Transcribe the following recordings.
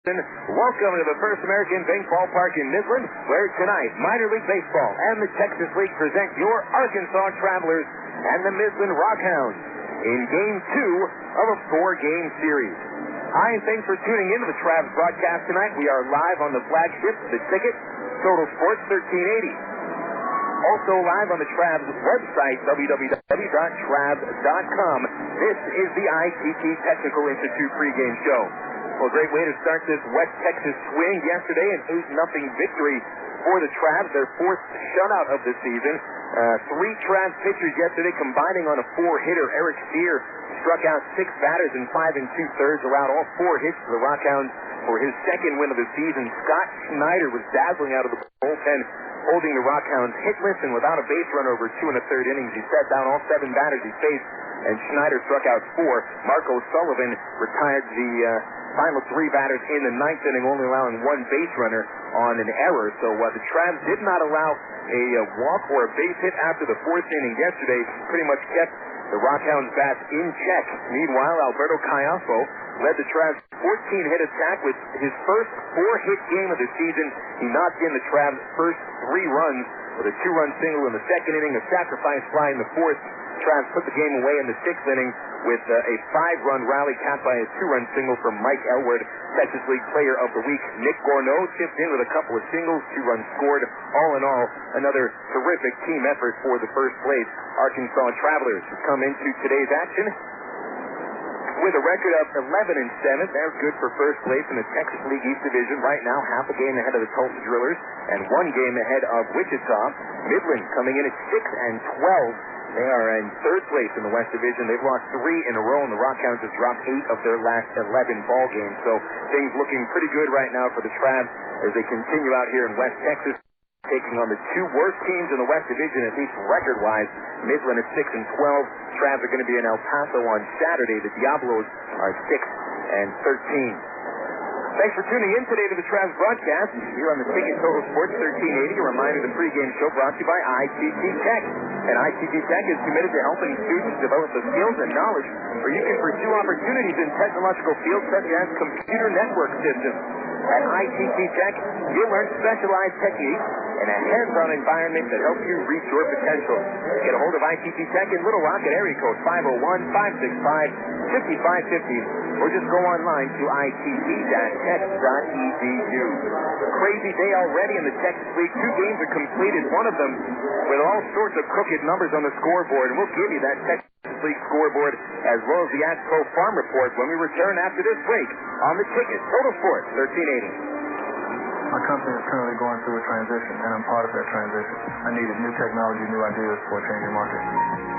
Welcome to the First American Bank Ballpark in Midland, where tonight Minor League Baseball and the Texas League present your Arkansas Travelers and the Midland RockHounds in Game 2 of a 4-game series. Hi, and thanks for tuning in to the Travs broadcast tonight. We are live on the flagship, The Ticket, Total Sports 1380. Also live on the Travs website, www.travs.com. This is the ITT Technical Institute pregame show. Well, a great way to start this West Texas swing. Yesterday, an 8-0 victory for the Travs, their fourth shutout of the season. Three Travs pitchers yesterday combining on a 4-hitter. Eric Steer struck out 6 batters in 5 2/3, allowed all 4 hits to the RockHounds for his second win of the season. Scott Schneider was dazzling out of the bullpen, holding the RockHounds hitless and without a base run over 2 1/3 innings. He set down all 7 batters he faced, and Schneider struck out 4. Marco Sullivan retired the final 3 batters in the 9th inning, only allowing 1 base runner on an error. So the Travs did not allow a walk or a base hit after the 4th inning yesterday. Pretty much kept the RockHounds bats in check. Meanwhile, Alberto Caiafo led the Travs' 14-hit attack with his first 4-hit game of the season. He knocked in the Travs' first 3 runs with a 2-run single in the 2nd inning, a sacrifice fly in the 4th. Travs put the game away in the 6th inning with a 5-run rally capped by a 2-run single from Mike Elwood. Texas League Player of the Week Nick Gorneau chipped in with a couple of singles, 2 runs scored. All in all, another terrific team effort for the first place Arkansas Travelers, who come into today's action with a record of 11-7. They're good for first place in the Texas League East Division right now, half a game ahead of the Tulsa Drillers and 1 game ahead of Wichita. Midland coming in at 6-12. They are in 3rd place in the West Division. They've lost 3 in a row, and the RockHounds have dropped 8 of their last 11 ball games. So things looking pretty good right now for the Travs as they continue out here in West Texas, taking on the 2 worst teams in the West Division, at least record-wise. Midland at 6-12. Travs are going to be in El Paso on Saturday. The Diablos are 6-13. Thanks for tuning in today to the Travs broadcast here on the Ticket Total Sports 1380. A reminder, the pregame show brought to you by ITT Tech. And ITT Tech is committed to helping students develop the skills and knowledge where you can pursue opportunities in technological fields such as computer network systems. At ITT Tech, you'll learn specialized techniques in a hands-on environment that helps you reach your potential. Get a hold of ITT Tech in Little Rock at area code 501-565-5550, or just go online to itt-tech.edu. Crazy day already in the Texas League. 2 games are completed, one of them with all sorts of crooked numbers on the scoreboard, and we'll give you that Texas League scoreboard as well as the ASCO Farm Report when we return after this break on the Ticket Total Sports 1380. My company is currently going through a transition, and I'm part of that transition. I needed new technology, new ideas for a changing market.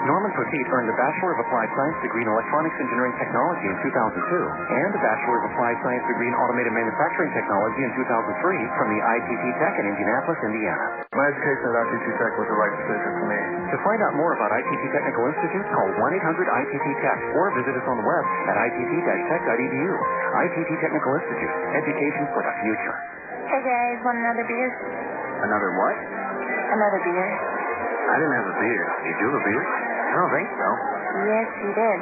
Norman Petit earned a Bachelor of Applied Science degree in Electronics Engineering Technology in 2002 and a Bachelor of Applied Science degree in Automated Manufacturing Technology in 2003 from the ITT Tech in Indianapolis, Indiana. My education at ITT Tech was the right decision for me. To find out more about ITT Technical Institute, call 1-800-ITT-TECH or visit us on the web at itt-tech.edu. ITT Technical Institute, education for the future. Hey guys, want another beer? Another what? Another beer. I didn't have a beer. Did you have a beer? I don't think so. Yes, you did.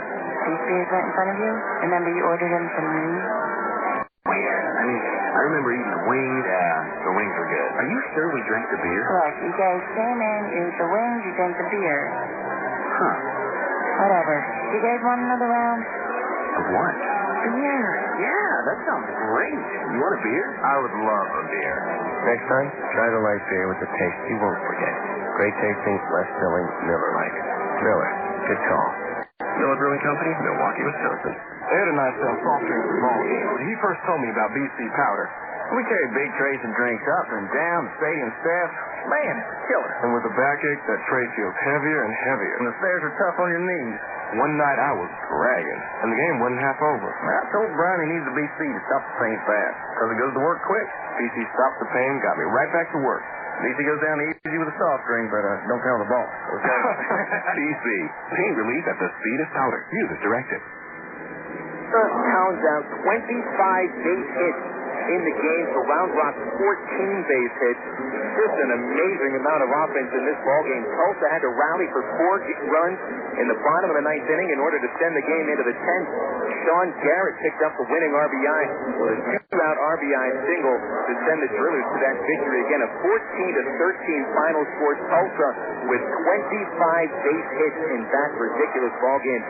These beers right in front of you. Remember you ordered them from me? Oh, yeah. I remember eating the wings. Yeah, the wings were good. Are you sure we drank the beer? Look, you guys came in, you ate the wings, you drank the beer. Huh. Whatever. You guys want another round? Of what? Beer. Yeah, that sounds great. You want a beer? I would love a beer. Next time, try the light beer with a taste you won't forget. Great tasting, less filling, Miller Lite. Miller, good call. Miller Brewing Company, Milwaukee, Wisconsin. Ed and I sell soft drinks at ball games. When he first told me about BC Powder, We carried big trays and drinks up and down the stadium staff. Man, it's killer. And with the backache, that tray feels heavier and heavier. And the stairs are tough on your knees. One night I was dragging, and the game wasn't half over. I told Brian he needs a BC to stop the pain fast, because it goes to work quick. BC stopped the pain, got me right back to work. BC goes down easy with a soft drink, but don't tell the boss. Okay? BC, pain relief at the speed of powder. Use as directed. Hounds out 25 base hits in the game for Round Rock's 14 base hits. Just an amazing amount of offense in this ballgame. Tulsa had to rally for 4 runs in the bottom of the 9th inning in order to send the game into the 10th. Sean Garrett picked up the winning RBI with a 2-out RBI single to send the Drillers to that victory. Again, a 14-13 final score. Tulsa with 25 base hits in that ridiculous ballgame.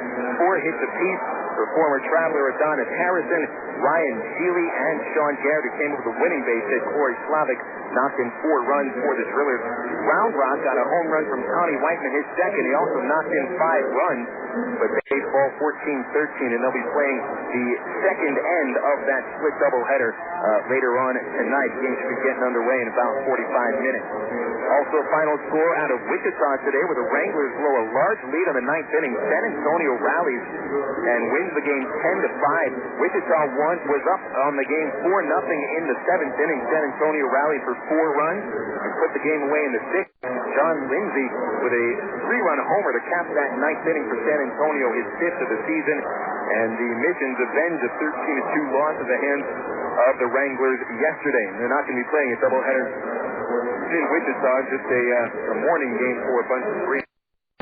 4 hits apiece for former Traveler Adonis Harrison, Ryan Sheely, and Sean Garrett, who came up with a winning base hit. Corey Slavic knocked in 4 runs for the Drillers. Round Rock got a home run from Connie Whiteman, his second. He also knocked in 5 runs. But baseball 14-13, and they'll be playing the second end of that split doubleheader later on tonight. The game should be getting underway in about 45 minutes. Also, a final score out of Wichita today, where the Wranglers blow a large lead on the 9th inning. San Antonio rallies and wins the game 10-5. Wichita was up on the game 4-0 in the 7th inning. San Antonio rallied for 4 runs and put the game away in the 6th. John Lindsay with a 3-run homer to cap that 9th inning for San Antonio, his 5th of the season. And the Missions avenge a 13-2 loss at the hands of the Wranglers yesterday. They're not going to be playing a doubleheader in Wichita. Just a morning game for a bunch of screaming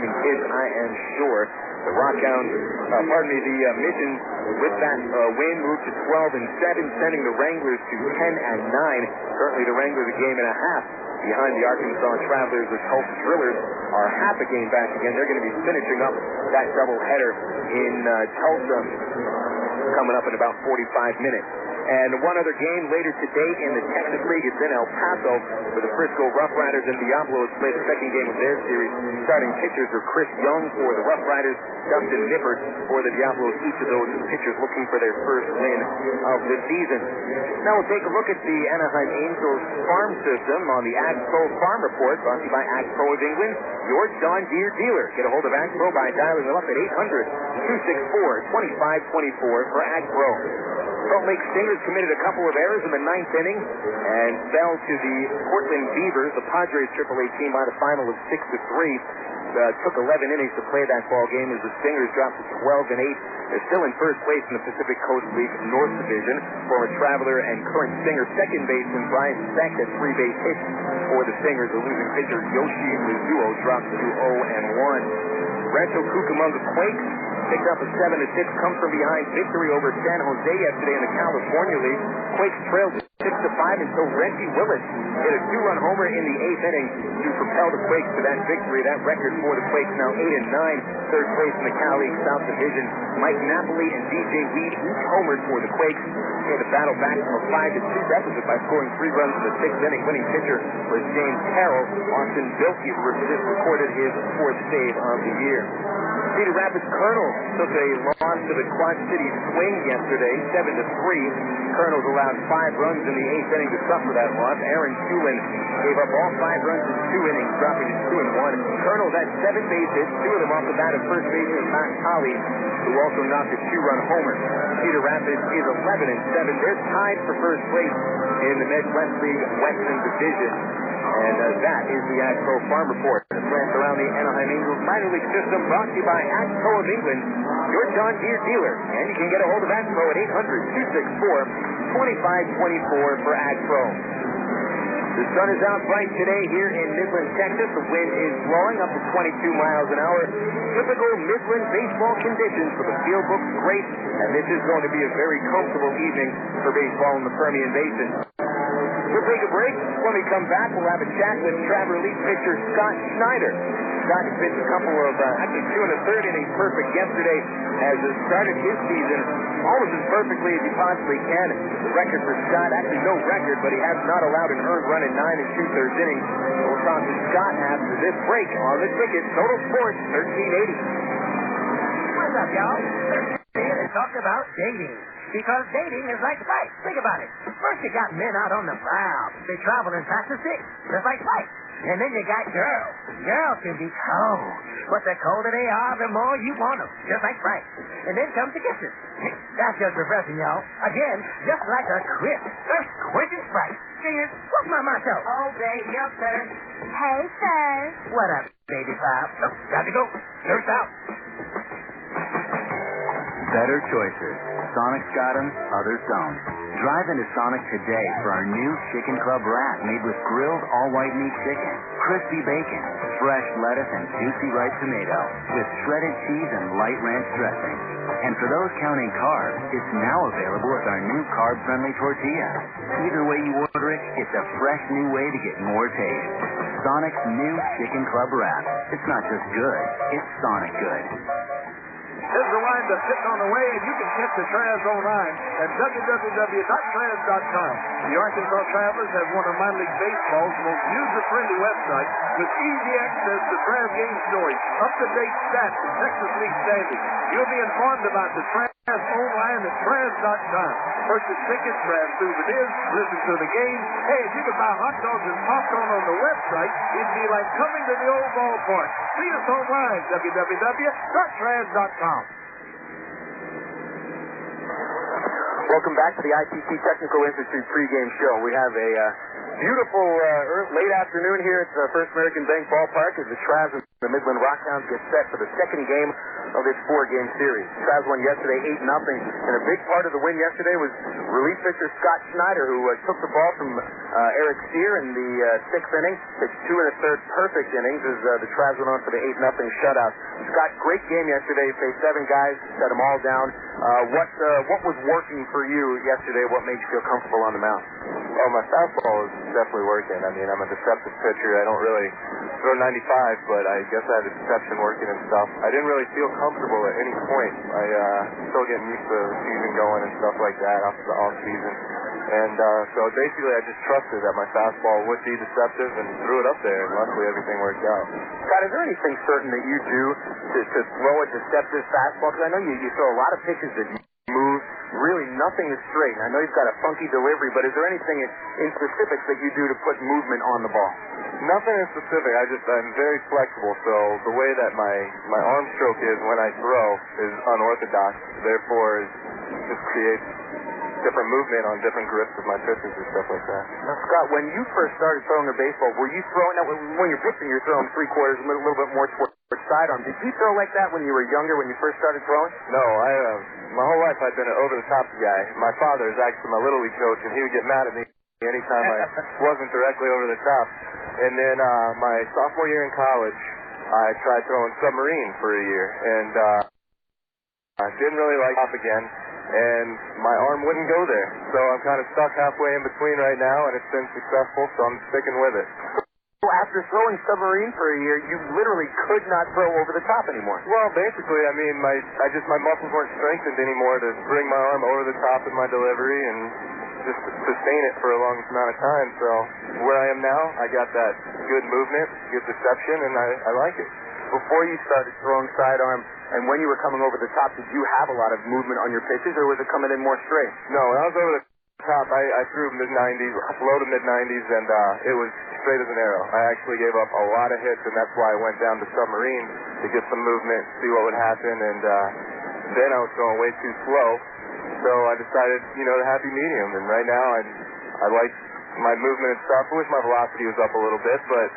kids, I am sure. The RockHounds, the Missions with that win moved to 12-7, sending the Wranglers to 10-9. Currently the Wranglers a game and a half behind the Arkansas Travelers. The Tulsa Drillers are half a game back again. They're going to be finishing up that doubleheader in Tulsa coming up in about 45 minutes. And one other game later today in the Texas League. It's in El Paso for the Frisco Rough Riders, and Diablos play the second game of their series. Starting pitchers are Chris Young for the Rough Riders, Dustin Nippert for the Diablos. Each of those pitchers looking for their first win of the season. Now we'll take a look at the Anaheim Angels farm system on the Ag Pro Farm Report, brought to you by Ag Pro of England, your John Deere dealer. Get a hold of Ag Pro by dialing them up at 800-264-2524 for Ag Pro. Salt Lake Stingers committed a couple of errors in the 9th inning and fell to the Portland Beavers, the Padres AAA team, by the final of 6-3. Took 11 innings to play that ball game as the Stingers dropped to 12-8. They're still in first place in the Pacific Coast League North Division. Former Traveler and current Stinger second baseman Brian Speck had 3 base hits for the Stingers. The losing pitcher Yoshi Mizuo dropped to 0-1. Rancho Cucamonga Quakes picked up a 7-6 come from behind victory over San Jose yesterday in the California League. Quakes trailed 6-5 until Reggie Willis hit a 2-run homer in the 8th inning to propel the Quakes to that victory. That record for the Quakes now 8-9, third place in the Cal League South Division. Mike Napoli and DJ Weed each homered for the Quakes. They had to battle back from a 5-2 deficit by scoring 3 runs in the 6th inning. Winning pitcher was James Carroll. Austin Bilkey just recorded his 4th save of the year. Cedar Rapids Colonels took a loss to the Quad City Swing yesterday, 7-3. Colonels allowed 5 runs in the 8th inning to suffer that loss. Aaron Hewlin gave up all 5 runs in 2 innings, dropping to 2-1. Colonels had 7 base hits, 2 of them off the bat of first baseman Matt Colley, who also knocked a 2-run homer. Cedar Rapids is 11-7. They're tied for first place in the Midland League Western Division. And that is the Ag Pro Farm Report. The plants around the Anaheim Angels minor league system, brought to you by Ag Pro of England, your John Deere dealer. And you can get a hold of Ag Pro at 800-264-2524 for Ag Pro. The sun is out bright today here in Midland, Texas. The wind is blowing up to 22 miles an hour. Typical Midland baseball conditions, but the field looks great, and this is going to be a very comfortable evening for baseball in the Permian Basin. We'll take a break. When we come back, we'll have a chat with Traveler Elite pitcher Scott Schneider. Scott has pitched a couple of, 2 1/3 innings perfect yesterday, has started his season almost as perfectly as he possibly can. The record for Scott, actually no record, but he has not allowed an earned run in 9 2/3 innings. We'll talk to Scott after this break on the ticket. Total Sports 1380. What's up, y'all? Here to talk about dating. Because dating is like fights. Think about it. First you got men out on the prowl. They travel in past the six, just like fights. And then you got girls. Girls can be cold. But the colder they are, the more you want them, just like Frank. And then comes the kisses. That's just refreshing, y'all. Again, just like a quiz. First quenching Sprite. Cheers. What's my motto? Oh, baby, up, sir. Hey, sir. What up, baby pop? Oh, got to go. Nurse out. Better choices. Sonic's got them, others don't. Drive into Sonic today for our new Chicken Club wrap made with grilled all-white meat chicken, crispy bacon, fresh lettuce, and juicy ripe tomato with shredded cheese and light ranch dressing. And for those counting carbs, it's now available with our new carb-friendly tortilla. Either way you order it, it's a fresh new way to get more taste. Sonic's new Chicken Club wrap. It's not just good, it's Sonic good. Here's the line that's sitting on the way, and you can catch the Traz online at www.traz.com. The Arkansas Travelers have one of minor league baseball's most user-friendly websites with easy access to Traz game stories, up-to-date stats, and Texas League standings. You'll be informed about the Traz online at Traz.com. Purchase tickets, Traz souvenirs, listen to the game. Hey, if you could buy hot dogs and popcorn on the website, it'd be like coming to the old ballpark. See us online, www.Traz.com. Welcome back to the ITT Technical Institute pregame show. We have a beautiful late afternoon here at First American Bank Ballpark as the Travs and the Midland RockHounds get set for the second game of this four-game series. Travs won yesterday 8-0, and a big part of the win yesterday was relief pitcher Scott Schneider, who took the ball from Eric Steer in the sixth inning. It's 2 1/3 perfect innings as the Travs went on for the 8-0 shutout. Scott, great game yesterday. You faced 7 guys, set them all down. What was working for you yesterday? What made you feel comfortable on the mound? Oh, my fastball is definitely working. I mean, I'm a deceptive pitcher. I don't really throw 95, but I guess I had the deception working and stuff. I didn't really feel comfortable at any point. Still getting used to the season going and stuff like that after the off season. And so basically I just trusted that my fastball would be deceptive and threw it up there, and luckily everything worked out. Scott, is there anything certain that you do to throw a deceptive fastball? Because I know you throw a lot of pitches that move. Really, nothing is straight. I know you've got a funky delivery, but is there anything in specifics that you do to put movement on the ball? Nothing in specific. I'm very flexible, so the way that my arm stroke is when I throw is unorthodox. Therefore, it just creates different movement on different grips of my pitches and stuff like that. Now, Scott, when you first started throwing a baseball, were you throwing, now when you're pitching, you're throwing three-quarters, a little bit more towards sidearm. Did you throw like that when you were younger, when you first started throwing? No, my whole life I've been an over-the-top guy. My father is actually my Little League coach, and he would get mad at me anytime I wasn't directly over the top. And then my sophomore year in college, I tried throwing submarine for a year, and I didn't really like it again, and my arm wouldn't go there. So I'm kind of stuck halfway in between right now, and it's been successful, so I'm sticking with it. So after throwing submarine for a year, you literally could not throw over the top anymore. Well, basically, I mean, my muscles weren't strengthened anymore to bring my arm over the top in my delivery and just sustain it for a long amount of time. So where I am now, I got that good movement, good deception, and I like it. Before you started throwing sidearm and when you were coming over the top, did you have a lot of movement on your pitches, or was it coming in more straight? No, when I was over the top, I threw mid-90s, low to mid-90s, and it was straight as an arrow. I actually gave up a lot of hits, and that's why I went down to submarine to get some movement, see what would happen, and then I was going way too slow, so I decided, the happy medium, and right now I like my movement and stuff. I wish my velocity was up a little bit, but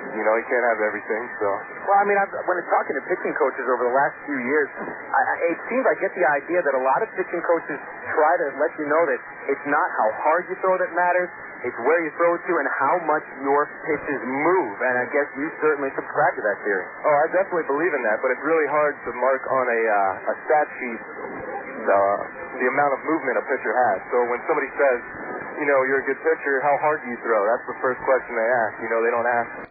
you can't have everything, so. Well, I mean, when I'm talking to pitching coaches over the last few years, it seems I get the idea that a lot of pitching coaches try to let you know that it's not how hard you throw that matters, it's where you throw it to and how much your pitches move, and I guess you certainly subscribe to that theory. Oh, I definitely believe in that, but it's really hard to mark on a stat sheet the amount of movement a pitcher has. So when somebody says, you're a good pitcher, how hard do you throw? That's the first question they ask. They don't ask,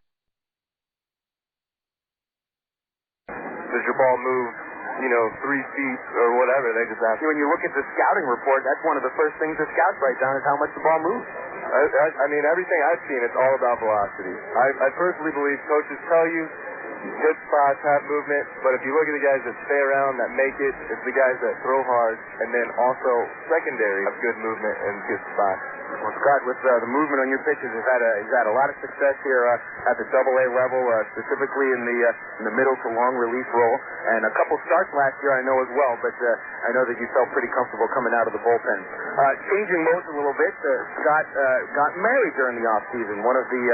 does your ball move, 3 feet or whatever? They just ask. When you look at the scouting report, that's one of the first things the scouts write down is how much the ball moves. I mean, everything I've seen, it's all about velocity. I personally believe coaches tell you good spots have movement, but if you look at the guys that stay around, that make it, it's the guys that throw hard, and then also secondary have good movement and good spots. Well, Scott, with the movement on your pitches, you've had a lot of success here at the AA level, specifically in the middle to long relief role, and a couple starts last year I know as well, but I know that you felt pretty comfortable coming out of the bullpen. Changing modes a little bit, Scott got married during the off-season. One of the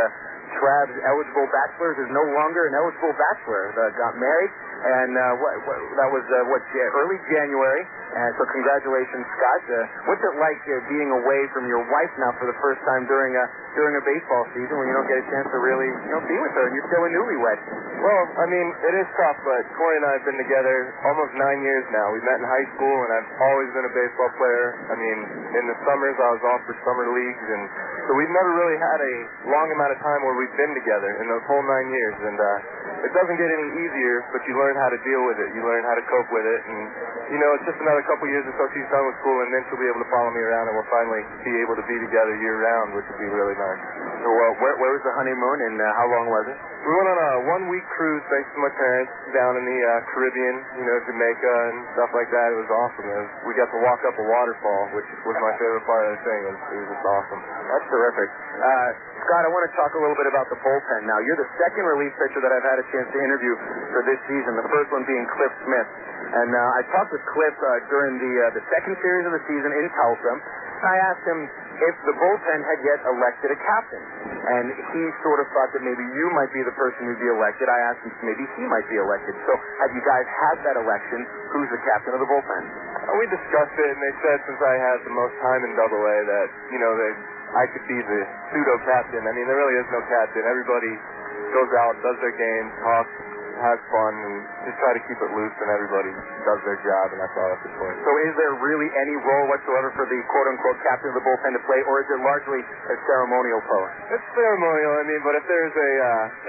Trav's eligible bachelors is no longer an eligible bachelor. Got married. And that was early January. And so congratulations, Scott. What's it like being away from your wife now for the first time during a baseball season when you don't get a chance to really be with her and you're still a newlywed? Well, I mean, it is tough, but Corey and I have been together almost 9 years now. We met in high school, and I've always been a baseball player. I mean, in the summers, I was off for summer leagues, and so we've never really had a long amount of time where we've been together in those whole 9 years. And it doesn't get any easier, but you learn how to deal with it. You learn how to cope with it. And, it's just another couple years or so she's done with school, and then she'll be able to follow me around, and we'll finally be able to be together year-round, which would be really nice. So where was the honeymoon, and how long was it? We went on a one-week cruise thanks to my parents down in the Caribbean, Jamaica and stuff like that. It was awesome. We got to walk up a waterfall, which was my favorite part of the thing. It was just awesome. That's terrific. Scott, I want to talk a little bit about the bullpen now. You're the second relief pitcher that I've had a chance to interview for this season, the first one being Cliff Smith. And I talked with Cliff during the second series of the season in Tulsa. I asked him if the bullpen had yet elected a captain. And he sort of thought that maybe you might be the person who'd be elected. I asked him if maybe he might be elected. So have you guys had that election? Who's the captain of the bullpen? We discussed it, and they said since I had the most time in AA that, I could be the pseudo-captain. I mean, there really is no captain. Everybody goes out, does their games, talks, has fun, and just try to keep it loose, and everybody does their job, and that's all that's important. So is there really any role whatsoever for the quote-unquote captain of the bullpen to play, or is it largely a ceremonial post? It's ceremonial, but if there's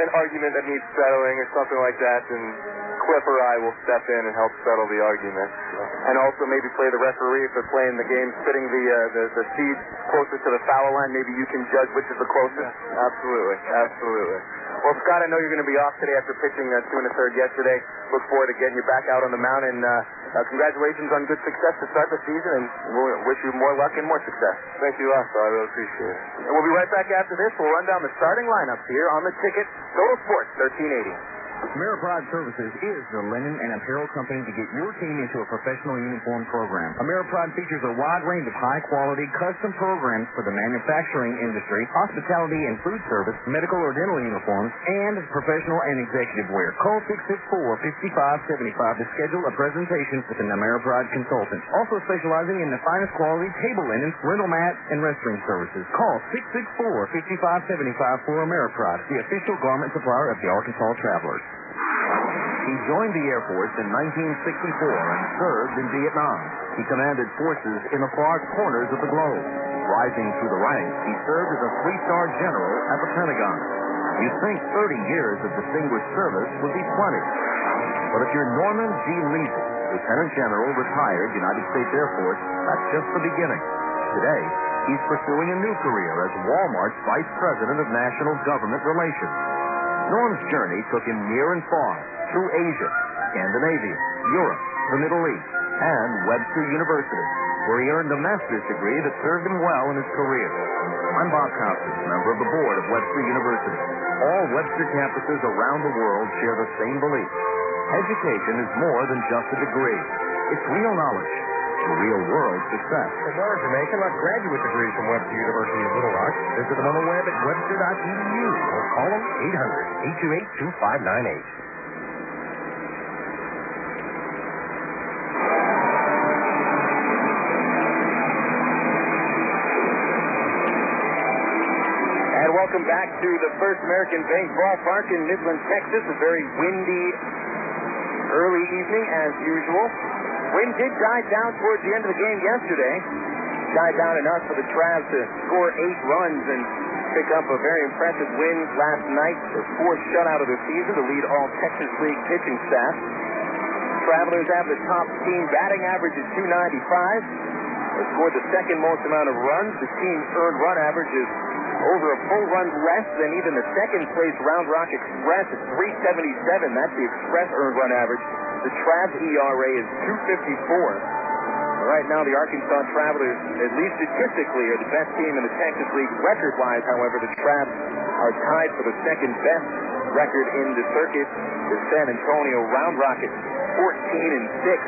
an argument that needs settling or something like that, then Cliff or I will step in and help settle the argument. So. And also maybe play the referee if they're playing the game, sitting the seed closest to the foul line. Maybe you can judge which is the closest. Yeah, absolutely. Well, Scott, I know you're going to be off today after pitching 2 1/3 yesterday. Look forward to getting you back out on the mound, and congratulations on good success to start the season, and we'll wish you more luck and more success. Thank you, also. I really appreciate it. And we'll be right back after this. We'll run down the starting lineups here on the ticket. Total Sports 1380. Ameripride Services is the linen and apparel company to get your team into a professional uniform program. Ameripride features a wide range of high-quality, custom programs for the manufacturing industry, hospitality and food service, medical or dental uniforms, and professional and executive wear. Call 664-5575 to schedule a presentation with an Ameripride consultant. Also specializing in the finest quality table linens, rental mat, and restroom services. Call 664-5575 for Ameripride, the official garment supplier of the Arkansas Travelers. He joined the Air Force in 1964 and served in Vietnam. He commanded forces in the far corners of the globe. Rising through the ranks, he served as a 3-star general at the Pentagon. You'd think 30 years of distinguished service would be plenty. But if you're Norman G. Leasy, Lieutenant General, retired United States Air Force, that's just the beginning. Today, he's pursuing a new career as Walmart's Vice President of National Government Relations. Norm's journey took him near and far, through Asia, Scandinavia, Europe, the Middle East, and Webster University, where he earned a master's degree that served him well in his career. I'm Bob Costas, member of the board of Webster University. All Webster campuses around the world share the same belief. Education is more than just a degree. It's real knowledge, real-world success. For more information about graduate degrees from Webster University of Little Rock, visit them on the web at webster.edu or call them 800-828-2598. And welcome back to the First American Bank Ballpark in Midland, Texas. A very windy early evening, as usual. Wind did die down towards the end of the game yesterday. Died down enough for the Travs to score 8 runs and pick up a very impressive win last night. The 4th shutout of the season to lead all Texas League pitching staff. Travelers have the top team batting average at .295. They scored the second most amount of runs. The team's earned run average is over a full run less than even the second-place Round Rock Express at .377. That's the Express earned run average. The Travs ERA is .254. Right now, the Arkansas Travelers, at least statistically, are the best team in the Texas League. Record-wise, however, the Travs are tied for the second-best record in the circuit. The San Antonio Round Rockets, 14-6.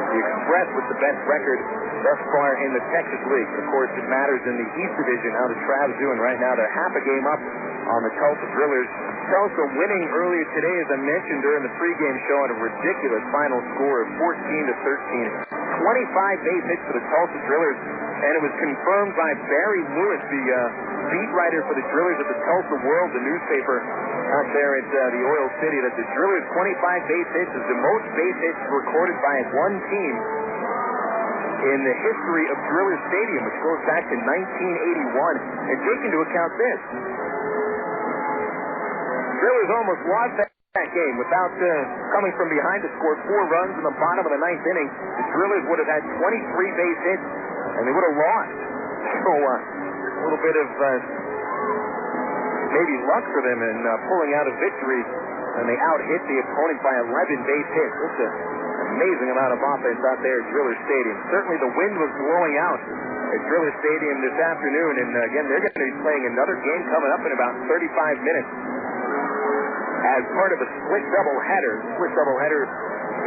The Express with the best record thus far in the Texas League. Of course, it matters in the East Division how the Travs doing right now. They're half a game up on the Tulsa Drillers. Tulsa winning earlier today, as I mentioned during the pregame show, at a ridiculous final score of 14-13. 25 base hits for the Tulsa Drillers, and it was confirmed by Barry Lewis, the beat writer for the Drillers at the Tulsa World, the newspaper out there at the Oil City, that the Drillers' 25 base hits is the most base hits recorded by one team in the history of Driller Stadium, which goes back to 1981. And take into account this: Drillers almost lost that game without coming from behind to score 4 runs in the bottom of the 9th inning. The Drillers would have had 23 base hits, and they would have lost. So a little bit of maybe luck for them in pulling out a victory, and they out-hit the opponent by 11 base hits. That's an amazing amount of offense out there at Driller Stadium. Certainly the wind was blowing out at Driller Stadium this afternoon, and again, they're going to be playing another game coming up in about 35 minutes as part of a split doubleheader. Split doubleheader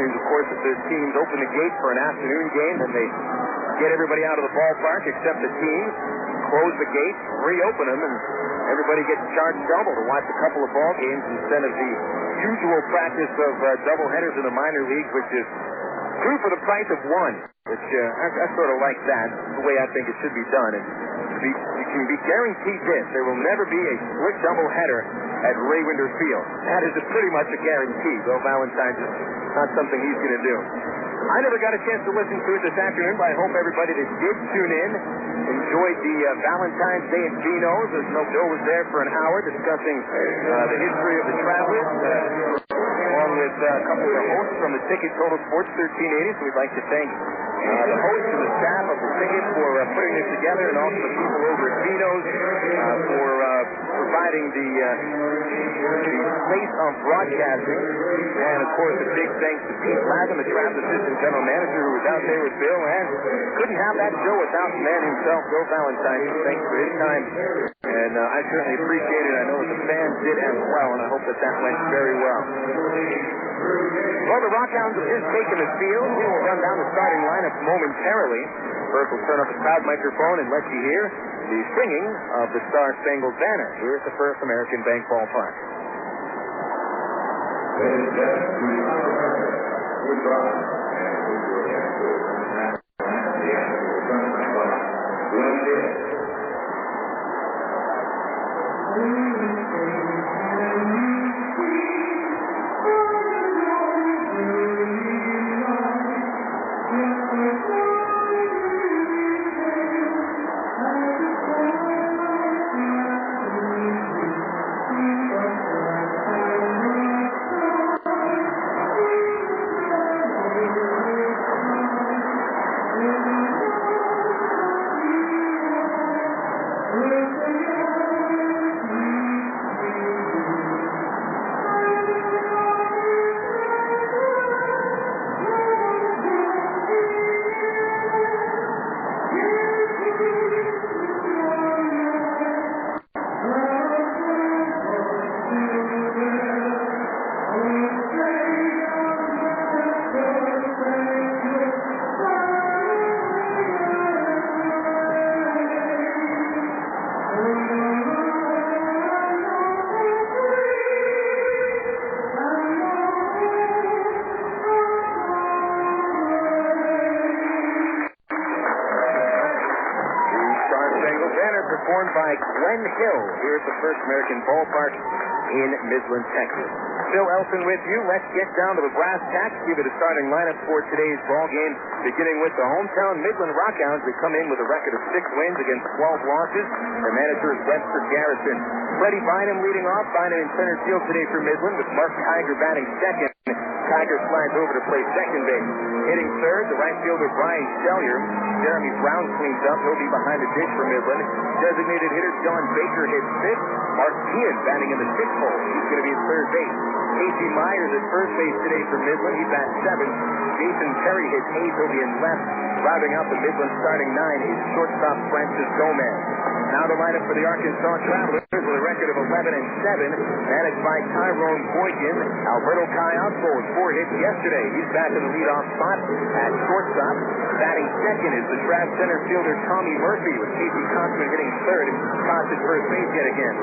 is, of course, that the teams open the gate for an afternoon game, and they get everybody out of the ballpark except the teams, close the gate, reopen them, and everybody gets charged double to watch a couple of ball games instead of the usual practice of doubleheaders in the minor leagues, which is 2 for the price of 1, which I sort of like that, the way I think it should be done. And you can be guaranteed this: there will never be a split doubleheader at Ray Winder Field. That is pretty much a guarantee, though Valentine's is not something he's going to do. I never got a chance to listen to it this afternoon, but I hope everybody that did tune in enjoyed the Valentine's Day at Dino's. As no Bill was there for an hour discussing the history of the Travelers, along with a couple of the hosts from the Ticket Total Sports 1380. So we'd like to thank the hosts and the staff of the Ticket for putting this together, and also the people over at Dino's for providing the place on broadcasting. And, of course, a big thanks to Pete Latham, the Travis assistant general manager, who was out there with Bill, and couldn't have that show without the man himself, Bill Valentine. Thanks for his time, and I certainly appreciate it. I know that the fans did as well, and I hope that went very well. Well, the RockHounds have just taken the field. We will run down the starting lineup momentarily. First, we'll turn up the crowd microphone and let you hear the singing of the Star-Spangled Banner here at the First American Bank Ballpark. Performed by Glenn Hill here at the First American Ballpark in Midland, Texas. Phil Elson with you. Let's get down to the brass tacks. Give you the starting lineup for today's ball game, beginning with the hometown Midland RockHounds. They come in with a record of 6 wins against 12 losses. Their manager is Webster Garrison. Freddie Bynum leading off. Bynum in center field today for Midland, with Mark Tiger batting second. Tiger slides over to play second base. Hitting third, the right fielder Brian Sellier. Jeremy Brown cleans up. He'll be behind the dish for Midland. Designated hitter John Baker hits fifth. Mark Kean batting in the 6th hole. He's going to be at third base. Casey Myers at first base today for Midland. He bats 7th. Jason Terry hits 8th. He'll be in left. Rounding out the Midland starting 9 is shortstop Francis Gomez. Now the lineup for the Arkansas Travelers with a record of 11-7, managed by Tyrone Boykin. Alberto Cayazzo with 4 hits yesterday. He's back in the leadoff spot at shortstop. Batting second is the Trav center fielder Tommy Murphy, with Casey Kotzman hitting third. Kotz at first base yet again.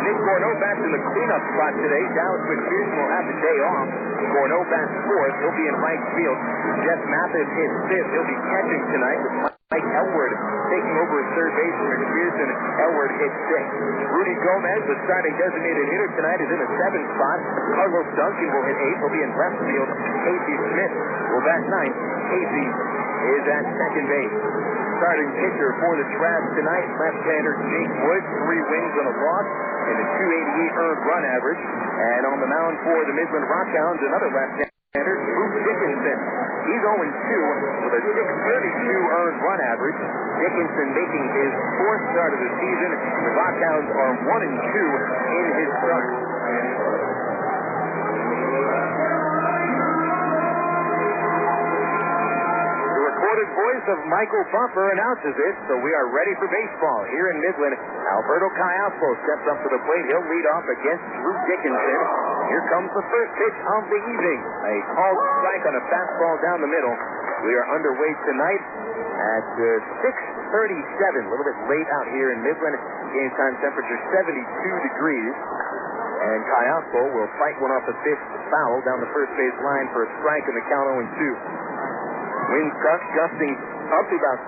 Nick Gorneau bats in the cleanup spot today. Dallas McPherson will have the day off. Gorneau bats fourth. He'll be in right field. Jeff Mathis hits fifth. He'll be catching tonight with Mike Elward taking over at third base from McPherson. Elward hits sixth. Rudy Gomez, the starting designated hitter tonight, is in the seventh spot. Carlos Duncan will hit eighth. He'll be in left field. Casey Smith will bat ninth. Casey is at second base. Starting pitcher for the Travs tonight, left-hander Jake Wood, 3 wins and a loss, and a 288 earned run average. And on the mound for the Midland RockHounds, another left-hander, Drew Dickinson. He's 0-2 with a 632 earned run average. Dickinson making his 4th start of the season. The RockHounds are 1-2 in his start. Voice of Michael Bumper announces it, so we are ready for baseball here in Midland. Alberto Caiazzo steps up to the plate. He'll lead off against Drew Dickinson. Here comes the first pitch of the evening. A called strike on a fastball down the middle. We are underway tonight at 6:37. A little bit late out here in Midland. Game time temperature 72 degrees. And Caiazzo will fight one off the fifth foul down the first base line for a strike in the count 0-2. Winds gusting up to about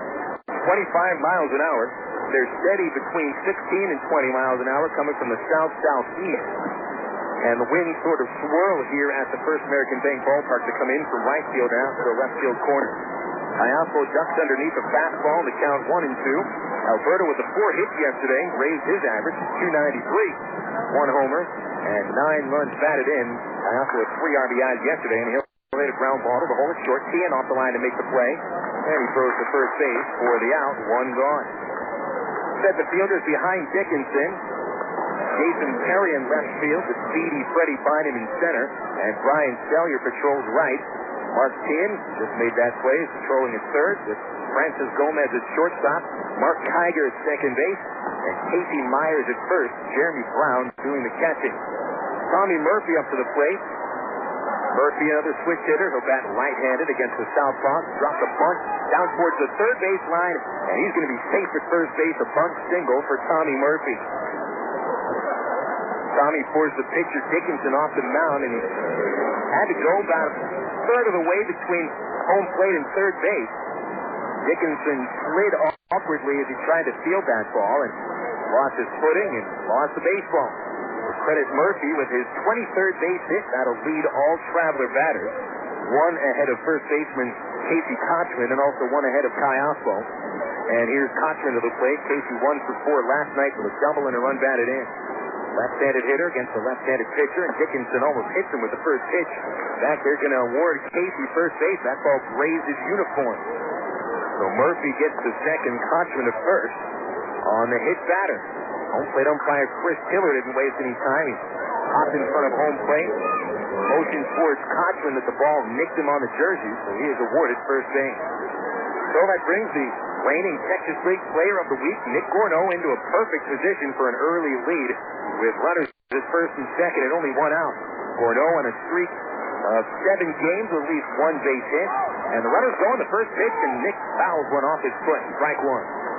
25 miles an hour. They're steady between 16 and 20 miles an hour coming from the south-southeast. And the winds sort of swirl here at the First American Bank Ballpark to come in from right field and out to the left field corner. Caiazzo ducks underneath a fastball to count 1-2. Alberto with a 4-hit yesterday raised his average to 293. 1 homer and 9 runs batted in. Caiazzo with 3 RBIs yesterday, and he'll hit a ground ball to the hole. Short Tian off the line to make the play. And he throws to first base for the out. 1 gone. Set the fielders behind Dickinson. Jason Perry in left field with speedy Freddie Bynum in center. And Brian Sellier patrols right. Mark Tian just made that play. He's patrolling at third with Francis Gomez at shortstop. Mark Kiger at second base. And Casey Myers at first. Jeremy Brown doing the catching. Tommy Murphy up to the plate. Murphy, another switch hitter. He'll bat right-handed against the southpaw. Drop the bunt down towards the third base line, and he's going to be safe at first base. A bunt single for Tommy Murphy. Tommy pours the pitcher Dickinson off the mound, and he had to go about a third of the way between home plate and third base. Dickinson slid awkwardly as he tried to field that ball and lost his footing and lost the baseball. Credit Murphy with his 23rd base hit. That'll lead all Traveler batters. 1 ahead of first baseman Casey Kotzman and also 1 ahead of Caiazzo. And here's Kotzman to the plate. Casey 1 for 4 last night with a double and a run batted in. Left-handed hitter against the left-handed pitcher, and Dickinson almost hits him with the first pitch. Back there going to award Casey first base. That ball grazed his uniform. So Murphy gets to second, Kotzman to first on the hit batter. Home plate umpire Chris Tiller didn't waste any time. He hopped in front of home plate. Motion towards Kotzman that the ball nicked him on the jersey, so he is awarded first base. So that brings the reigning Texas League Player of the Week, Nick Gorneau, into a perfect position for an early lead with runners at first and second and only 1 out. Gorneau on a streak of 7 games with at least 1 base hit. And the runners go on the first pitch, and Nick fouls one off his foot. Strike 1.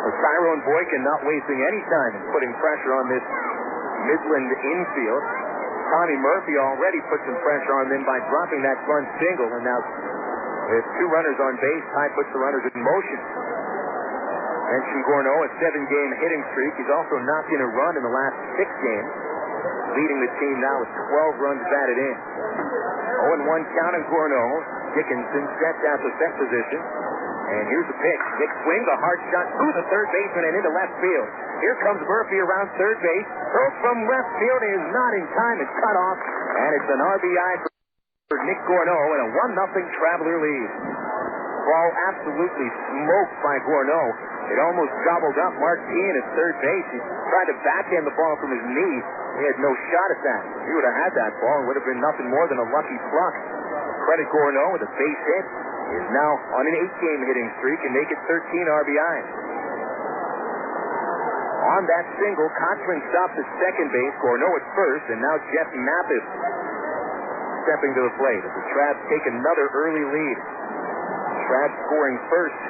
Tyrone Boykin not wasting any time in putting pressure on this Midland infield. Tommy Murphy already put some pressure on them by dropping that bunt single, and now with 2 runners on base, Ty puts the runners in motion. Mentioned Gorneau, a 7-game hitting streak. He's also knocked in a run in the last 6 games, leading the team now with 12 runs batted in. 0-1 count on Gorneau. Dickinson sets out the set position. And here's the pitch. Nick swings a hard shot to the third baseman and into left field. Here comes Murphy around third base. Throws from left field is not in time. It's cut off. And it's an RBI for Nick Gorneau and a 1-0 Traveler lead. Ball absolutely smoked by Gorneau. It almost gobbled up Mark Tian at third base. He tried to backhand the ball from his knee. He had no shot at that. If he would have had that ball, it would have been nothing more than a lucky pluck. Credit Gorneau with a base hit. Is now on an 8-game hitting streak and make it 13 RBIs. On that single, Kotzman stops at second base, Gorneau at first, and now Jeff Mathis stepping to the plate as the Travs take another early lead. Travs scoring first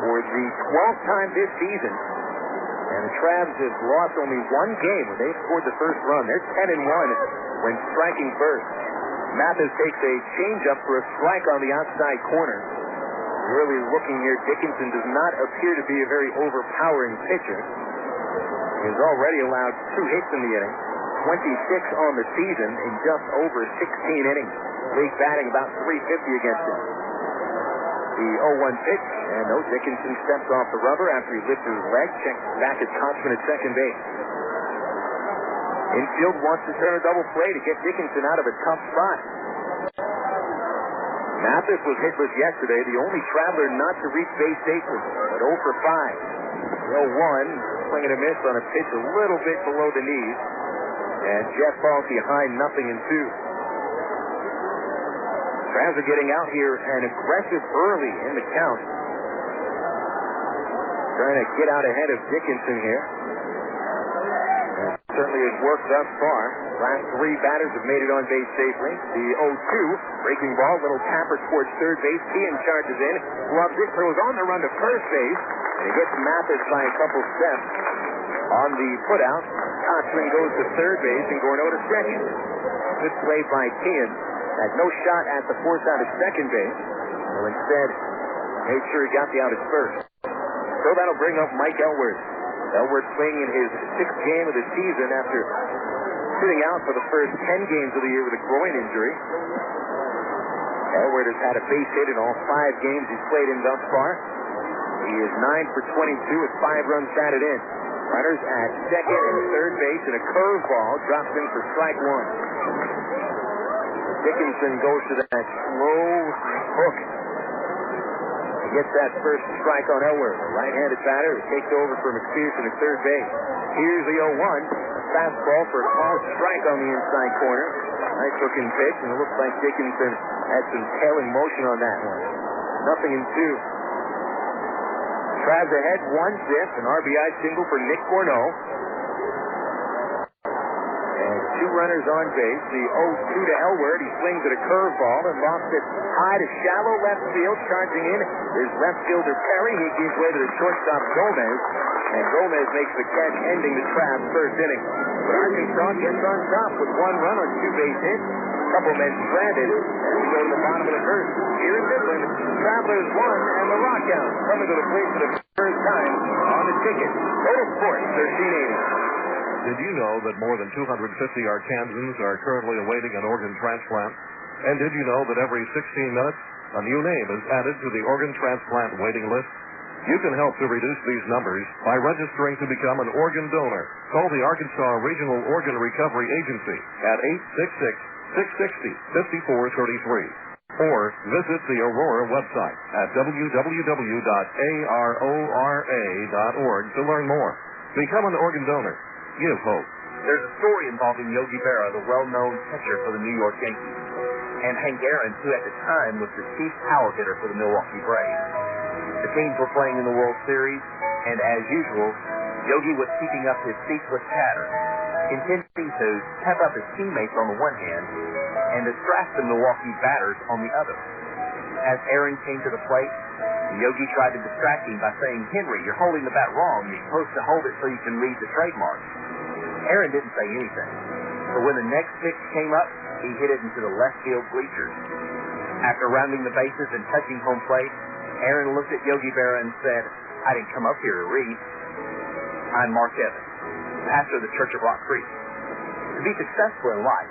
for the 12th time this season. And the Travs have lost only one game when they scored the first run. They're 10-1 when striking first. Mathis takes a changeup for a strike on the outside corner. Really looking here, Dickinson does not appear to be a very overpowering pitcher. He has already allowed 2 hits in the inning, 26 on the season in just over 16 innings. League batting about .350 against him. The 0-1 pitch, and no, Dickinson steps off the rubber after he lifts his leg, checks back at Thompson at second base. Infield wants to turn a double play to get Dickinson out of a tough spot. Mathis was hitless yesterday, the only Traveler not to reach base safely, but 0 for 5. 0-1, swing and a miss on a pitch a little bit below the knees, and Jeff falls behind 0-2. Travs are getting out here and aggressive early in the count. Trying to get out ahead of Dickinson here. And certainly has worked thus far. Last 3 batters have made it on base safely. The 0-2, breaking ball, little tapper towards third base. Kean charges in, gloves it, throws on the run to first base, and he gets Mathis by a couple steps. On the putout, Kotzman goes to third base and Gorneau to second. Good play by Kean. Had no shot at the force out at second base, so instead made sure he got the out at first. So that'll bring up Mike Elworth. Elworth playing in his 6th game of the season after sitting out for the first 10 games of the year with a groin injury. Elworth has had a base hit in all 5 games he's played in thus far. He is 9 for 22 with 5 runs batted in. Runners at second and third base, and a curveball drops in for strike 1. Dickinson goes to that slow hook. He gets that first strike on Elworth. A right-handed batter who takes over for McPherson at third base. Here's the 0-1. Fastball for a called strike on the inside corner. Nice looking pitch, and it looks like Dickinson had some tailing motion on that one. 0-2. Travs ahead 1-zip, an RBI single for Nick Gorneau. 2 runners on base. The 0-2 to Elworth. He swings at a curveball and lofts it high to shallow left field. Charging in is left fielder Perry. He gives way to the shortstop Gomez. And Gomez makes the catch, ending the Travs' first inning. But Arkansas gets on top with 1 run on 2 base hits. A couple men stranded. And we go to the bottom of the first. Here in Midland, Travelers 1 and the RockHounds coming to the plate for the first time on the ticket. Total Sports 1380. Did you know that more than 250 Arkansans are currently awaiting an organ transplant? And did you know that every 16 minutes, a new name is added to the organ transplant waiting list? You can help to reduce these numbers by registering to become an organ donor. Call the Arkansas Regional Organ Recovery Agency at 866-660-5433. Or visit the Aurora website at www.arora.org to learn more. Become an organ donor. Give hope. There's a story involving Yogi Berra, the well-known pitcher for the New York Yankees, and Hank Aaron, who at the time was the chief power hitter for the Milwaukee Braves. The teams were playing in the World Series, and as usual, Yogi was keeping up his ceaseless chatter, intending to pep up his teammates on the one hand and distract the Milwaukee batters on the other. As Aaron came to the plate, Yogi tried to distract him by saying, "Henry, you're holding the bat wrong. You're supposed to hold it so you can read the trademark." Aaron didn't say anything. But when the next pitch came up, he hit it into the left field bleachers. After rounding the bases and touching home plate, Aaron looked at Yogi Berra and said, "I didn't come up here to read. I'm Mark Evans, pastor of the Church of Rock Creek. To be successful in life,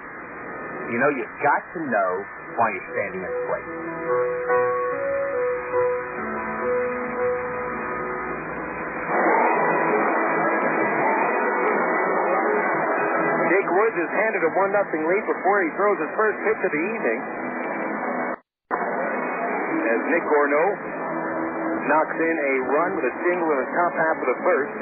you've got to know why you're standing at the plate." Jake Woods is handed a 1-0 lead before he throws his first pitch of the evening. As Nick Gorneau knocks in a run with a single in the top half of the first.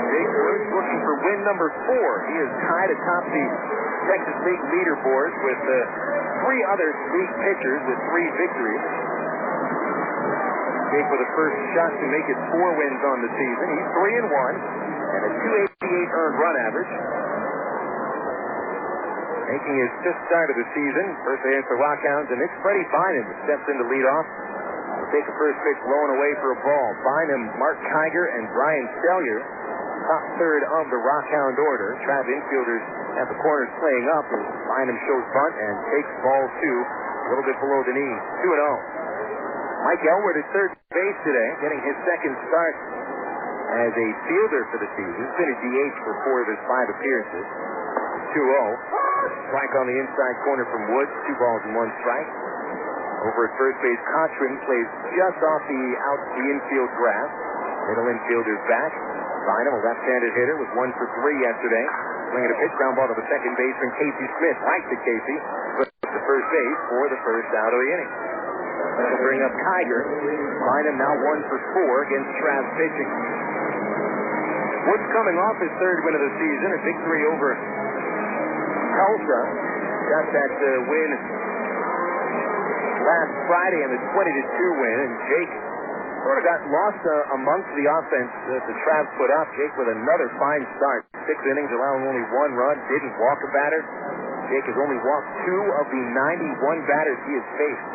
Jake Woods looking for win number 4. He is tied atop the Texas League leaderboards with 3 other league pitchers with 3 victories. Jake with the first shot to make it 4 wins on the season. He's 3-1 and a 288 earned run average. making his fifth start of the season. First against the RockHounds, and it's Freddie Bynum who steps in to lead off. He'll take the first pitch, blowing away for a ball. Bynum, Mark Kiger, and Brian Sellier, top third of the RockHound order. Trav infielders at the corners playing up. Bynum shows bunt and takes ball two, a little bit below the knee. 2-0. Mike Elwood at third base today, getting his second start as a fielder for the season. He's been a DH for 4 of his 5 appearances. 2-0. Strike on the inside corner from Woods. 2 balls and 1 strike. Over at first base, Cochran plays just off the infield grass. Middle infielder's back. Bynum, a left-handed hitter, was 1 for 3 yesterday. Swinging a pitch, ground ball to the second baseman, Casey Smith. Right to Casey, but to first base for the first out of the inning. That'll bring up Kiger. Bynum now 1 for 4 against Trav's pitching. Woods coming off his third win of the season, a victory over Tulsa. Got that win last Friday in the 20-2 win, and Jake sort of got lost amongst the offense that the Travs put up. Jake with another fine start. 6 innings, allowing only 1 run, didn't walk a batter. Jake has only walked 2 of the 91 batters he has faced.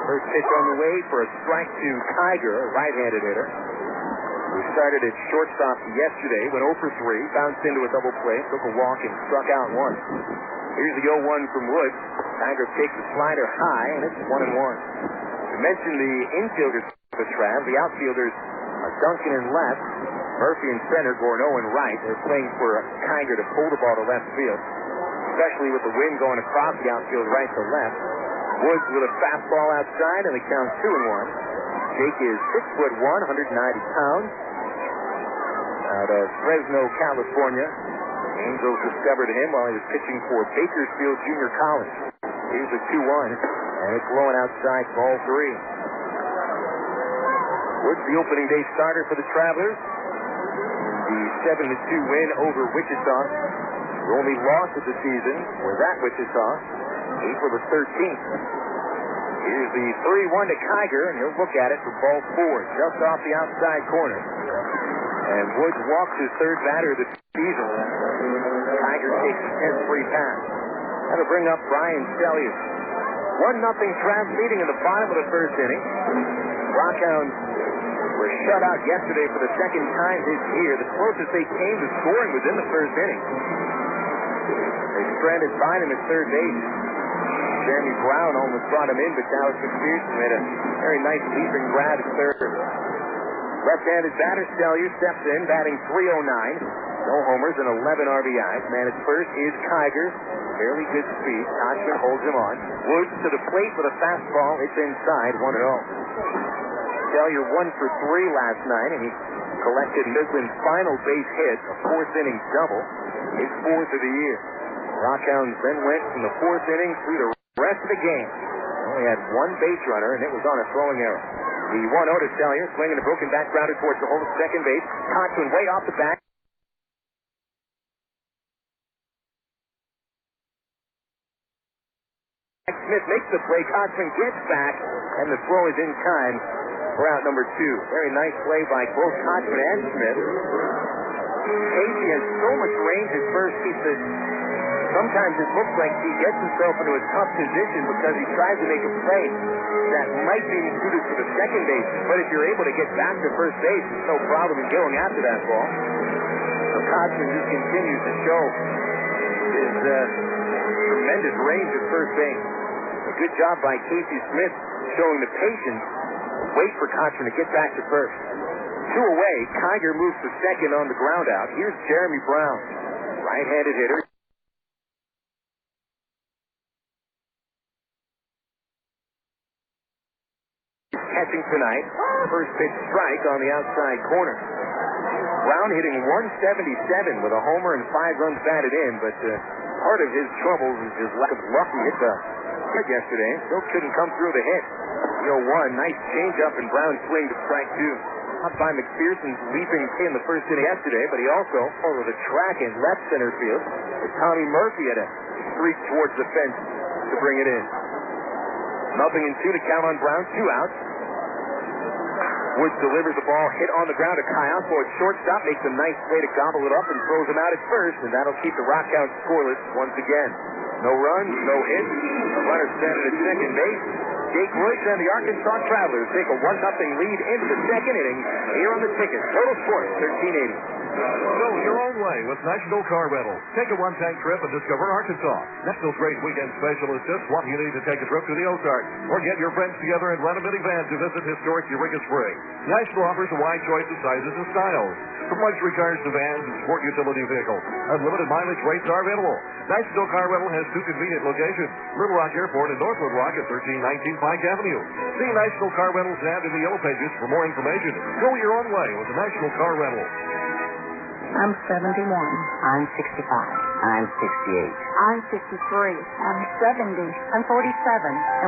First pitch on the way for a strike to Kiger, a right-handed hitter, who started at shortstop yesterday, went 0 for 3, bounced into a double play, took a walk, and struck out 1. Here's the 0-1 from Woods. Kiger takes the slider high, and it's 1-1. We mentioned the infielders for the Travs. The outfielders are Duncan in left, Murphy in center, Gorneau in right. They're playing for Kiger to pull the ball to left field, especially with the wind going across the outfield right to left. Woods with a fastball outside, and the count's 2-1. Jake is 6'1", 190 pounds, out of Fresno, California. Angels discovered him while he was pitching for Bakersfield Junior College. Here's a 2-1, and it's blowing outside, ball 3. Woods, the opening day starter for the Travelers. The 7-2 win over Wichita. The only loss of the season was at Wichita, April the 13th. Here's the 3-1 to Kiger, and he'll look at it for ball 4, just off the outside corner. And Woods walks his third batter of the season. Kiger takes a 10-3 pass. That'll bring up Brian Sellier. 1-0 Travs leading in the bottom of the first inning. RockHounds were shut out yesterday for the second time this year. The closest they came to scoring was in the first inning. They stranded Bynum at third base. Jeremy Brown almost brought him in, but Dallas McPherson made a very nice leaping grab at third. Left-handed batter Sellier steps in, batting .309. No homers and 11 RBIs. Man at first is Kiger. Fairly good speed. Cochran holds him on. Woods to the plate with a fastball. It's inside, 1-0. Sellier 1 for 3 last night, and he collected Midland's final base hit, a 4th inning double, his 4th of the year. RockHounds then went from the 4th inning through the rest of the game. Only had 1 base runner, and it was on a throwing error. The 1-0 to Sellier, swinging a broken back grounder towards the hole at second base. Cochran way off the back. Smith makes the play. Cochran gets back, and the throw is in time for out number 2. Very nice play by both Cochran and Smith. Casey has so much range at first base that sometimes it looks like he gets himself into a tough position because he tries to make a play that might be suited for the second base. But if you're able to get back to first base, there's no problem in going after that ball. So Cochran just continues to show his tremendous range at first base. A good job by Casey Smith showing the patience to wait for Cochran to get back to first. 2 away, Kiger moves to second on the ground out. Here's Jeremy Brown, right-handed hitter. Catching tonight, first pitch strike on the outside corner. Brown hitting .177 with a homer and 5 runs batted in, but part of his troubles is his lack of luck. He hit the hit yesterday, still couldn't come through the hit. 0-1, nice changeup, and Brown swing to strike 2. Up by McPherson's leaping in the first inning yesterday, but he also followed a track in left center field. But Tommy Murphy had a streak towards the fence to bring it in. 0-2 to count on Brown, 2 outs. Woods delivers the ball, hit on the ground to Kayaspo at shortstop, makes a nice play to gobble it up and throws him out at first, and that'll keep the RockHounds scoreless once again. No runs, no hits. The runner standing at second base. Jake Royce and the Arkansas Travelers take a 1-0 lead into the second inning here on the ticket. Total score, 1380. Go your own way with National Car Rental. Take a one-tank trip and discover Arkansas. National's great weekend special is just what you need to take a trip to the Ozarks. Or get your friends together and rent a minivan to visit historic Eureka Springs. National offers a wide choice of sizes and styles. From luxury cars to vans and sport utility vehicles. Unlimited mileage rates are available. National Car Rental has two convenient locations. Little Rock Airport and Northwood Rock at 1319 Pike Avenue. See National Car Rental's ad in the Yellow Pages for more information. Go your own way with the National Car Rental. I'm 71. I'm 65. I'm 68. I'm 53. I'm 70. I'm 47.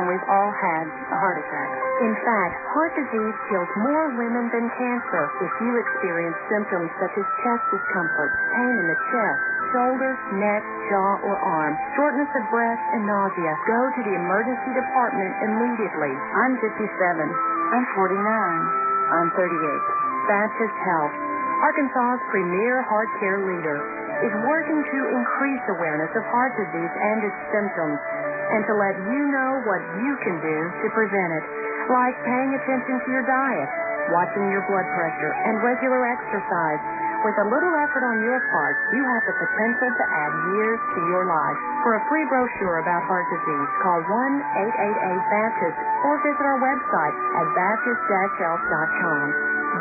And we've all had a heart attack. In fact, heart disease kills more women than cancer. If you experience symptoms such as chest discomfort, pain in the chest, shoulder, neck, jaw, or arm, shortness of breath, and nausea, go to the emergency department immediately. I'm 57. I'm 49. I'm 38. Baptist Health, Arkansas's premier heart care leader, is working to increase awareness of heart disease and its symptoms, and to let you know what you can do to prevent it, like paying attention to your diet, watching your blood pressure, and regular exercise. With a little effort on your part, you have the potential to add years to your life. For a free brochure about heart disease, call 1-888-BAPTIST or visit our website at baptist-health.com.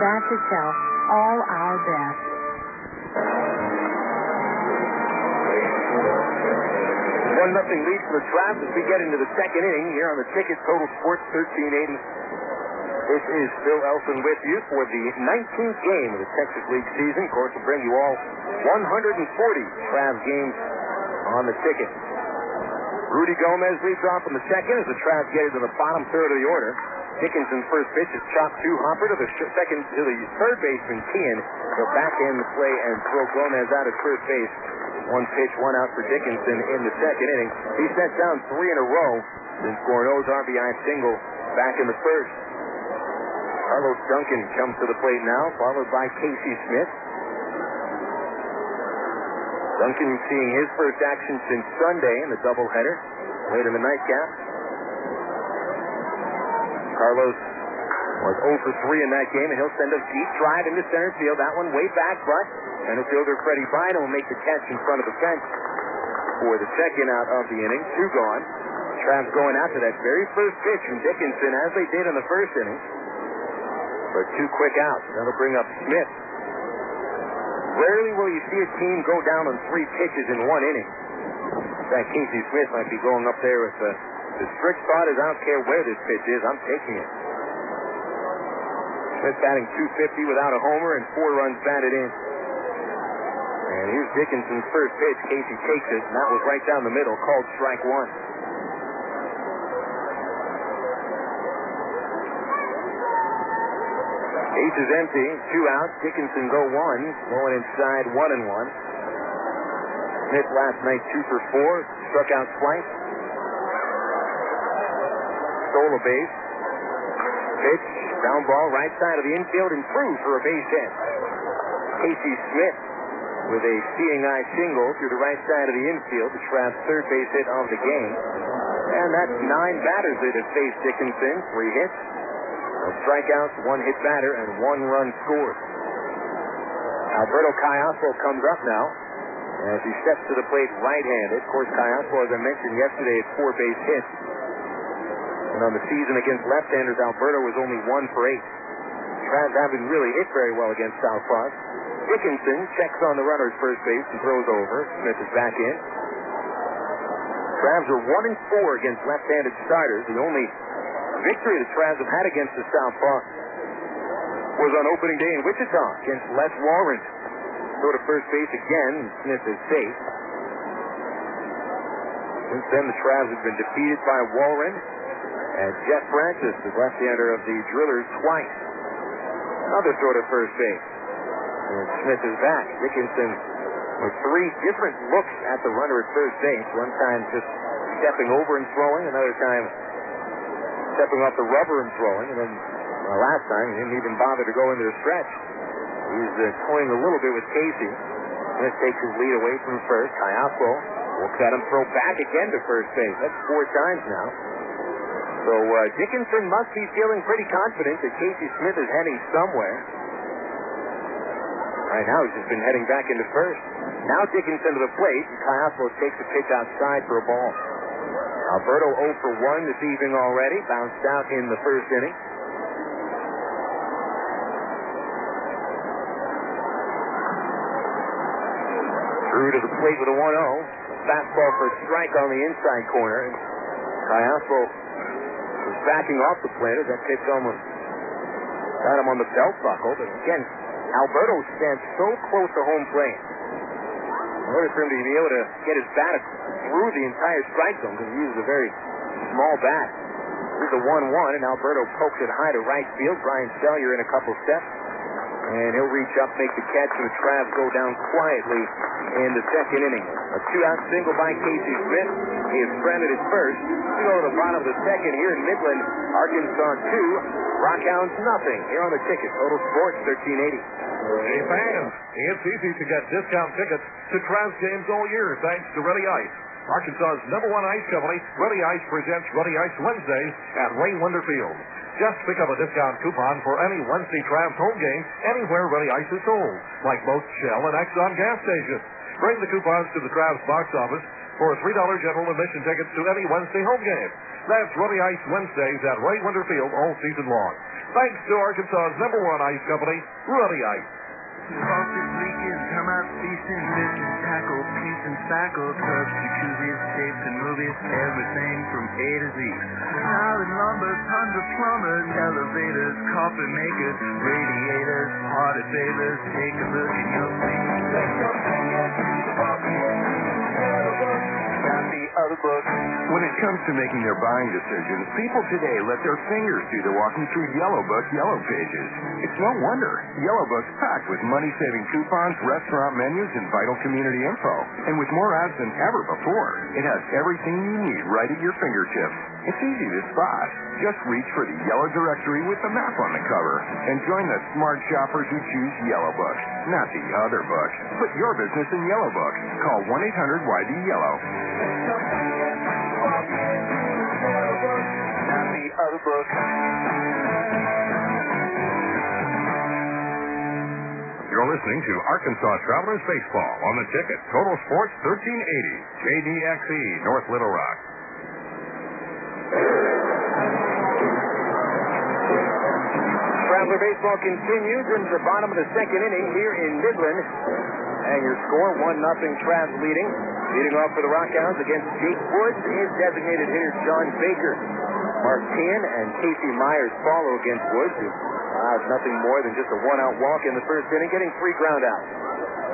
Baptist Health, all our best. 1-0 lead for the Travs as we get into the second inning here on the ticket. Total Sports 1380. This is Phil Elson with you for the 19th game of the Texas League season. Of course, we'll bring you all 140 Travs games on the ticket. Rudy Gomez leads off in the second as the Travs get into the bottom third of the order. Dickinson's first pitch is chopped to Hopper to the third baseman Kean. He'll back in the play and throw Gomez out at first base. One pitch, one out for Dickinson in the second inning. He sets down 3 in a row, then scored O's RBI single back in the first. Carlos Duncan comes to the plate now, followed by Casey Smith. Duncan seeing his first action since Sunday in the doubleheader, late in the nightcap. Carlos was 0 for 3 in that game, and he'll send a deep drive into center field. That one way back, but center fielder Freddie Bynum will make the catch in front of the fence for the second out of the inning. 2 gone. Travs going after that very first pitch from Dickinson, as they did in the first inning, for 2 quick outs. That'll bring up Smith. Rarely will you see a team go down on 3 pitches in 1 inning. In fact, Casey Smith might be going up there with the strict thought is, I don't care where this pitch is, I'm taking it. Smith batting .250 without a homer and 4 runs batted in. And here's Dickinson's first pitch. Casey takes it, and that was right down the middle, called strike 1. Base is empty, 2 outs. Dickinson's 0-1, going inside 1-1. Smith last night 2 for 4, struck out twice. Stole a base. Pitch, ground ball, right side of the infield, and through for a base hit. Casey Smith with a seeing eye single through the right side of the infield, the Travs' third base hit of the game. And that's 9 batters that have faced Dickinson. 3 hits, no strikeouts, 1 hit batter, and 1 run scored. Alberto Cayaspo comes up now as he steps to the plate right-handed. Of course, Cayaspo, as I mentioned yesterday, had 4 base hits. And on the season against left-handers, Alberto was only 1 for 8. Travs haven't really hit very well against southpaws. Dickinson checks on the runner's first base and throws over. Smith is back in. Travs are 1-4 against left-handed starters. The only victory the Travs have had against the southpaw was on opening day in Wichita against Les Walren. Throw to first base again, and Smith is safe. Since then, the Travs have been defeated by Walren. And Jeff Francis, the left-hander of the Drillers, twice. Another throw to first base. And Smith is back. Dickinson with 3 different looks at the runner at first base. One time just stepping over and throwing. Another time stepping off the rubber and throwing. And then Last time, he didn't even bother to go into the stretch. He's toying a little bit with Casey. Smith takes his lead away from first. Caiazzo looks at him throw back again to first base. That's 4 times now. So Dickinson must be feeling pretty confident that Casey Smith is heading somewhere. Right now, he's just been heading back into first. Now Dickinson to the plate. Caiazzo takes a pitch outside for a ball. Alberto 0 for 1 this evening already. Bounced out in the first inning. Through to the plate with a 1-0. Fastball for a strike on the inside corner. Caiazzo was backing off the plate as that pitch almost got him on the belt buckle. But again, Alberto stands so close to home plate. In order for him to be able to get his bat through the entire strike zone, because he uses a very small bat. Here's a 1-1, and Alberto pokes it high to right field. Brian Sellier in a couple steps. And he'll reach up, make the catch, and the Travs go down quietly in the second inning. A 2-out single by Casey Smith. He is stranded at first. We go to the bottom of the second here in Midland. Arkansas 2, RockHounds nothing. Here on the ticket. Total Sports 1380. Hey fans, it's easy to get discount tickets to Travs games all year thanks to Ready Ice. Arkansas's #1 ice company, Ready Ice presents Ready Ice Wednesdays at Ray Winder Field. Just pick up a discount coupon for any Wednesday Travs home game anywhere Ready Ice is sold, like most Shell and Exxon gas stations. Bring the coupons to the Travs box office for $3 general admission tickets to any Wednesday home game. That's Ready Ice Wednesdays at Ray Winder Field all season long. Thanks to Arkansas's #1 ice company, Ready Ice. Faucets leaking, termites feasting, fish and tackle, paints and spackle, tubs, jacuzzis, tapes and movies, everything from A to Z. Nylon lumber, tons of plumbers, elevators, coffee makers, radiators, party favors. Take a look and you'll see. Let your fingers do the walking. Not the other book. When it comes to making their buying decisions, people today let their fingers do the walking through Yellow Book Yellow Pages. It's no wonder. Yellow Book's packed with money-saving coupons, restaurant menus, and vital community info. And with more ads than ever before, it has everything you need right at your fingertips. It's easy to spot. Just reach for the yellow directory with the map on the cover and join the smart shoppers who choose Yellow Book, not the other book. Put your business in Yellow Book. Call 1-800-YD-YELLOW. Not the other book. You're listening to Arkansas Travelers Baseball on the ticket. Total Sports 1380. KDXE, North Little Rock. Traveler Baseball continues into the bottom of the second inning here in Midland. And your score, 1-0 Travs leading. Leading off for the RockHounds against Jake Woods is designated hitter John Baker. Mark Tien and Casey Myers follow against Woods, who allowed nothing more than just a 1-out walk in the first inning, getting 3 ground outs.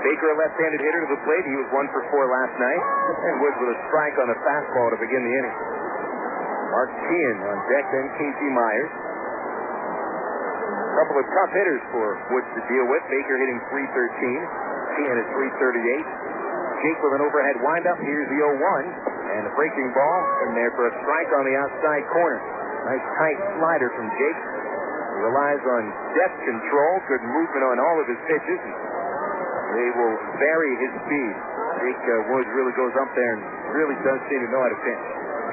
Baker, a left-handed hitter to the plate. He was 1 for 4 last night. And Woods with a strike on a fastball to begin the inning. Mark Tien on deck, then Casey Myers. A couple of tough hitters for Woods to deal with. Baker hitting .313. Tien at .338. Jake with an overhead windup. Here's the 0-1. And a breaking ball in there for a strike on the outside corner. Nice tight slider from Jake. He relies on depth control, good movement on all of his pitches. They will vary his speed. Jake Woods really goes up there and really does seem to know how to pitch.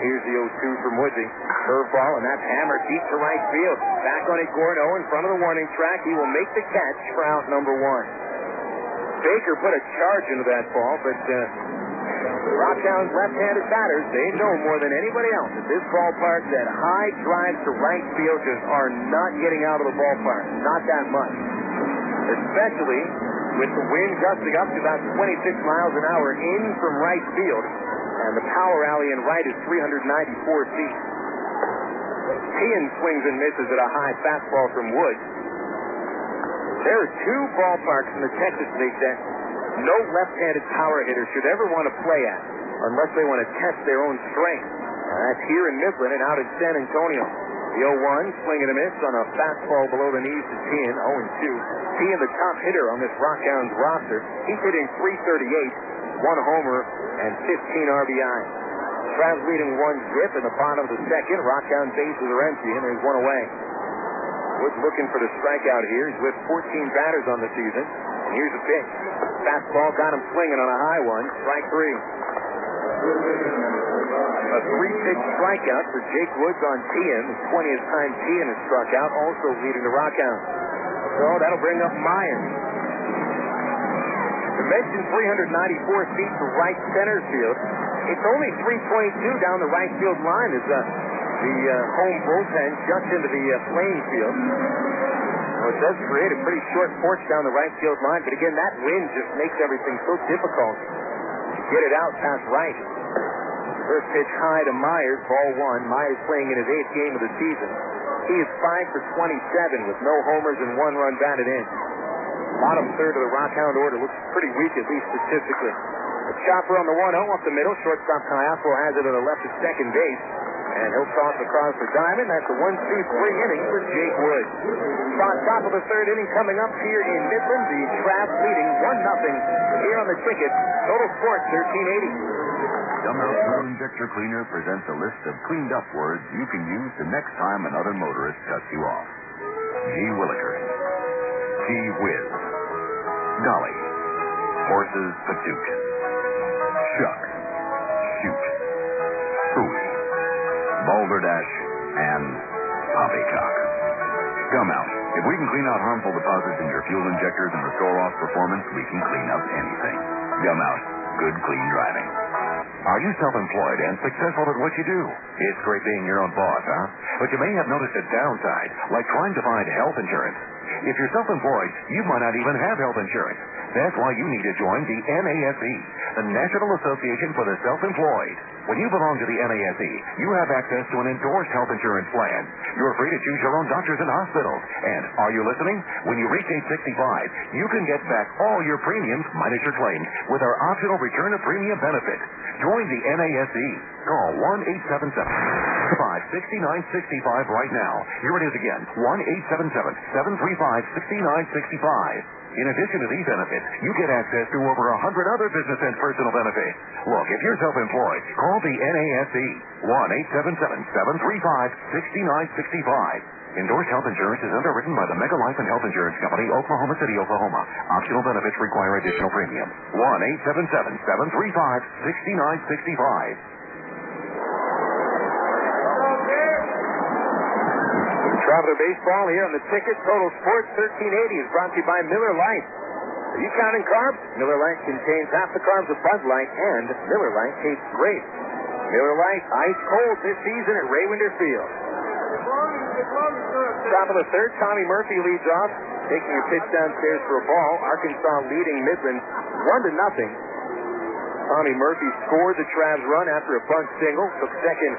Here's the 0-2 from Woodsy. Curveball, and that's hammered deep to right field. Back on it, Gorno in front of the warning track. He will make the catch for out number 1. Baker put a charge into that ball, but RockHounds left-handed batters, they know more than anybody else at this ballpark that high drives to right field just are not getting out of the ballpark. Not that much. Especially with the wind gusting up to about 26 miles an hour in from right field. And the power alley in right is 394 feet. Tien swings and misses at a high fastball from Woods. There are 2 ballparks in the Texas League that no left-handed power hitter should ever want to play at unless they want to test their own strength. That's here in Midland and out in San Antonio. The 0-1, swing and a miss on a fastball below the knees to Tien, 0-2. Tien, the top hitter on this RockHounds roster. He's hitting .338, 1 homer, and 15 RBIs. Travs leading 1-0 in the bottom of the second. RockHound bases are empty, and there's 1 away. Wood looking for the strikeout here. He's with 14 batters on the season. And here's the pitch. Fastball got him swinging on a high one. Strike three. A 3-pitch strikeout for Jake Woods on Tian. The 20th time Tian has struck out, also leading the RockHounds. So that'll bring up Myers. Dimension 394 feet to right center field. It's only 322 down the right field line as the home bullpen juts into the playing field. Well, it does create a pretty short porch down the right field line, but again, that wind just makes everything so difficult to get it out past right. First pitch high to Myers, ball one. Myers playing in his 8th game of the season. He is 5 for 27 with no homers and 1 run batted in. Bottom third of the RockHound order looks pretty weak, at least statistically. A chopper on the 1-0 up the middle. Shortstop Caiapo has it on the left at second base. And he'll toss across for Diamond. That's a 1-2-3 inning for Jake Woods. Top of the third inning coming up here in Midland. The Travs leading 1-0 here on the ticket. Total Sports 1380. Dumbbell Fuel Injector Cleaner presents a list of cleaned up words you can use the next time another motorist cuts you off. Gee Willikers. Gee Whiz. Golly. Horses Patoot. Shuck. Shoot. Phooey. Balderdash. And Poppycock. Gum out. If we can clean out harmful deposits in your fuel injectors and restore off performance, we can clean up anything. Gum out. Good clean driving. Are you self-employed and successful at what you do? It's great being your own boss, huh? But you may have noticed a downside, like trying to find health insurance. If you're self-employed, you might not even have health insurance. That's why you need to join the NASE, the National Association for the Self-Employed. When you belong to the NASE, you have access to an endorsed health insurance plan. You're free to choose your own doctors and hospitals. And, are you listening? When you reach age 65, you can get back all your premiums minus your claims with our optional return of premium benefit. Join the NASE. Call 1-877-735-6965 right now. Here it is again, 1-877-735-6965. In addition to these benefits, you get access to over 100 other business and personal benefits. Look, if you're self-employed, call the NASE. 1-877-735-6965. Endorsed health insurance is underwritten by the Mega Life and Health Insurance Company, Oklahoma City, Oklahoma. Optional benefits require additional premium. 1-877-735-6965. Traveler Baseball here on the ticket. Total Sports 1380 is brought to you by Miller Lite. Are you counting carbs? Miller Lite contains half the carbs of Bud Light, and Miller Lite tastes great. Miller Lite, ice cold this season at Raywinder Field. Top of the third, Tommy Murphy leads off, taking a pitch downstairs for a ball. Arkansas leading Midland 1-0. Tommy Murphy scored the Travs run after a bunt single, took second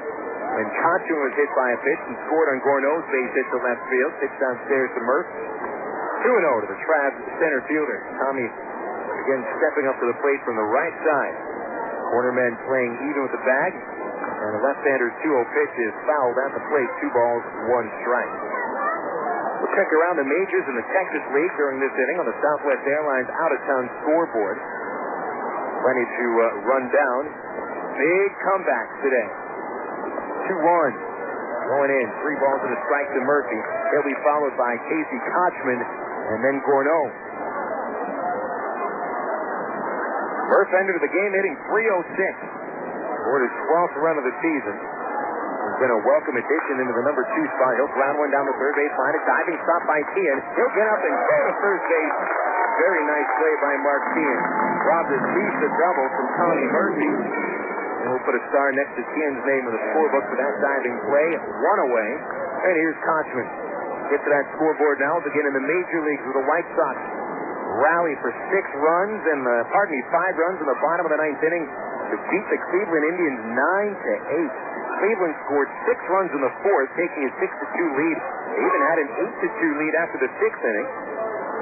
when Cotchman was hit by a pitch and scored on Gorneau's base hit to left field. Pitch downstairs to Murph. 2-0 to the Travs center fielder. Tommy again stepping up to the plate from the right side. Cornermen playing even with the bag. And the left-hander's 2-0 pitch is fouled at the plate. 2 balls, 1 strike. We'll check around the majors in the Texas League during this inning on the Southwest Airlines out-of-town scoreboard. Plenty to run down. Big comebacks today. 2-1. Going in. 3 balls and a strike to Murphy. He'll be followed by Casey Cotchman and then Gorneau. Murph entered the game hitting .306. Scored his 12th run of the season. He's been a welcome addition into the number 2 spot. He'll ground one down the third base line. A diving stop by Tian. He'll get up and go to first base. Very nice play by Mark Tian. Robbed at least a double from Tommy Murphy. And we'll put a star next to Tian's name in the scorebook for that diving play. 1 away. And here's Cotchman. Get to that scoreboard now. Again in the major leagues with the White Sox. Rally for 6 runs and 5 runs in the bottom of the 9th inning to beat the Cleveland Indians 9-8. Cleveland scored 6 runs in the 4th, taking a 6-2 lead. They even had an 8-2 lead after the 6th inning.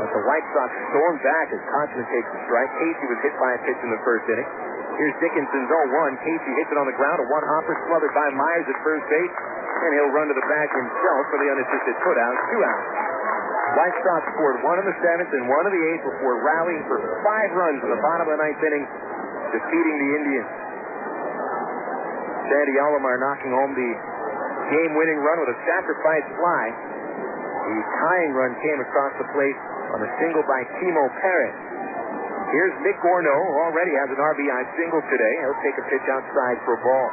But the White Sox stormed back as Cotchman takes the strike. Casey was hit by a pitch in the first inning. Here's Dickinson's 0-1. Casey hits it on the ground. A 1-hopper smothered by Myers at first base. And he'll run to the bag himself for the unassisted putout. 2 outs. White Sox scored 1 in the 7th and 1 in the 8th before rallying for 5 runs in the bottom of the 9th inning, defeating the Indians. Sandy Alomar knocking home the game-winning run with a sacrifice fly. He The tying run came across the plate on a single by Timo Perez. Here's Nick Gorneau, who already has an RBI single today. He'll take a pitch outside for a ball.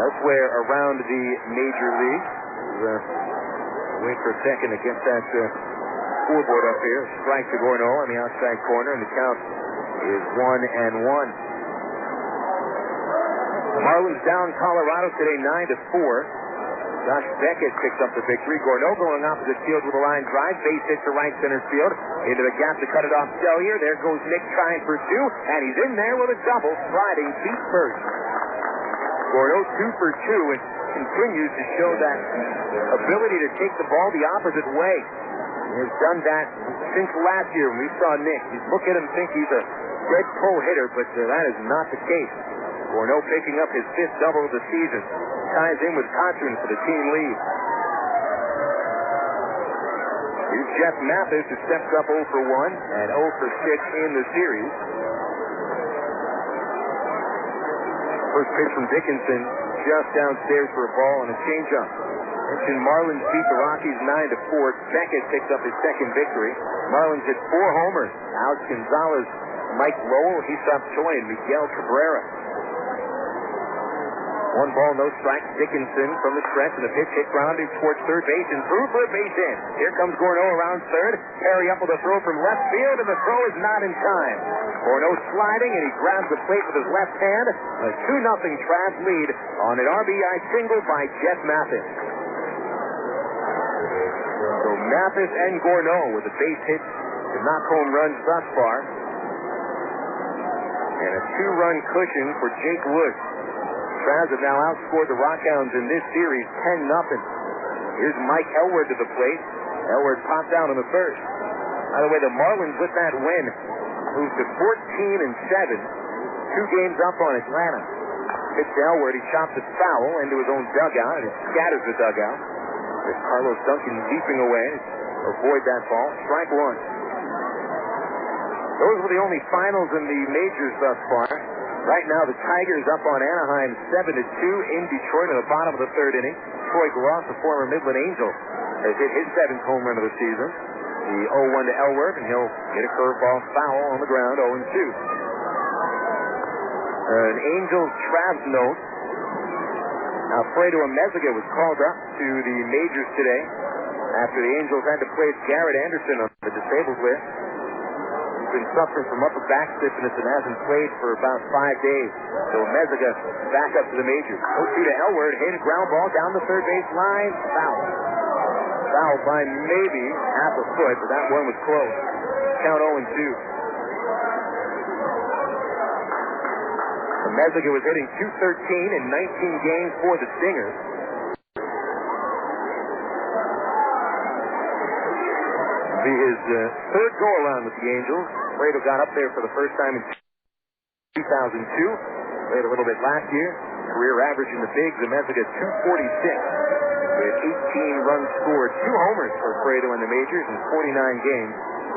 Elsewhere around the major leagues, wait for a second to get that scoreboard up here. Strike to Gorneau on the outside corner, and the count is 1-1. The Marlins down Colorado today 9-4. Josh Beckett picks up the victory. Gorneau going opposite field with a line drive. Base hit to right center field. Into the gap to cut it off Sellier. There goes Nick trying for two, and he's in there with a double, sliding feet first. Gorneau 2 for 2 and continues to show that ability to take the ball the opposite way. He has done that since last year when we saw Nick. You look at him, think he's a dead pull hitter, but that is not the case. Gorneau picking up his 5th double of the season. Ties in with confidence for the team lead. Here's Jeff Mathis, who steps up 0 for 1 and 0 for 6 in the series. First pitch from Dickinson, just downstairs for a ball and a changeup. Mentioned Marlins beat the Rockies 9-4. Beckett picks up his 2nd victory. Marlins hit 4 homers. Alex Gonzalez, Mike Lowell, Hisap Choi, and Miguel Cabrera. 1 ball, no strikes. Dickinson from the stretch, and the pitch hit grounding towards third base and through for a base hit. Here comes Gorneau around third. Perry up with a throw from left field, and the throw is not in time. Gorneau sliding, and he grabs the plate with his left hand. A 2-0 Travs lead on an RBI single by Jeff Mathis. So Mathis and Gorneau with the base hit to knock home runs thus far. And a 2-run cushion for Jake Woods. Travs have now outscored the RockHounds in this series 10-0. Here's Mike Elward to the plate. Elward popped out in the first. By the way, the Marlins with that win moved to 14-7, 2 games up on Atlanta. Pitch to Elward, he chops it foul into his own dugout, and it scatters the dugout. There's Carlos Duncan leaping away to avoid that ball. Strike 1. Those were the only finals in the majors thus far. Right now, the Tigers up on Anaheim 7-2 in Detroit in the bottom of the 3rd inning. Troy Glaus, the former Midland Angel, has hit his 7th home run of the season. The 0-1 to Elward, and he'll get a curveball foul on the ground, 0-2. An Angels Travs note. Alfredo Amezaga was called up to the majors today after the Angels had to place Garrett Anderson on the disabled list. Been suffering from upper back stiffness and hasn't played for about 5 days. So Meziga back up to the majors. 0-2 to Elward, hit a ground ball down the third base line. Foul. Foul by maybe half a foot, but that one was close. Count 0-2. Meziga was hitting .213 in 19 games for the Stingers. His 3rd go-around with the Angels. Fredo got up there for the first time in 2002. Played a little bit last year. Career average in the bigs, Amezaga 246. With 18 runs scored, 2 homers for Fredo in the majors in 49 games.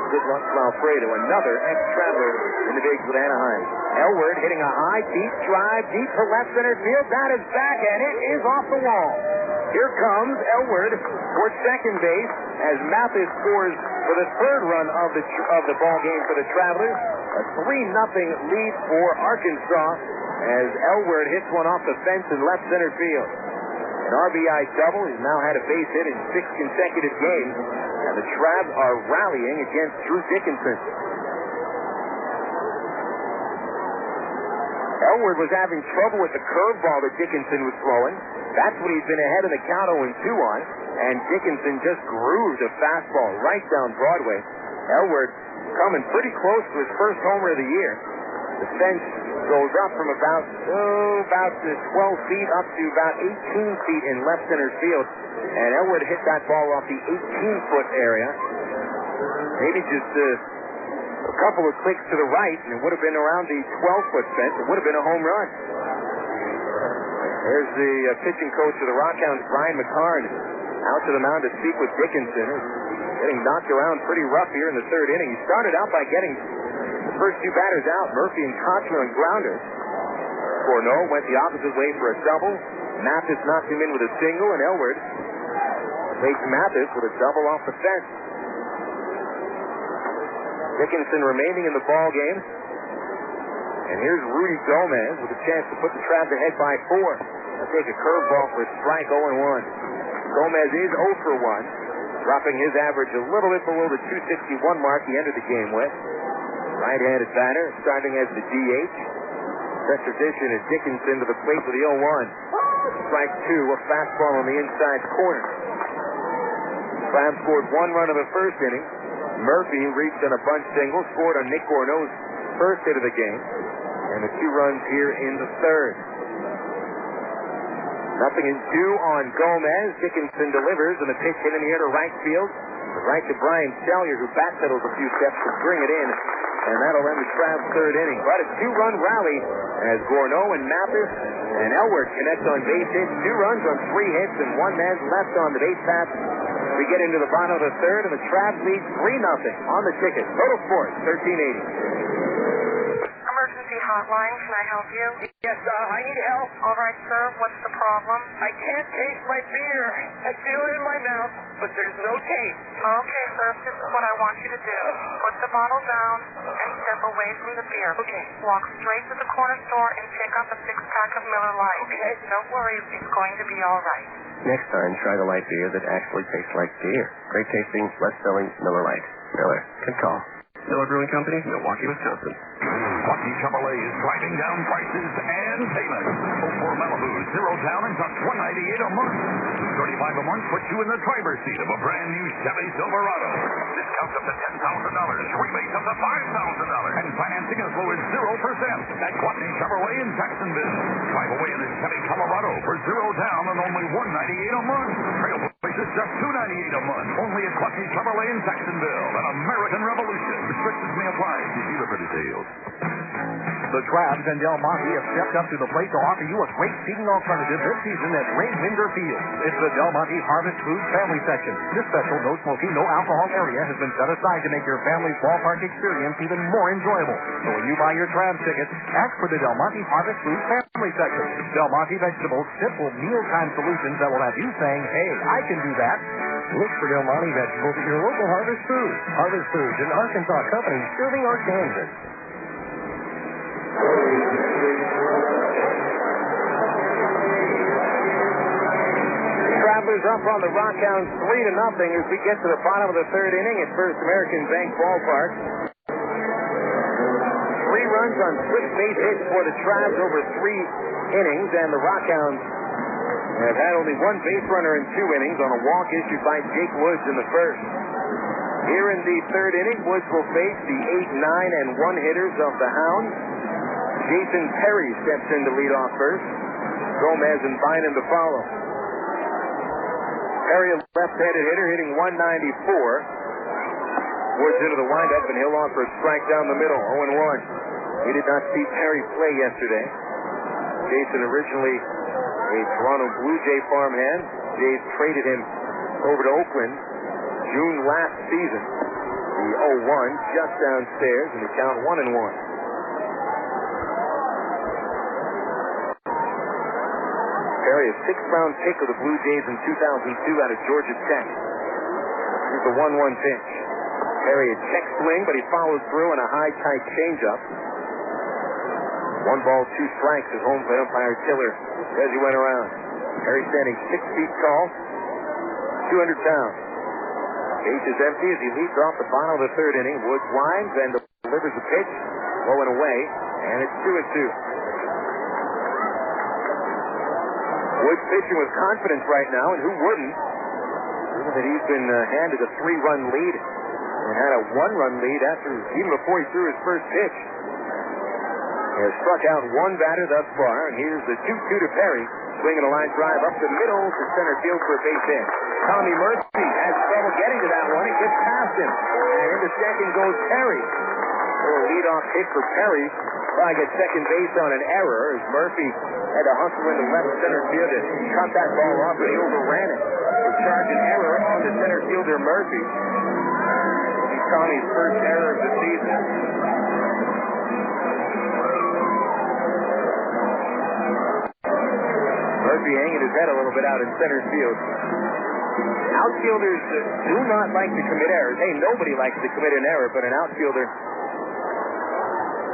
Good luck to Alfredo, another ex-Traveler in the bigs with Anaheim. Elward hitting a high, deep drive, deep to left center field. That is back, and it is off the wall. Here comes Elward towards second base as Mathis scores for the 3rd run of the ball game for the Travelers. A 3-0 lead for Arkansas as Elward hits one off the fence in left center field. An RBI double. He's now had a base hit in 6 consecutive games, and the Travs are rallying against Drew Dickinson. Elward was having trouble with the curveball that Dickinson was throwing. That's when he's been ahead of the count 0-2 on, and Dickinson just grooved a fastball right down Broadway. Elward coming pretty close to his first homer of the year. The fence goes up from about 12 feet up to about 18 feet in left center field, and Elward hit that ball off the 18-foot area. Maybe just a couple of clicks to the right, and it would have been around the 12-foot fence. It would have been a home run. There's the pitching coach of the RockHounds, Brian McCarn, out to the mound to speak with Dickinson. Getting knocked around pretty rough here in the 3rd inning. He started out by getting the first 2 batters out, Murphy and Kochner on grounders. Gorneau went the opposite way for a double. Mathis knocked him in with a single, and Elward Waits Mathis with a double off the fence. Dickinson remaining in the ball game. And here's Rudy Gomez with a chance to put the Travs ahead by 4. He'll take a curveball for a strike, 0-1. Gomez is 0 for 1, dropping his average a little bit below the 261 mark he entered the game with. Right-handed batter, starting as the DH. Set tradition is Dickinson to the plate for the 0-1. Strike 2, a fastball on the inside corner. Travs scored 1 run in the first inning. Murphy reached on a bunt single, scored on Nick Gorneau's first hit of the game, and the 2 runs here in the third. 0-2 on Gomez. Dickinson delivers, and the pitch hit in the air to right field. Right to Brian Sellier, who backpedals a few steps to bring it in, and that'll end the Travs' third inning. But a 2-run rally as Gorneau and Mathis and Elwert connect on base hits. 2 runs on 3 hits, and 1 man left on the base path. We get into the bottom of the third, and the Travs lead 3-0 on the ticket. Total Sports, 1380. Emergency hotline, can I help you? Yes, I need help. All right, sir, what's the problem? I can't taste my beer. I feel it in my mouth, but there's no taste. Okay, sir, this is what I want you to do. Put the bottle down and step away from the beer. Okay. Walk straight to the corner store and pick up a 6-pack of Miller Lite. Okay. Don't worry, it's going to be all right. Next time, try the light beer that actually tastes like beer. Great tasting, less filling Miller Lite. Miller, good call. Miller Brewing Company, Milwaukee, Wisconsin. Lucky Chevrolet is driving down prices and payments. 04 Malibu, 0 down and just $198 a month. $35 a month puts you in the driver's seat of a brand new Chevy Silverado. Discounts up to $10,000, rebates up to $5,000, and financing as low as 0% at Quatney Chevrolet in Jacksonville. Drive away in a Chevy Colorado for 0 down and only $198 a month. Trailblazer is just $298 a month. Only at Quatney Chevrolet in Jacksonville. An American Revolution. Restrictions may apply. See dealer for details. The Travs and Del Monte have stepped up to the plate to offer you a great seating alternative this season at Ray Winder Field. It's the Del Monte Harvest Food Family Section. This special no smoking, no alcohol area has been set aside to make your family's ballpark experience even more enjoyable. So when you buy your Travs tickets, ask for the Del Monte Harvest Food Family Section. Del Monte Vegetables, simple mealtime solutions that will have you saying, hey, I can do that. Look for Del Monte Vegetables at your local Harvest Foods. Harvest Foods, an Arkansas company serving Arkansas. Travelers up on the RockHounds 3-0 as we get to the bottom of the third inning at First American Bank Ballpark. 3 runs on 6 base hits for the Travs over 3 innings, and the RockHounds have had only 1 base runner in 2 innings on a walk issued by Jake Woods in the first. Here in the third inning, Woods will face the 8, 9, and 1 hitters of the Hounds. Jason Perry steps in to lead off first. Gomez and Bynum to follow. Perry, a left-handed hitter, hitting 194. Woods into the windup, and he'll offer a strike down the middle, 0-1. We did not see Perry play yesterday. Jason originally a Toronto Blue Jay farmhand. Jays traded him over to Oakland June last season. The 0-1 just downstairs, and the count 1-1. Perry, a 6th-round pick of the Blue Jays in 2002 out of Georgia Tech. Here's the 1-1 pitch. Perry a check swing, but he followed through on a high, tight changeup. 1 ball, 2 strikes as home plate umpire Tiller as he went around. Perry standing 6 feet tall, 200 pounds. Base is empty as he leads off the bottom of the third inning. Woods winds and delivers the pitch, low and away, and it's 2-2. Woods pitching with confidence right now, and who wouldn't? Given that he's been handed a 3-run lead and had a 1-run lead even before he threw his first pitch. He has struck out 1 batter thus far, and here's the 2-2 to Perry. Swinging a line drive up the middle to center field for a base hit. Tommy Murphy has trouble getting to that one. It gets past him. And into second goes Perry. A little leadoff hit for Perry. Trying to get second base on an error as Murphy had to hustle into left center field to cut that ball off, but he overran it. To charge an error on the center fielder Murphy. He's Tommy's first error of the season. Murphy hanging his head a little bit out in center field. Outfielders do not like to commit errors. Hey, nobody likes to commit an error, but an outfielder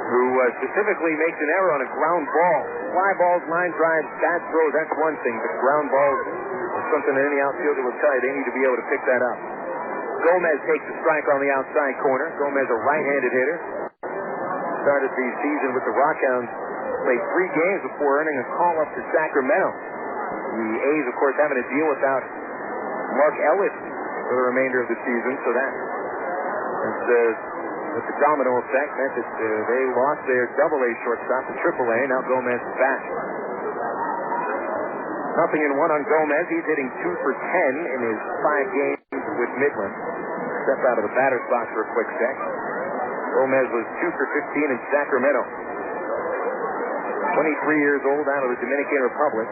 who specifically makes an error on a ground ball. Fly balls, line drives, bad throws, that's one thing, but ground balls is something that any outfielder will tell you they need to be able to pick that up. Gomez takes a strike on the outside corner. Gomez, a right-handed hitter. Started the season with the RockHounds. Played 3 games before earning a call up to Sacramento. The A's, of course, having to deal without Mark Ellis for the remainder of the season, so that with the domino effect meant that they lost their Double-A shortstop to Triple-A. Now Gomez is back. 0-1 on Gomez. He's hitting 2 for 10 in his 5 games with Midland. Step out of the batter's box for a quick sec. Gomez was 2 for 15 in Sacramento. 23 years old out of the Dominican Republic.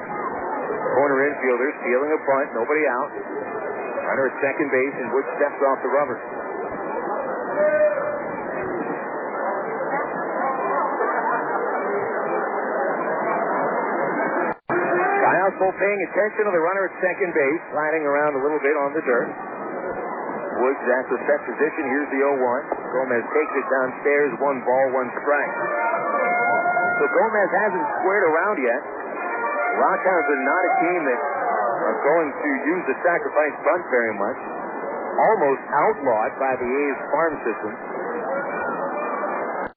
Corner infielder stealing a bunt, nobody out. Runner at second base, and Wood steps off the rubber. Kyle paying attention to the runner at second base, sliding around a little bit on the dirt. Woods at the set position. Here's the 0-1. Gomez takes it downstairs. 1 ball, 1 strike. So Gomez hasn't squared around yet. RockHounds are not a team that are going to use the sacrifice bunt very much. Almost outlawed by the A's farm system.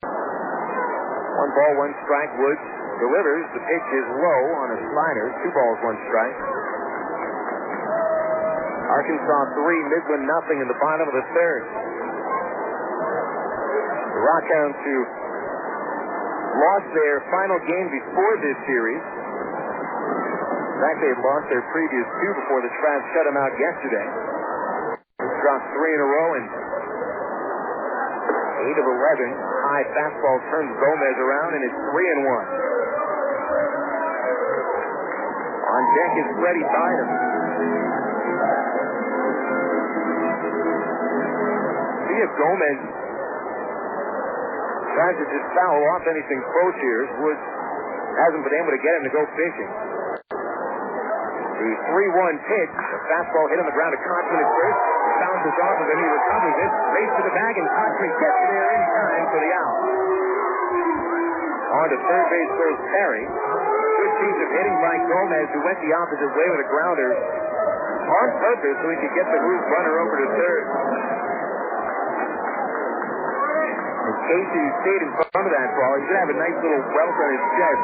1 ball, 1 strike. Woods delivers. The pitch is low on a slider. 2 balls, 1 strike. Arkansas 3, Midland nothing in the bottom of the 3rd. The RockHounds, who lost their final game before this series. In fact, they had lost their previous 2 before the Travs shut them out yesterday. Dropped 3 in a row, and 8 of 11. High fastball turns Gomez around, and it's 3-1. On deck is Freddie Bynum. See if Gomez tries to just foul off anything close here. Woods hasn't been able to get him to go fishing. The 3-1 pitch. The fastball hit on the ground to Cochran at first. Bounces off of him. He recovers it. Race to the bag, and Cochran gets there in time for the out. On to third base goes Perry. Good piece of hitting by Gomez, who went the opposite way with a grounder on purpose so he could get the loose runner over to third. And Casey, who stayed in front of that ball, he's going to have a nice little welt on his chest.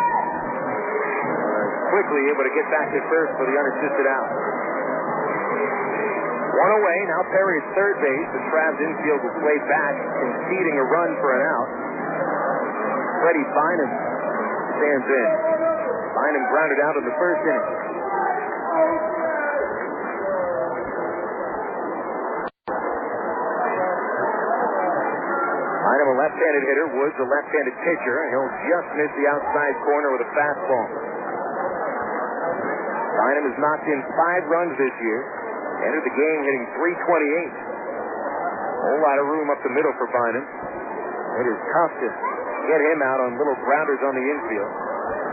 Quickly able to get back to first for the unassisted out. 1 away. Now Perry at third base. The Travs infield will play back, conceding a run for an out. Freddie Bynum stands in. Bynum grounded out in the first inning. Bynum, a left-handed hitter. Woods, a left-handed pitcher. He'll just miss the outside corner with a fastball. Bynum has knocked in 5 runs this year. Entered the game hitting .328. A whole lot of room up the middle for Bynum. It is tough to get him out on little grounders on the infield.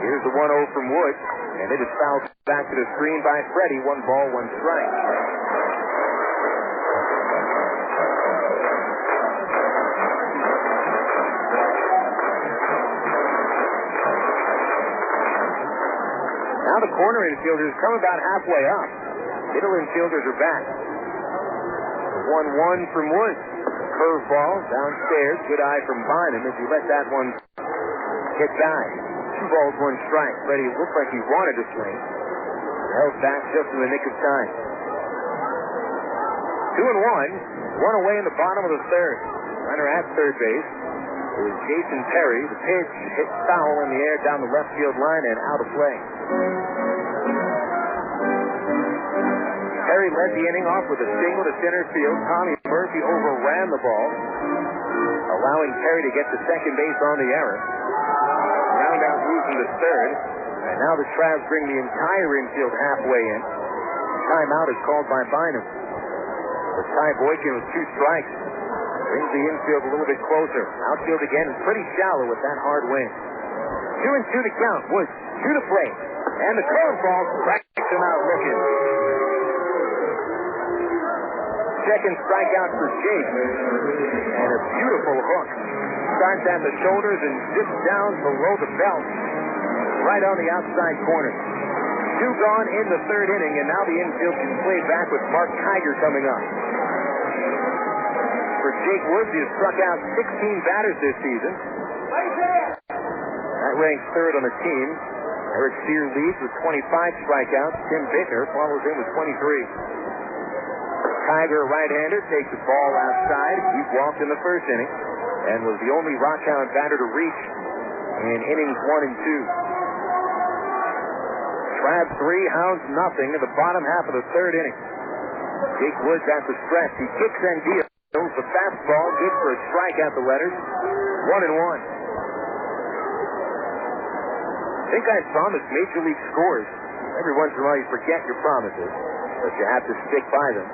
Here's the 1-0 from Woods, and it is fouled back to the screen by Freddie. 1 ball, 1 strike. Now the corner infielders come about halfway up. Middle infielders are back. 1-1 from Woods. Curveball downstairs. Good eye from Bynum as he let that one hit by. 2 balls, 1 strike. Freddie looked like he wanted to swing. Held back just in the nick of time. 2-1. 1 away in the bottom of the 3rd. Runner at third base is Jason Perry. The pitch hit foul in the air down the left field line and out of play. Perry led the inning off with a single to center field. Tommy Murphy overran the ball, allowing Perry to get to second base on the error. Ground out moves into third, and now the Travs bring the entire infield halfway in. Timeout is called by Bynum. The Ty Boykin with 2 strikes brings the infield a little bit closer. Outfield again is pretty shallow with that hard wind. 2-2 to count. Woods to the plate, and the curveball strikes him out looking. Second strikeout for Jake. And a beautiful hook. Starts at the shoulders and zips down below the belt. Right on the outside corner. 2 gone in the third inning, and now the infield can play back with Mark Kiger coming up. For Jake Woods, he has struck out 16 batters this season. That ranks third on the team. Eric Sear leads with 25 strikeouts. Tim Bittner follows him with 23. Kiger, right-hander, takes the ball outside. He walked in the first inning and was the only RockHound batter to reach in innings 1 and 2. Trav 3, Hounds nothing in the bottom half of the third inning. Jake Woods at the stretch. He kicks and deals. The fastball, good for a strike at the letters. 1-1. I think I promised Major League scores. Every once in a while you forget your promises, but you have to stick by them.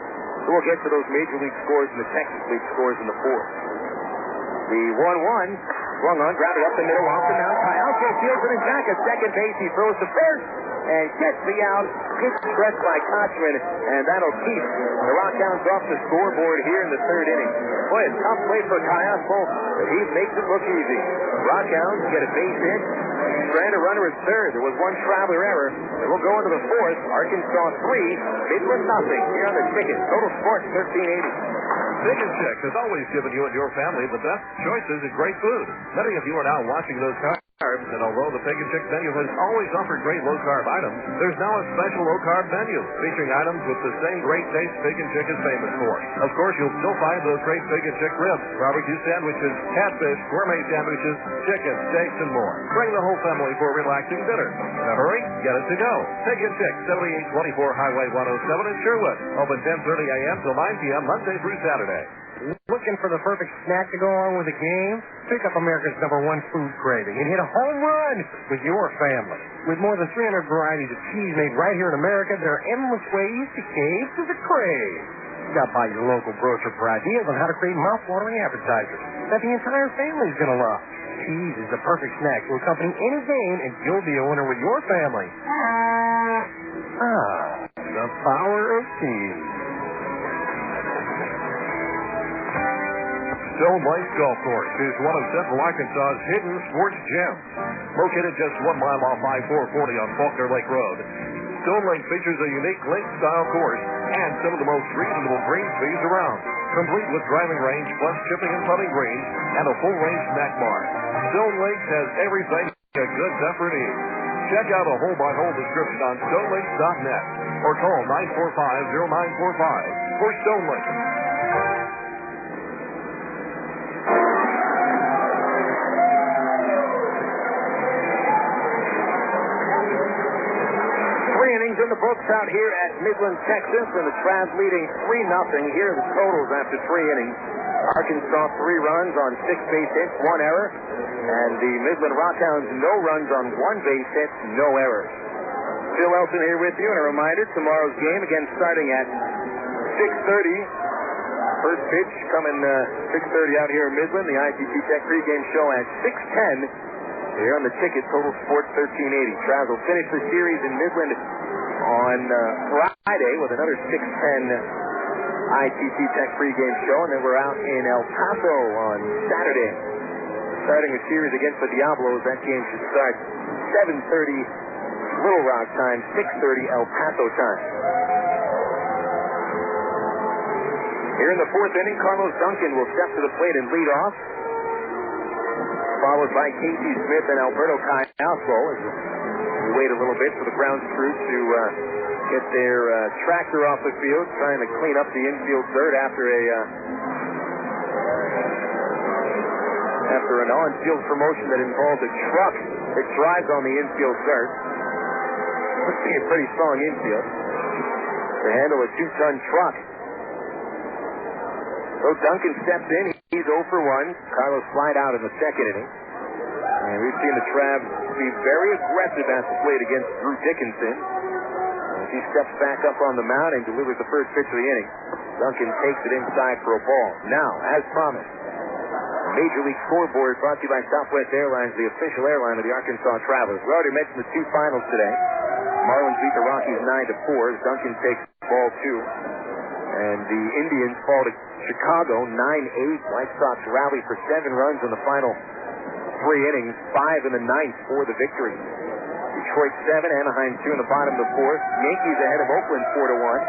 So we'll get to those Major League scores and the Texas League scores in the fourth. The 1-1, swung on, grounded up the middle, off the mound. Kyle fields it in back at second base. He throws to first and gets the out. Good stretch by Kochman, and that'll keep the RockHounds off the scoreboard here in the third inning. Boy, a tough play for Kyle, but he makes it look easy. RockHounds get a base hit. Strand a runner at third. There was one traveler error. And we'll go into the fourth. Arkansas 3, Midland nothing. Here on the ticket. Total Sports 1380. Big and Chick has always given you and your family the best choices in great food. Many of you are now watching those carbs, and although the Big and Chick menu has always offered great low-carb items, there's now a special low-carb menu featuring items with the same great taste Big and Chick is famous for. Of course, you'll still find those great Big and Chick ribs, barbecue sandwiches, catfish, gourmet sandwiches, chicken, steaks, and more. Bring the whole family for a relaxing dinner. In a hurry, get it to go. Big and Chick, 7824 Highway 107 in Sherwood. Open 10:30 a.m. till 9 p.m. Monday through Saturday. Looking for the perfect snack to go along with the game? Pick up America's #1 food craving and hit a home run with your family. With more than 300 varieties of cheese made right here in America, there are endless ways to cave to the crave. Stop by your local grocer for ideas on how to create mouth-watering appetizers that the entire family is going to love. Cheese is the perfect snack to accompany any game, and you'll be a winner with your family. The power of cheese. Stone Lake Golf Course is one of Central Arkansas's hidden sports gems. Located just 1 mile off I-440 on Faulkner Lake Road, Stone Lake features a unique lake-style course and some of the most reasonable green fees around, complete with driving range plus chipping and putting greens and a full-range snack bar. Stone Lake has everything a good duffer needs. Check out a hole-by-hole description on stonelakes.net or call 945-0945 for Stone Lake. 3 innings in the books out here at Midland, Texas, and the Travs leading 3-0. Here are the totals after 3 innings. Arkansas 3 runs on 6 base hits, 1 error, and the Midland RockHounds no runs on 1 base hit, no errors. Phil Elson here with you, and a reminder, tomorrow's game again starting at 6:30. First pitch coming 6:30 out here in Midland. The ITT Tech pregame show at 6:10. Here on the ticket, Total Sports 1380. Travs will finish the series in Midland on Friday with another 6:10 ITT Tech pregame show, and then we're out in El Paso on Saturday. Starting a series against the Diablos, that game should start 7:30 Little Rock time, 6:30 El Paso time. Here in the fourth inning, Carlos Duncan will step to the plate and lead off, followed by Casey Smith and Alberto Cayasco as we wait a little bit for the grounds crew to get their tractor off the field, trying to clean up the infield dirt after an on-field promotion that involved a truck that drives on the infield dirt. Must be a pretty strong infield to handle a 2-ton truck. So Duncan steps in. He's 0 for 1. Carlos flied out in the second inning. And we've seen the Travs be very aggressive at the plate against Drew Dickinson. As he steps back up on the mound and delivers the first pitch of the inning, Duncan takes it inside for a ball. Now, as promised, Major League Scoreboard brought to you by Southwest Airlines, the official airline of the Arkansas Travelers. We already mentioned the 2 finals today. Marlins beat the Rockies 9-4 as Duncan takes ball 2. And the Indians fall to Chicago 9-8. White Sox rally for 7 runs in the final 3 innings, 5 in the 9th for the victory. Detroit 7, Anaheim 2 in the bottom of the 4th. Yankees ahead of Oakland 4-1.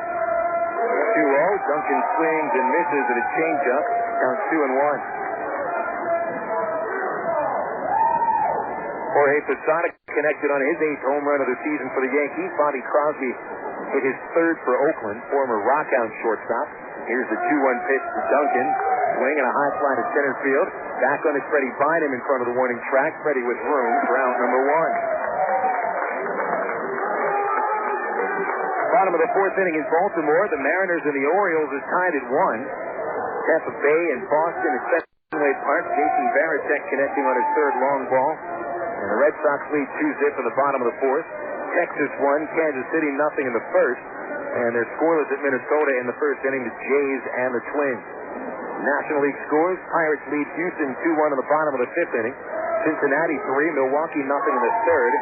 2-0. Duncan swings and misses at a changeup. Counts 2-1. Jorge Posada connected on his 8th home run of the season for the Yankees. Bobby Crosby hit his 3rd for Oakland, former RockHounds shortstop. Here's the 2-1 pitch to Duncan. Swing and a high fly to center field. Back on it, Freddie Bynum in front of the warning track. Freddie with room for out number 1. Bottom of the 4th inning in Baltimore. The Mariners and the Orioles are tied at 1. Tampa Bay and Boston at Fenway Park. Jason Varitek connecting on his 3rd long ball. And the Red Sox lead 2-0 in the bottom of the 4th. Texas 1, Kansas City nothing in the 1st. And they're scoreless at Minnesota in the 1st inning, the Jays and the Twins. National League scores. Pirates lead Houston 2-1 in the bottom of the 5th inning. Cincinnati 3, Milwaukee nothing in the 3rd.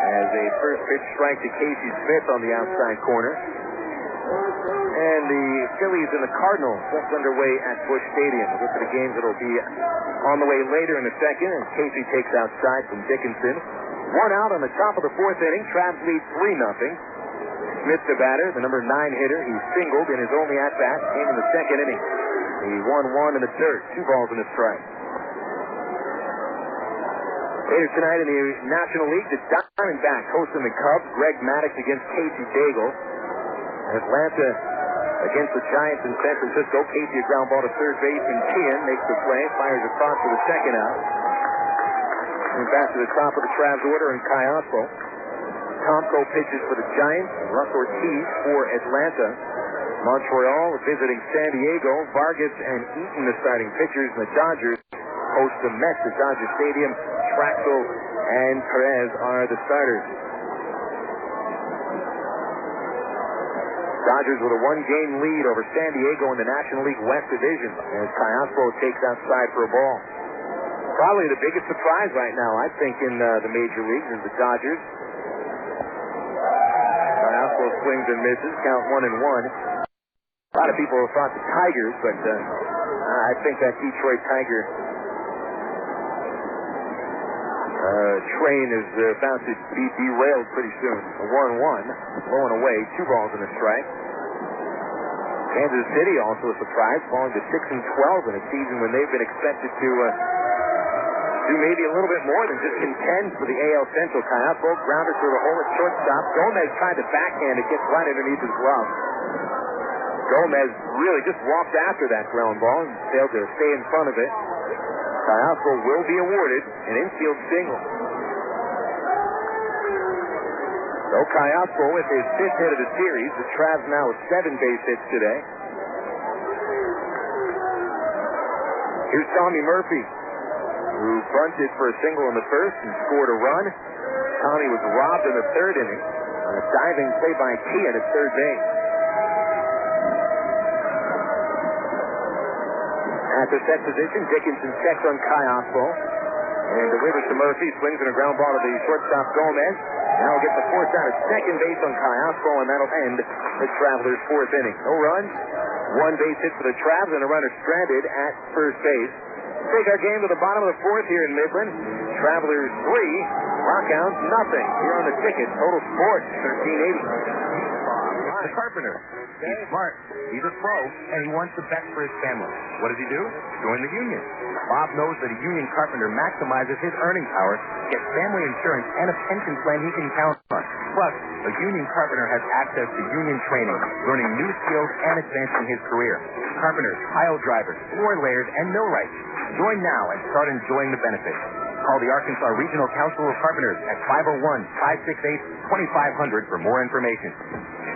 As a first pitch strike to Casey Smith on the outside corner. And the Phillies and the Cardinals just underway at Busch Stadium. We'll get to the games that'll be on the way later in a second. And Casey takes outside from Dickinson. 1 out on the top of the 4th inning. Travs lead 3-0. Smith the batter, the number 9 hitter. He singled in his only at-bat. Came in the 2nd inning. He 1-1 in the 3rd. 2 balls and a strike. Later tonight in the National League, the Diamondbacks hosting the Cubs. Greg Maddux against Casey Daigle. Atlanta against the Giants in San Francisco. Casey a ground ball to third base, and Tian makes the play. Fires across for the 2nd out. And back to the top of the Travs order, and Kai Osbo. Tomko pitches for the Giants. Russ Ortiz for Atlanta. Montreal visiting San Diego. Vargas and Eaton the starting pitchers, and the Dodgers host the Mets at Dodger Stadium. Traxel and Perez are the starters. Dodgers with a 1-game lead over San Diego in the National League West Division as Cayaspo takes outside for a ball. Probably the biggest surprise right now, I think, in the major leagues is the Dodgers. Cayaspo swings and misses, count 1-1. A lot of people have thought the Tigers, but I think that Detroit Tiger train is about to be derailed pretty soon. A 1-1, blowing away, 2 balls and a strike. Kansas City also a surprise, falling to 6-12 in a season when they've been expected to do maybe a little bit more than just contend for the AL Central. Cayaspo grounded through the hole at shortstop. Gomez tried to backhand it, gets right underneath his glove. Gomez really just walked after that ground ball and failed to stay in front of it. Cayaspo will be awarded an infield single. So Cayaspo with his 5th hit of the series. The Travs now with 7 base hits today. Here's Tommy Murphy, who bunted for a single in the 1st and scored a run. Tommy was robbed in the 3rd inning on a diving play by Tian at third base. At the set position, Dickinson checks on Cayaspo and delivers to Murphy. Swings in a ground ball to the shortstop Gomez. Now will get the force out at second base on Cayaspo, and that'll end the Travelers' 4th inning. No runs, 1 base hit for the Travs, and a runner stranded at first base. Take our game to the bottom of the 4th here in Midland. Travelers 3, RockHounds nothing. Here on the ticket, Total Sports, 1380. The carpenter. He's smart. He's a pro, and he wants the best for his family. What does he do? Join the union. Bob knows that a union carpenter maximizes his earning power, gets family insurance, and a pension plan he can count on. Plus, a union carpenter has access to union training, learning new skills, and advancing his career. Carpenters, pile drivers, floor layers, and millwrights. Join now and start enjoying the benefits. Call the Arkansas Regional Council of Carpenters at 501-568-2500 for more information.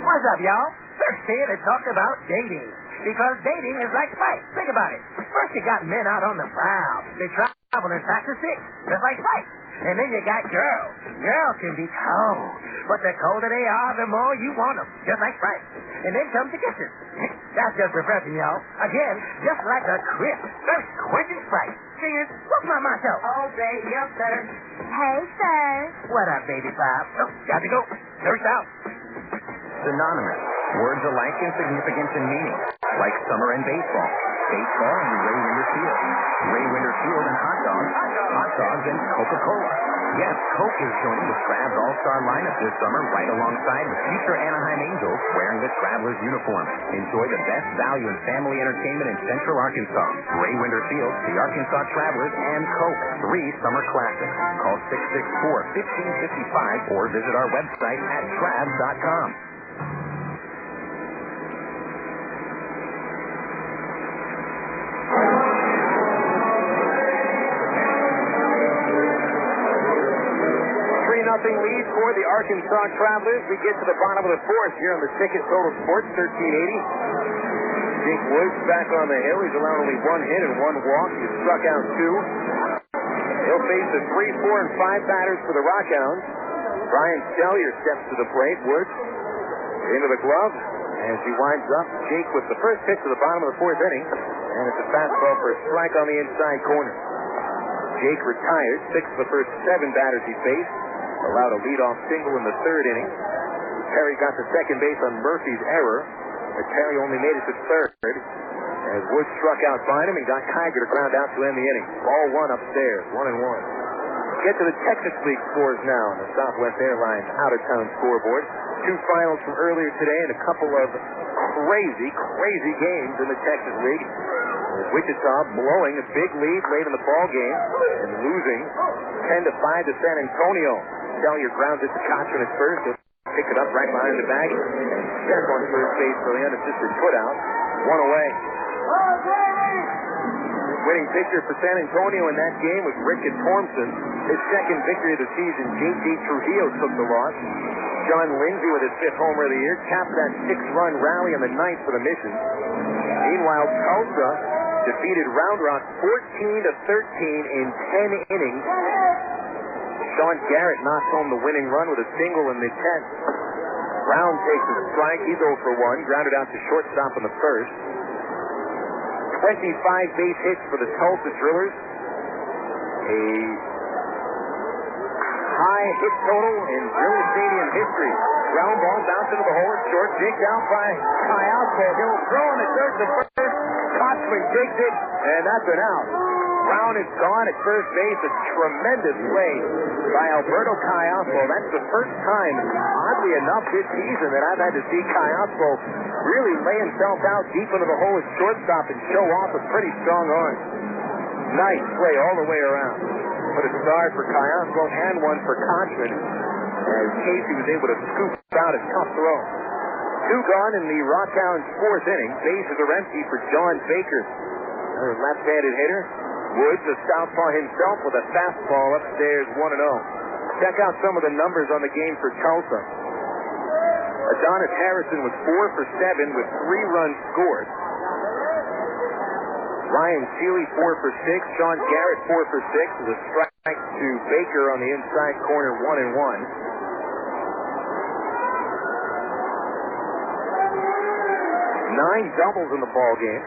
What's up, y'all? Let's here to talk about dating. Because dating is like fight. Think about it. First you got men out on the prowl. They travel in factor 6. Just like fight. And then you got girls. Girls can be cold. But the colder they are, the more you want them. Just like Sprite. And then comes the kisses. That's just refreshing, y'all. Again, just like a crisp, thirst quenching Sprite. Singers, what's my motto? Oh, baby, up, sir. Hey, sir. What up, baby pop? Oh, got to go. Thirst out. Synonymous. Words alike in significance and meaning. like summer and baseball, baseball and Ray Winder Field, Ray Winder Field and hot dogs and Coca-Cola. Yes, Coke is joining the Travs All-Star lineup this summer right alongside the future Anaheim Angels wearing the Travelers uniform. Enjoy the best value in family entertainment in Central Arkansas. Ray Winder Field, the Arkansas Travelers, and Coke. 3 summer classics. Call 664-1555 or visit our website at Travs.com. Nothing lead for the Arkansas Travelers. We get to the bottom of the fourth here on the Ticket Total Sports 1380. Jake Woods back on the hill. He's allowed only 1 hit and 1 walk. He's struck out 2. He'll face the 3, 4, and 5 batters for the RockHounds. Brian Sellier steps to the plate. Woods into the glove as he winds up. Jake with the first pitch to the bottom of the fourth inning, and it's a fastball for a strike on the inside corner. Jake retired 6 of the first 7 batters he faced. Allowed a leadoff single in the 3rd inning. Terry got to second base on Murphy's error, but Terry only made it to 3rd as Woods struck out behind him and got Kiger to ground out to end the inning. Ball 1 upstairs, 1-1. Get to the Texas League scores now on the Southwest Airlines out-of-town scoreboard. 2 finals from earlier today and a couple of crazy games in the Texas League. Wichita blowing a big lead late in the ball game and losing 10-5 to San Antonio. Sellier grounds it to Cochran at first. He'll pick it up right behind the bag and step on first base for the unassisted putout. 1 away. Winning pitcher for San Antonio in that game was Rickett Thompson. His 2nd victory of the season. J.T. Trujillo took the loss. John Lindsay with his 5th homer of the year capped that 6-run rally in the 9th for the Mission. Meanwhile, Tulsa defeated Round Rock 14-13 in 10 innings. Sean Garrett knocks home the winning run with a single in the 10th. Brown takes a strike. He's 0 for 1. Grounded out to shortstop in the 1st. 25 base hits for the Tulsa Drillers. A high hit total in Driller Stadium history. Ground ball bounced into the hole at short. Jigged out by Kayako. He'll throw in the third to first. Kotzman jigs it, and that's an out. Brown is gone at first base. A tremendous play by Alberto Kayako. That's the first time, oddly enough, this season that I've had to see Kayako really lay himself out deep into the hole at shortstop and show off a pretty strong arm. Nice play all the way around. Put a star for Kayako and one for Kotzman as Casey was able to scoop out a tough throw. 2 gone in the RockHounds 4th inning. Bases are empty for John Baker, another left-handed hitter. Woods, a southpaw himself, with a fastball upstairs, 1-0. Check out some of the numbers on the game for Tulsa. Adonis Harrison was 4 for 7 with 3 runs scored. Ryan Seeley 4 for 6. Sean Garrett 4 for 6 with a strike to Baker on the inside corner, 1-1. 9 doubles in the ball game.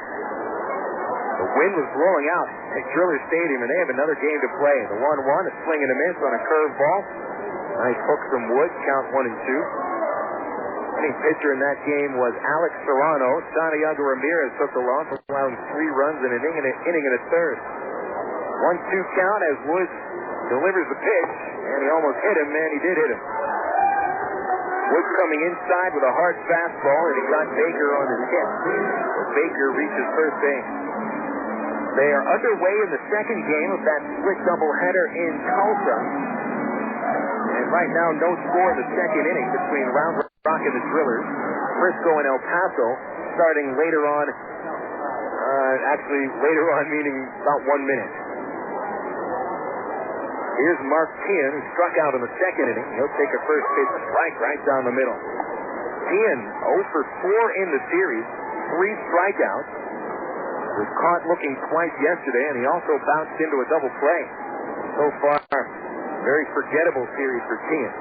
The wind was blowing out at Driller Stadium, and they have another game to play. The 1-1, a swing and a miss on a curveball. Nice hook from Woods, count 1-2. Winning pitcher in that game was Alex Serrano. Santiago Ramirez took the loss, allowing 3 runs in an inning and a third. 1-2 count as Woods delivers the pitch, and he almost hit him, and he did hit him. Woods coming inside with a hard fastball, and he got Baker on his hip. Baker reaches first base. They are underway in the 2nd game of that split doubleheader in Tulsa. And right now, no score in the 2nd inning between Round Rock and the Drillers. Frisco and El Paso starting later on. Later on meaning about 1 minute. Here's Mark Tian, who struck out in the 2nd inning. He'll take a first pitch strike right down the middle. Tian, 0 for 4 in the series, 3 strikeouts. Was caught looking twice yesterday, and he also bounced into a double play. So far, very forgettable series for Tian.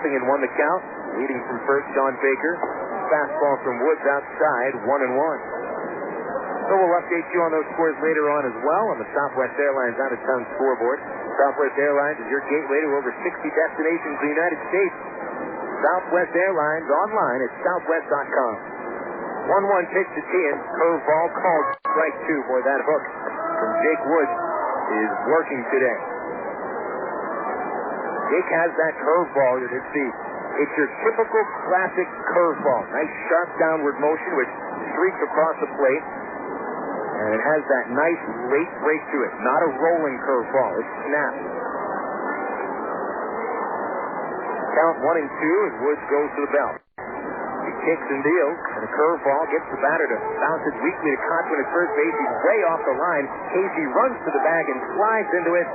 0-1 the count. Leading from first, John Baker. Fastball from Woods outside, 1-1. So we'll update you on those scores later on as well on the Southwest Airlines out-of-town scoreboard. Southwest Airlines is your gateway to over 60 destinations in the United States. Southwest Airlines online at southwest.com. 1-1 pitch to Tian. Curveball called strike 2. Boy, that hook from Jake Woods is working today. Jake has that curveball. It's your typical classic curveball. Nice sharp downward motion which streaks across the plate. And it has that nice late break to it. Not a rolling curveball. It snaps. Count 1-2, and Woods goes to the belt. He kicks and deals, and a curveball gets the batter to bounce it weakly to Cotton at first base. He's way off the line. Casey runs to the bag and slides into it,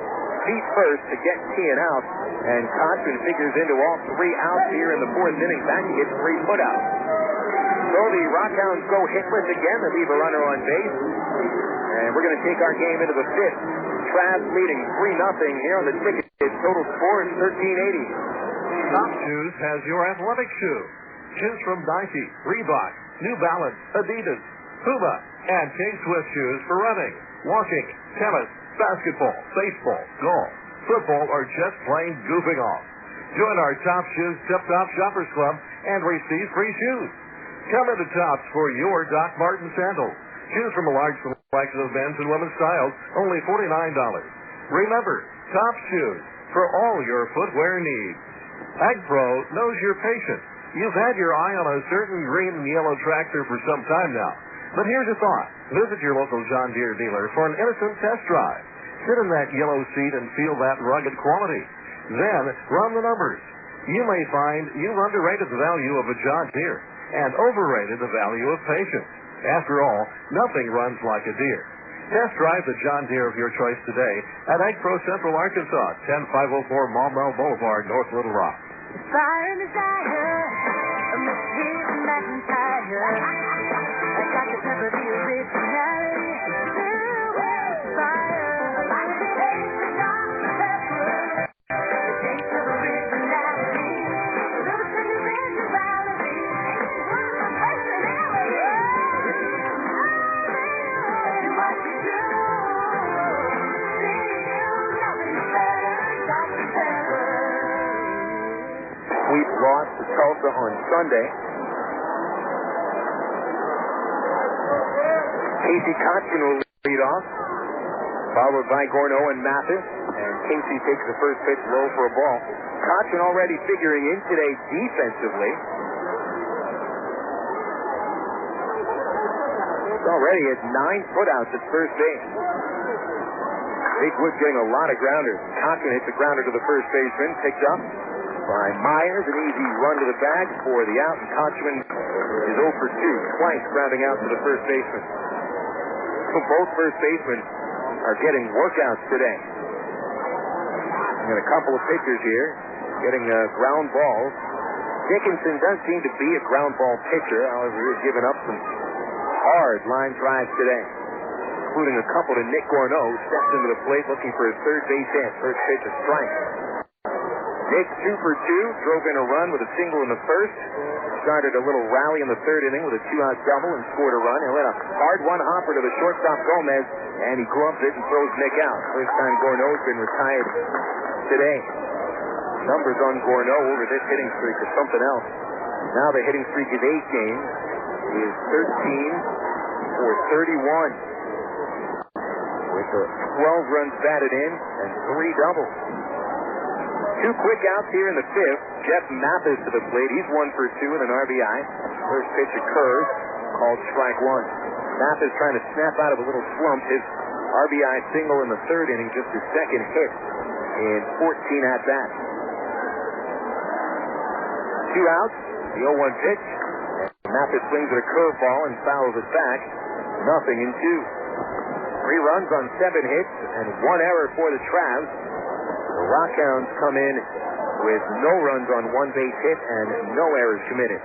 feet first to get Tian out. And Cotton figures into all 3 outs here in the 4th inning. Back he gets 3 putouts. So the RockHounds go hitless again. They leave a runner on base. And we're going to take our game into the 5th. Travs leading 3-0 here on the ticket. Total score is 1380. Top Shoes has your athletic shoe. Choose from Nike, Reebok, New Balance, Adidas, Puma, and K-Swiss shoes for running, walking, tennis, basketball, baseball, golf, football, or just plain goofing off. Join our Top Shoes Tip-Top Shoppers Club and receive free shoes. Come into Tops for your Doc Martin sandals. Choose from a large selection of men's and women's styles, only $49. Remember, Top Shoes for all your footwear needs. AgPro knows you're patient. You've had your eye on a certain green and yellow tractor for some time now. But here's a thought. Visit your local John Deere dealer for an innocent test drive. Sit in that yellow seat and feel that rugged quality. Then run the numbers. You may find you've underrated the value of a John Deere and overrated the value of patience. After all, nothing runs like a Deere. Test drive the John Deere of your choice today at AgPro Central Arkansas, 10504 Maumelle Boulevard, North Little Rock. Fire and desire, a Mississippi McIntyre. I got the pepper, the originality. Still with fire. I like the taste of Dr. Pepper. The taste of originality. Roots in individuality. Roots of personality. What you do. Nothing's better, Dr. Pepper. Sweep loss to Tulsa on Sunday. Casey Cotton will lead off, followed by Gorno and Mathis, and Casey takes the first pitch low for a ball. Cotton already figuring in today defensively. He's already at 9 putouts at first base. Jake Wood getting a lot of grounders. Cotton hits a grounder to the first baseman, picked up by Myers, an easy run to the bag for the out, and Kochman is 0 for 2, twice grounding out to the first baseman. So both first basemen are getting workouts today. And a couple of pitchers here getting ground balls. Dickinson does seem to be a ground ball pitcher, however, he's given up some hard line drives today, including a couple to Nick Gorno, who steps into the plate looking for his third base hit. First pitch, a strike. Nick 2 for 2, drove in a run with a single in the first. Started a little rally in the 3rd inning with a 2-out double and scored a run. He let a hard one-hopper to the shortstop Gomez, and he glumps it and throws Nick out. First time Gorno's been retired today. Numbers on Gorno over this hitting streak is something else. Now the hitting streak is 8 games. He is 13 for 31 with 12 runs batted in and 3 doubles. 2 quick outs here in the 5th. Jeff Mathis to the plate. He's 1 for 2 with an RBI. First pitch a curve called strike 1. Mathis trying to snap out of a little slump. His RBI single in the 3rd inning, just his 2nd hit in 14 at-bats. 2 outs. The 0-1 pitch. Mathis swings at a curveball and fouls it back. 0-2. 3 runs on 7 hits and 1 error for the Travs. The RockHounds come in with no runs on 1 base hit and no errors committed.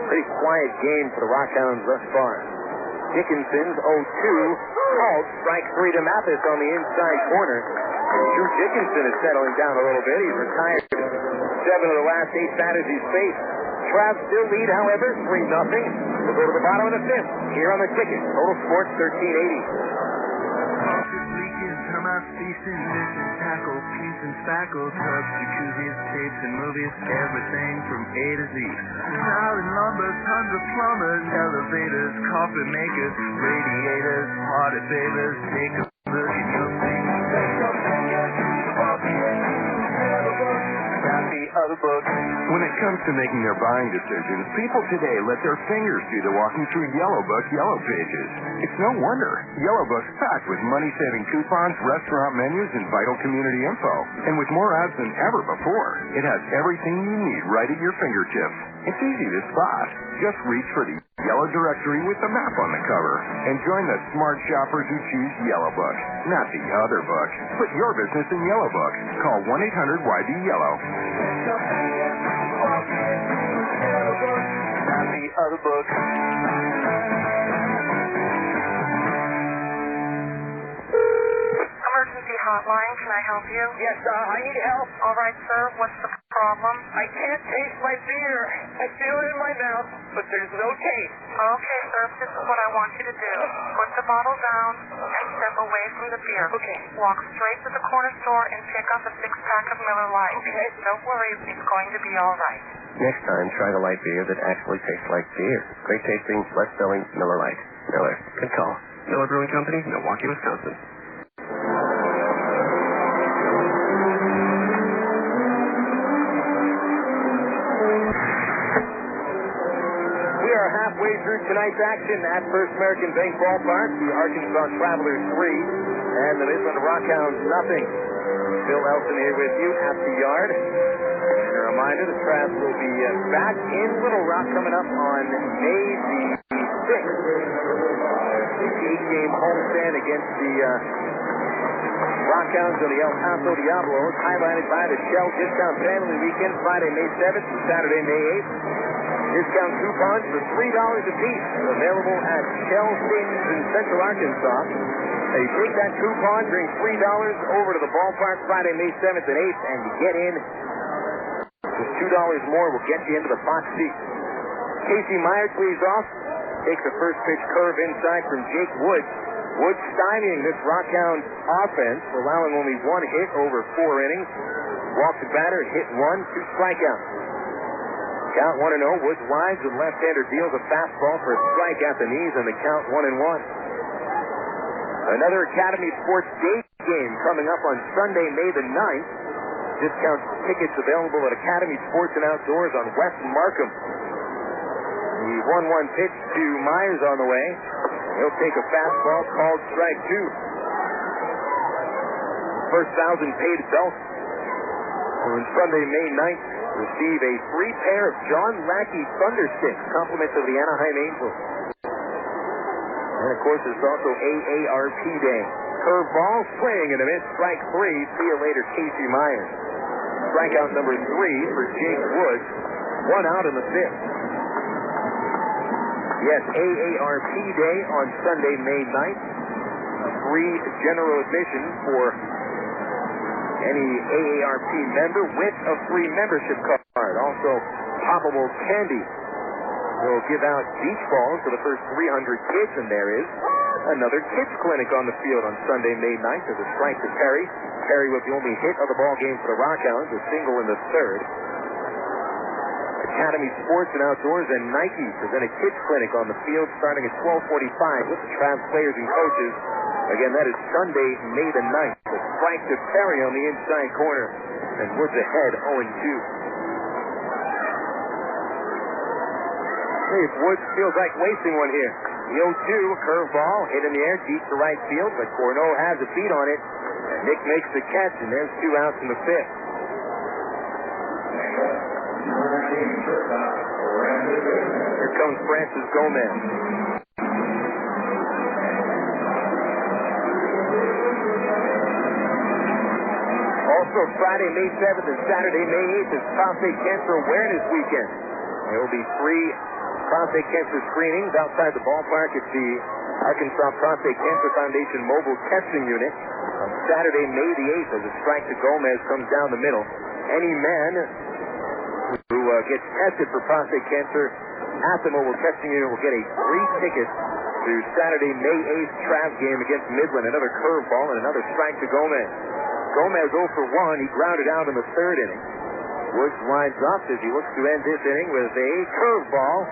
Pretty quiet game for the RockHounds thus far. Dickinson's 0-2 called strike 3 to Mathis on the inside corner. Drew Dickinson is settling down a little bit. He's retired 7 of the last 8 batters he's faced. Travs still lead, however, 3-0. We'll go to the bottom of the 5th here on the ticket. Total score 1380. tackle, paints and spackle, tubs, jacuzzis, tapes and movies, everything from A to Z. Now in lumber, tons of plumbers, elevators, coffee makers, radiators, party favors. Take a look and you'll see. When it comes to making their buying decisions, people today let their fingers do the walking through Yellow Book Yellow Pages. It's no wonder. Yellow Book's packed with money-saving coupons, restaurant menus, and vital community info. And with more ads than ever before, it has everything you need right at your fingertips. It's easy to spot. Just reach for the Yellow Directory with the map on the cover and join the smart shoppers who choose Yellow Book, not the other book. Put your business in Yellow Book. Call 1-800-YB-YELLOW. Not the other book. Emergency hotline, can I help you? Yes, I need help. All right, sir, what's the problem? I can't taste my beer. I feel it in my mouth, but there's no taste. Okay, sir, this is what I want you to do. Put the bottle down and step away from the beer. Okay. Walk straight to the corner store and pick up a 6-pack of Miller Lite. Okay. Don't worry, it's going to be all right. Next time, try the light beer that actually tastes like beer. Great tasting, less filling Miller Lite. Miller. Good call. Miller Brewing Company, Milwaukee, Wisconsin. Halfway through tonight's action at First American Bank Ballpark, the Arkansas Travelers 3 and the Midland RockHounds nothing. Phil Elson here with you at the yard. And a reminder, the Travs will be back in Little Rock coming up on May the 6th. The 8-game homestand against the RockHounds of the El Paso Diablos, highlighted by the Shell Discount Family Weekend, Friday, May 7th and Saturday, May 8th. Discount coupons for $3 apiece, available at Shell stations in Central Arkansas. Now you take that coupon, bring $3 over to the ballpark Friday, May 7th and 8th, and you get in. Just $2 more will get you into the box seat. Casey Myers leads off, takes a first pitch curve inside from Jake Woods. Woods stymieing this RockHound offense, allowing only one hit over 4 innings. Walked the batter, hit 1, 2 strikeouts. Count 1-0. Woods rides with left-hander, deals a fastball for a strike at the knees, and the count 1-1. Another Academy Sports Day game coming up on Sunday, May the 9th. Discount tickets available at Academy Sports and Outdoors on West Markham. The 1-1 pitch to Myers on the way. He'll take a fastball called strike 2. First 1,000 paid belt on Sunday, May 9th. Receive a free pair of John Lackey Thundersticks, compliments of the Anaheim Angels. And, of course, it's also AARP Day. Curveball, swing, and a miss, strike 3. See you later, Casey Myers. Strikeout number 3 for Jake Woods. 1 out in the 5th. Yes, AARP Day on Sunday, May 9th. Free general admission for any AARP member with a free membership card. Also, poppable candy. We'll give out beach balls to the first 300 kids, and there is another kids clinic on the field on Sunday, May 9th. There's a strike to Perry. Perry was the only hit of the ball game for the RockHounds, a single in the 3rd. Academy Sports and Outdoors and Nike present a kids clinic on the field starting at 12:45 with the Travs players and coaches. Again, that is Sunday, May the 9th. A strike to Perry on the inside corner. And Woods ahead, 0-2. See if Woods feels like wasting one here. The 0-2, curveball, hit in the air, deep to right field, but Corneau has a beat on it. And Nick makes the catch, and there's 2 outs in the 5th. Here comes Francis Gomez. Also, Friday, May 7th and Saturday, May 8th is Prostate Cancer Awareness Weekend. There will be 3 prostate cancer screenings outside the ballpark at the Arkansas Prostate Cancer Foundation Mobile Testing Unit on Saturday, May the 8th, as a strike to Gomez comes down the middle. Any man who gets tested for prostate cancer at the mobile testing unit will get a free ticket to Saturday, May 8th Travs game against Midland. Another curveball and another strike to Gomez. Gomez 0 for 1. He grounded out in the third inning. Woods winds up as he looks to end this inning with a curveball.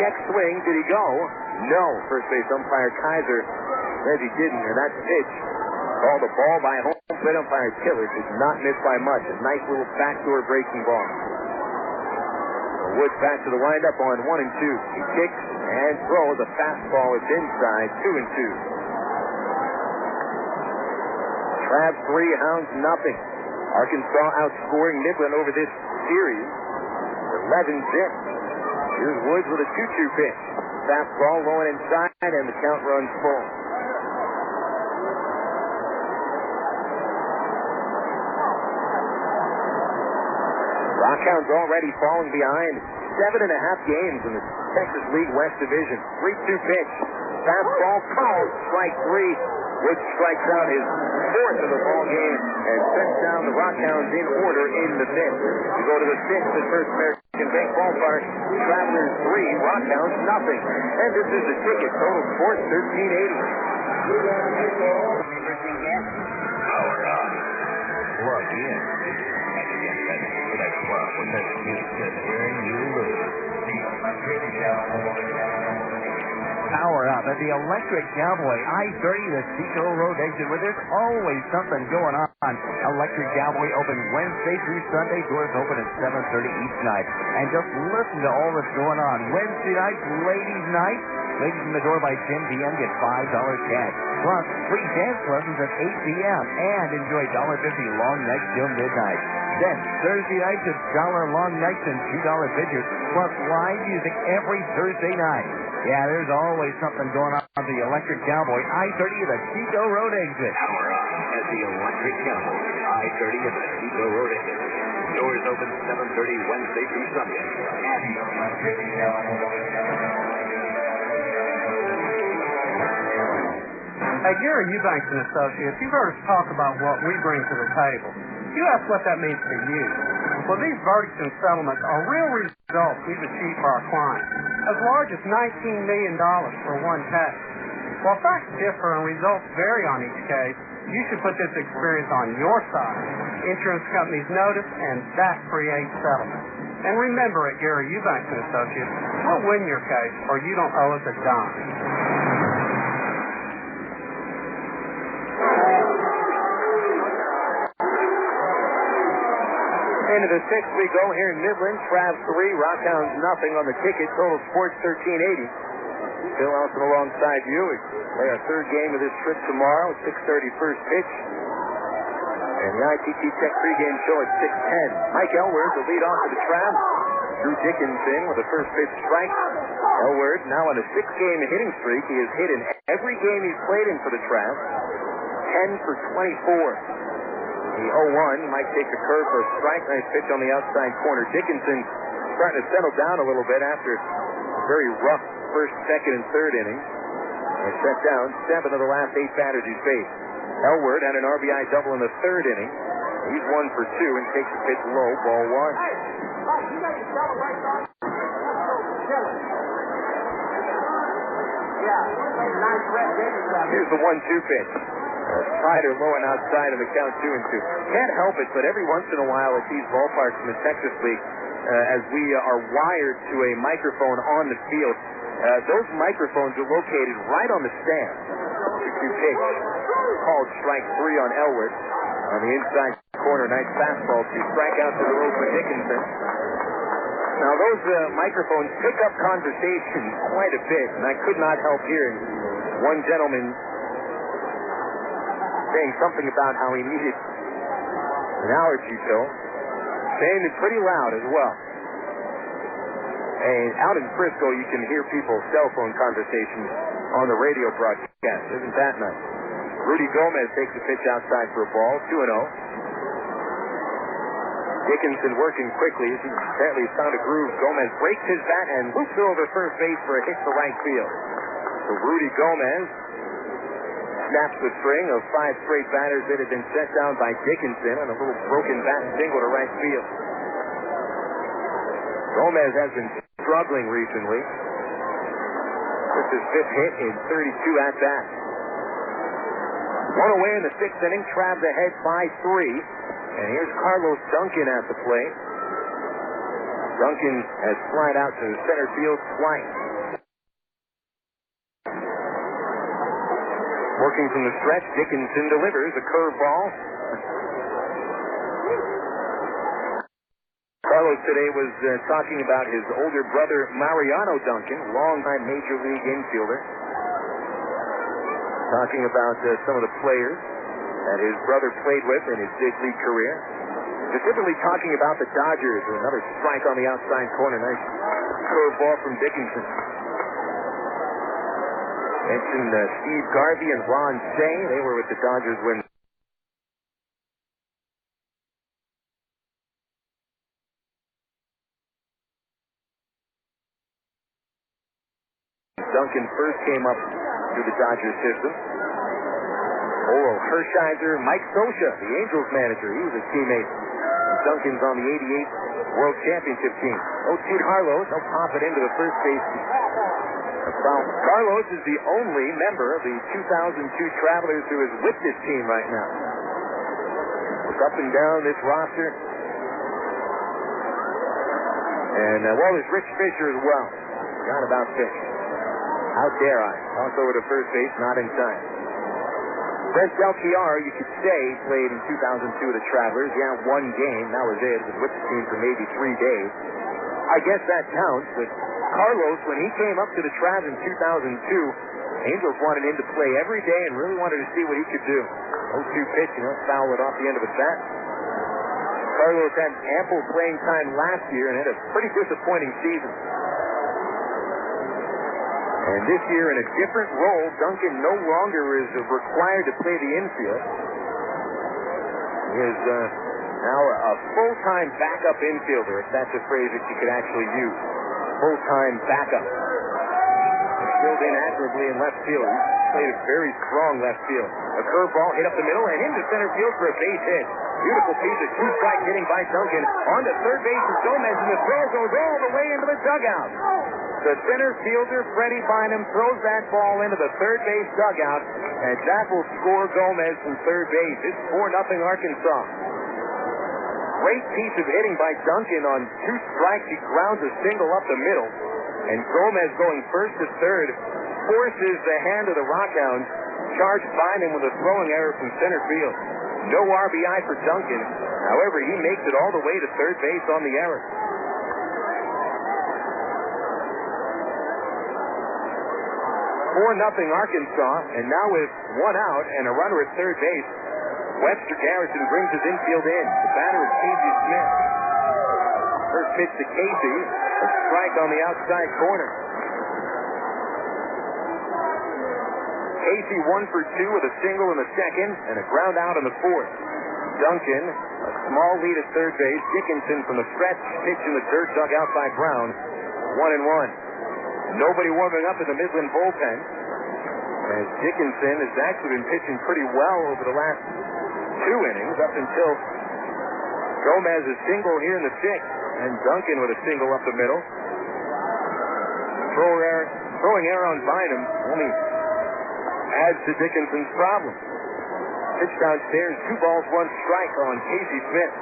Check swing. Did he go? No. First base umpire Kaiser says he didn't, and that's pitch. Called a ball by home plate umpire Tiller. Did not miss by much. A nice little backdoor breaking ball. Woods back to the windup on 1-2. He kicks and throws a fastball. It's inside. 2-2. Travs 3, Hounds nothing. Arkansas outscoring Midland over this series 11-zip. Here's Woods with a 2-2 pitch. Fastball going inside, and the count runs full. RockHounds already falling behind 7.5 games in the Texas League West Division. 3-2 pitch. Fastball called. Strike 3. Woods strikes out his fourth of the ball game and sets down the RockHounds in order in the fifth. We go to the sixth at First American Bank Ballpark. Travelers 3, RockHounds nothing. And this is the ticket. Total Sports 1380. Power on. Plug in. And you get ready for that club with that instant hearing you lose. Power up at the Electric Cowboy, I-30, the Seco Road exit, where there's always something going on. Electric Cowboy open Wednesday through Sunday. Doors open at 7:30 each night. And just listen to all that's going on. Wednesday night, ladies' night. Ladies in the door by 10 p.m. get $5 cash. Plus, free dance lessons at 8 p.m. And enjoy $1.50 long nights till midnight. Then, Thursday nights, it's $1 long nights and $2 pitchers. Plus, live music every Thursday night. Yeah, there's always something going on at the Electric Cowboy, I-30 at the Seco Road exit. Power on at the Electric Cowboy, I-30 at the Seco Road exit. Doors open 7:30 Wednesday through Sunday. At the Electric Cowboy. Hey, Gary Eubanks and Associates, you've heard us talk about what we bring to the table. You ask what that means to you. Well, these verdicts and settlements are real results we've achieved for our clients, as large as $19 million for one case. While facts differ and results vary on each case, you should put this experience on your side. Insurance companies notice, and that creates settlement. And remember, at Gary Eubanks and Associates, we'll win your case, or you don't owe us a dime. Into the sixth we go here in Midland. Travs 3, RockHounds nothing on the ticket. Total Sports 1380. Bill Elson alongside you. We play our third game of this trip tomorrow at 6:30 first pitch. And the ITT Tech pregame show at 6:10. Mike Elward will lead off for the Travs. Drew Dickinson with a first pitch strike. Elward now on a 6-game hitting streak. He has hit in every game he's played in for the Travs. 10 for 24. The 0-1, he might take the curve for a strike. Nice pitch on the outside corner. Dickinson starting to settle down a little bit after a very rough first, second, and third innings. And set down 7 of the last 8 batters he's faced. Elward had an RBI double in the third inning. He's 1 for 2 and takes the pitch low, ball 1. Here's the 1-2 pitch. Slider low and outside of the count 2-2. Can't help it, but every once in a while at these ballparks in the Texas League, as we are wired to a microphone on the field, those microphones are located right on the stand. 2-2 pitch. Called strike 3 on Elward. On the inside corner, nice fastball. 2 strikeouts in a row for Dickinson. Now those microphones pick up conversation quite a bit, and I could not help hearing one gentleman saying something about how he needed an allergy pill, saying it pretty loud as well. And out in Frisco, you can hear people's cell phone conversations on the radio broadcast. Isn't that nice? Rudy Gomez takes the pitch outside for a ball, 2-0. Dickinson working quickly. He apparently found a groove. Gomez breaks his bat and loops over first base for a hit to right field. So Rudy Gomez snaps the string of 5 straight batters that had been set down by Dickinson on a little broken bat single to right field. Gomez has been struggling recently. This is his 5th hit in 32 at-bats. One away in the sixth inning. Travs ahead by 3. And here's Carlos Duncan at the plate. Duncan has flied out to center field twice. Working from the stretch, Dickinson delivers a curveball. Carlos today was talking about his older brother, Mariano Duncan, longtime Major League infielder. Talking about some of the players that his brother played with in his big league career. Specifically talking about the Dodgers. Another strike on the outside corner. Nice curveball from Dickinson. Mentioned Steve Garvey and Ron Say. They were with the Dodgers when Duncan first came up through the Dodgers system. Oro Hershiser, Mike Scioscia, the Angels manager. He was a teammate. And Duncan's on the 88 World Championship team. Otis Harlow, he'll pop it into the first base. Carlos is the only member of the 2002 Travelers who is with this team right now. Look up and down this roster. And, well, there's Rich Fisher as well. Forgot about Fish. How dare I? Also over to first base, not in time. Brent Delchiar, you could say, played in 2002 with the Travelers. Yeah, one game. That was it. Was with the team for maybe 3 days. I guess that counts, but Carlos, when he came up to the Travs in 2002, Angels wanted him to play every day and really wanted to see what he could do. 0-2 pitch, foul it off the end of the bat. Carlos had ample playing time last year and had a pretty disappointing season. And this year, in a different role, Duncan no longer is required to play the infield. He is now a full-time backup infielder, if that's a phrase that you could actually use. Full-time backup. Filled in admirably in left field. He played a very strong left field. A curveball hit up the middle and into center field for a base hit. Beautiful piece of two-strike hitting by Duncan. On to third base is Gomez, and the throw goes all the way into the dugout. The center fielder, Freddie Bynum, throws that ball into the third base dugout, and that will score Gomez from third base. It's 4-0 Arkansas. Great piece of hitting by Duncan on 2 strikes. He grounds a single up the middle, and Gomez going first to third forces the hand of the RockHounds. Charged Bynum with a throwing error from center field. No RBI for Duncan. However, he makes it all the way to third base on the error. 4-0 Arkansas, and now with 1 out and a runner at third base, Webster Garrison brings his infield in. The batter is Casey Smith. First pitch to Casey, a strike on the outside corner. Casey 1 for 2 with a single in the second and a ground out in the fourth. Duncan, a small lead at third base. Dickinson from the stretch, pitch in the dirt, dug out by Brown. 1-1. Nobody warming up in the Midland bullpen. As Dickinson has actually been pitching pretty well over the last 2 innings up until Gomez's single here in the sixth, and Duncan with a single up the middle. Throwing error on Bynum only adds to Dickinson's problem. Pitch downstairs, 2 balls, 1 strike on Casey Smith.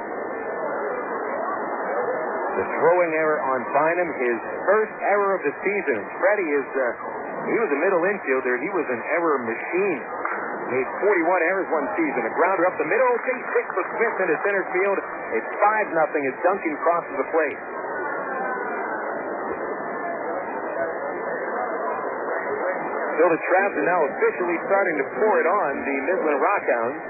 The throwing error on Bynum, his first error of the season. Freddie he was a middle infielder. He was an error machine. Made 41 errors one season. A grounder up the middle. Base hit for Smith into center field. It's 5-0 as Duncan crosses the plate. So the Travs are now officially starting to pour it on the Midland RockHounds.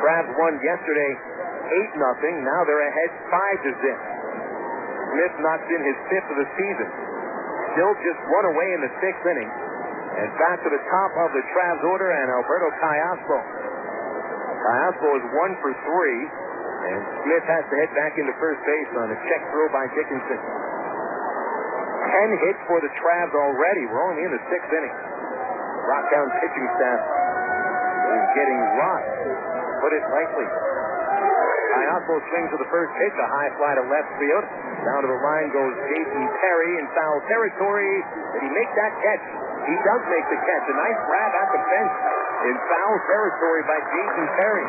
Travs won yesterday 8-0. Now they're ahead 5-0. Smith knocks in his 5th of the season. Still just 1 away in the 6th inning. And back to the top of the Travs order, and Alberto Callaspo. Callaspo is 1 for 3, and Smith has to head back into first base on a check throw by Dickinson. 10 hits for the Travs already. We're only in the 6th inning. RockHounds pitching staff is getting rocked, put it lightly. Callaspo swings to the first pitch, a high fly to left field. Down to the line goes Jason Terry in foul territory. Did he make that catch? He does make the catch. A nice grab at the fence in foul territory by Jason Terry.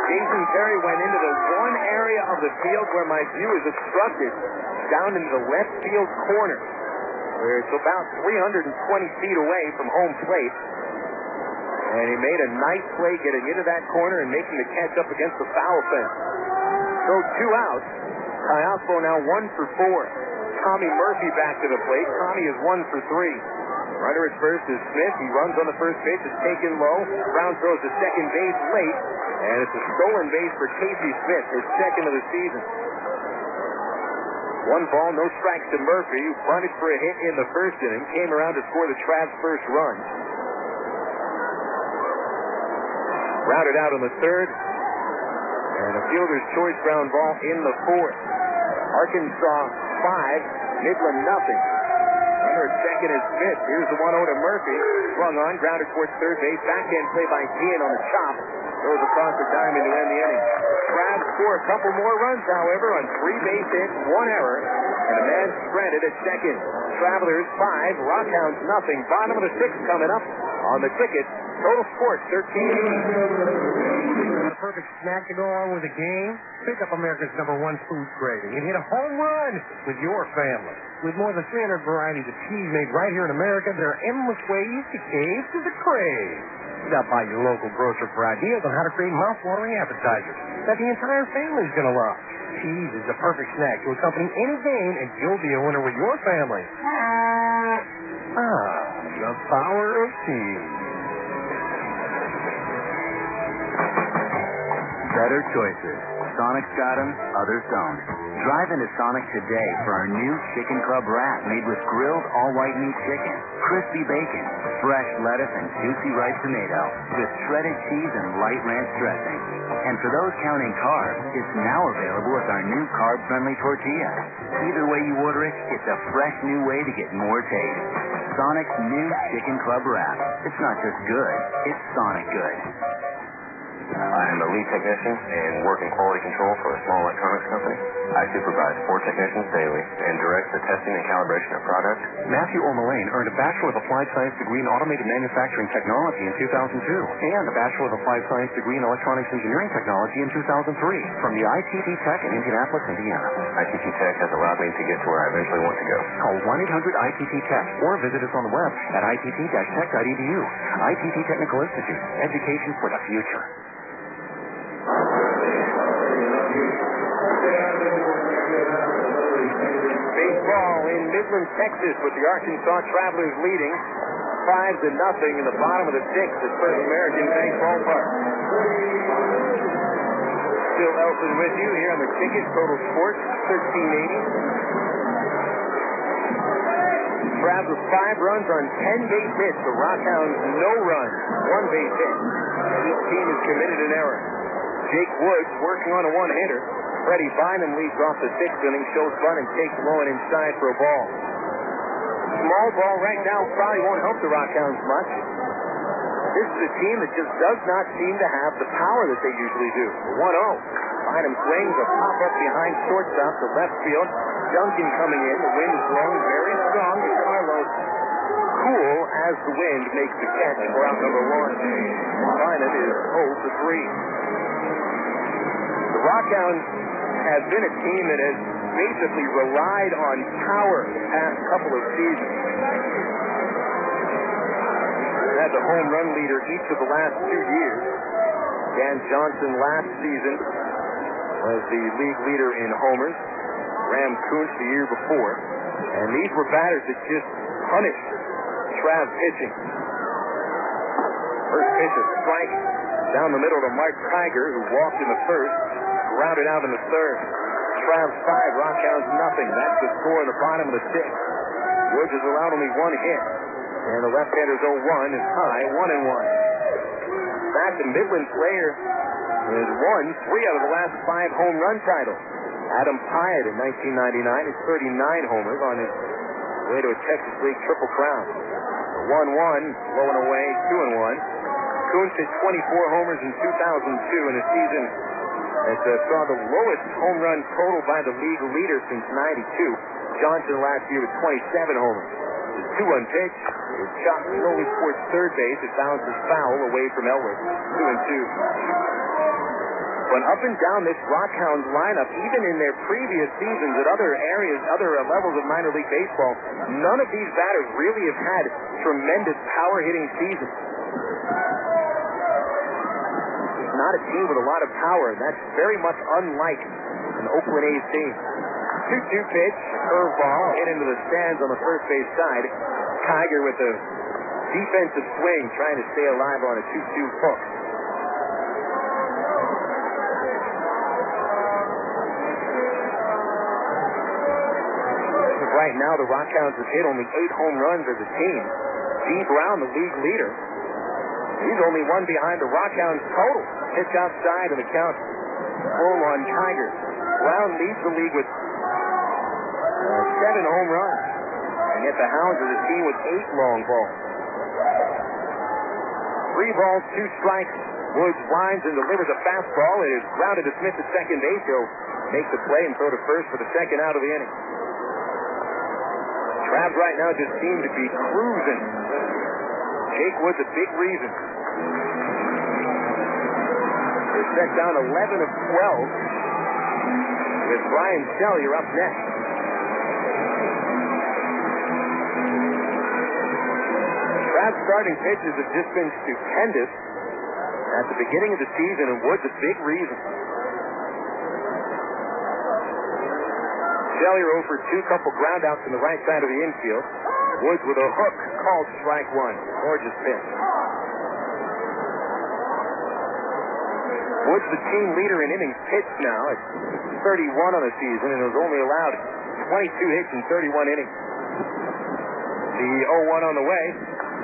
Jason Terry went into the one area of the field where my view is obstructed, down into the left field corner, where it's about 320 feet away from home plate. And he made a nice play getting into that corner and making the catch up against the foul fence. So 2 outs. Caiazzo now 1 for 4. Tommy Murphy back to the plate. Tommy is 1 for 3. Runner at first is Smith. He runs on the first base. It's taken low. Brown throws to second base late. And it's a stolen base for Casey Smith, his second of the season. 1 ball, no strikes to Murphy, who bunted for a hit in the first inning. Came around to score the Travs' first run. Grounded out in the third. And a fielder's choice ground ball in the fourth. Arkansas 5, Midland nothing. Runner at second is Smith. Here's the 1-0 to Murphy. Swung on, grounded towards third base. Backhand play by Gian on the chop. Throws across the diamond to end the inning. Travs score a couple more runs, however, on 3 base hits, 1 error, and a man stranded at second. Travelers 5, RockHounds nothing. Bottom of the 6th coming up on the ticket. Total Sports 13. The perfect snack to go along with the game? Pick up America's #1 food craving and hit a home run with your family. With more than 300 varieties of cheese made right here in America, there are endless ways to cave to the crave. Stop by your local grocer for ideas on how to create mouth-watering appetizers that the entire family's going to love. Cheese is the perfect snack to accompany any game, and you'll be a winner with your family. The power of cheese. Better choices. Sonic's got them, others don't. Drive into Sonic today for our new Chicken Club wrap made with grilled all-white meat chicken, crispy bacon, fresh lettuce, and juicy ripe tomato with shredded cheese and light ranch dressing. And for those counting carbs, it's now available with our new carb-friendly tortilla. Either way you order it, it's a fresh new way to get more taste. Sonic's new Chicken Club wrap. It's not just good, it's Sonic good. I'm a lead technician and work in quality control for a small electronics company. I supervise 4 technicians daily and direct the testing and calibration of products. Matthew O'Mullane earned a Bachelor of Applied Science degree in Automated Manufacturing Technology in 2002 and a Bachelor of Applied Science degree in Electronics Engineering Technology in 2003 from the ITT Tech in Indianapolis, Indiana. ITT Tech has allowed me to get to where I eventually want to go. Call 1-800-ITT-TECH or visit us on the web at itt-tech.edu. ITT Technical Institute. Education for the future. Baseball in Midland, Texas, with the Arkansas Travelers leading 5-0 in the bottom of the 6th at First American Bank Ballpark. Phil Elson with you here on the ticket. Total Sports 1380. Travs with 5 runs on 10 base hits. The RockHounds no runs, 1 base hit. And this team is committed an error. Jake Woods working on a 1-hitter. Freddie Bynum leads off the 6th inning, shows fun, and takes low and inside for a ball. Small ball right now probably won't help the RockHounds much. This is a team that just does not seem to have the power that they usually do. 1-0. Bynum swings a pop-up behind shortstop to left field. Duncan coming in. The wind is blowing very strong. And Carlos cool as the wind makes the catch for out number 1. Bynum is 0 for 3. The RockHounds have been a team that has basically relied on power the past couple of seasons. They've had the home run leader each of the last 2 years. Dan Johnson last season was the league leader in homers. Ram Kuntz the year before. And these were batters that just punished Travs pitching. First pitch, a strike down the middle to Mark Kiger, who walked in the first. Grounded out in the third. Travs 5, RockHounds nothing. That's the score in the bottom of the 6th. Woods has allowed only 1 hit. And the left-hander's 0-1 is high, 1-1. In fact, the Midland player has won 3 out of the last 5 home run titles. Adam Pyatt in 1999 is 39 homers on his way to a Texas League Triple Crown. 1-1, blowing away, 2-1. Kuntz hit 24 homers in 2002 in a season that saw the lowest home run total by the league leader since 92. Johnson last year with 27 homers. The 2-1 pitch is shot slowly towards third base. It bounces foul away from Elwood. 2-2. But up and down this RockHounds lineup, even in their previous seasons at other areas, other levels of minor league baseball, none of these batters really have had tremendous power-hitting seasons. It's not a team with a lot of power, and that's very much unlike an Oakland A's team. 2-2 pitch, curveball, hit into the stands on the first base side. Tiger with a defensive swing, trying to stay alive on a 2-2 hook. Right now, the RockHounds have hit only 8 home runs as a team. D. Brown, the league leader, he's only one behind the RockHounds total. Pitch outside and the count full on Tiger. Brown leads the league with 7 home runs. And yet the Hounds are the team with 8 long balls. 3 balls, 2 strikes. Woods winds and delivers a fastball. It is grounded to Smith at second base. He'll make the play and throw to first for the second out of the inning. Travs right now just seem to be cruising. Jake Woods a big reason. They're set down 11 of 12 with Brian Sellier up next. Travs starting pitches have just been stupendous at the beginning of the season, and Woods a big reason. Sellier over 2, couple ground outs in the right side of the infield. Woods with a hook called strike 1. Gorgeous pitch. Woods the team leader in innings pitched now at 31 on the season and has only allowed 22 hits in 31 innings. The 0-1 on the way.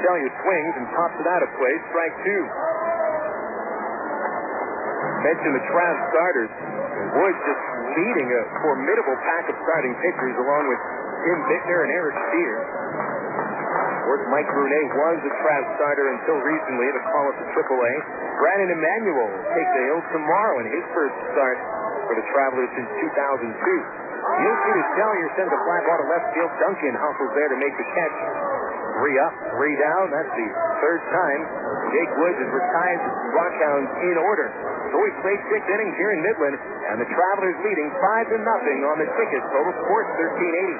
Sellier swings and pops it out of play. Strike 2. Mention the Travs starters. Woods just leading a formidable pack of starting pitchers along with Tim Bittner and Eric Steer. Of course, Mike Brunet was the Travs starter until recently to call up to AAA. Brandon Emanuel will take the hill tomorrow in his first start for the Travelers since 2002. You'll see that Sellier sends a fly ball to left field. Duncan hustles there to make the catch. 3 up, 3 down. That's the third time Jake Woods has retired the RockHounds in order. So we played 6 innings here in Midland, and the Travelers leading 5-0 on the ticket. Total Sports 1380.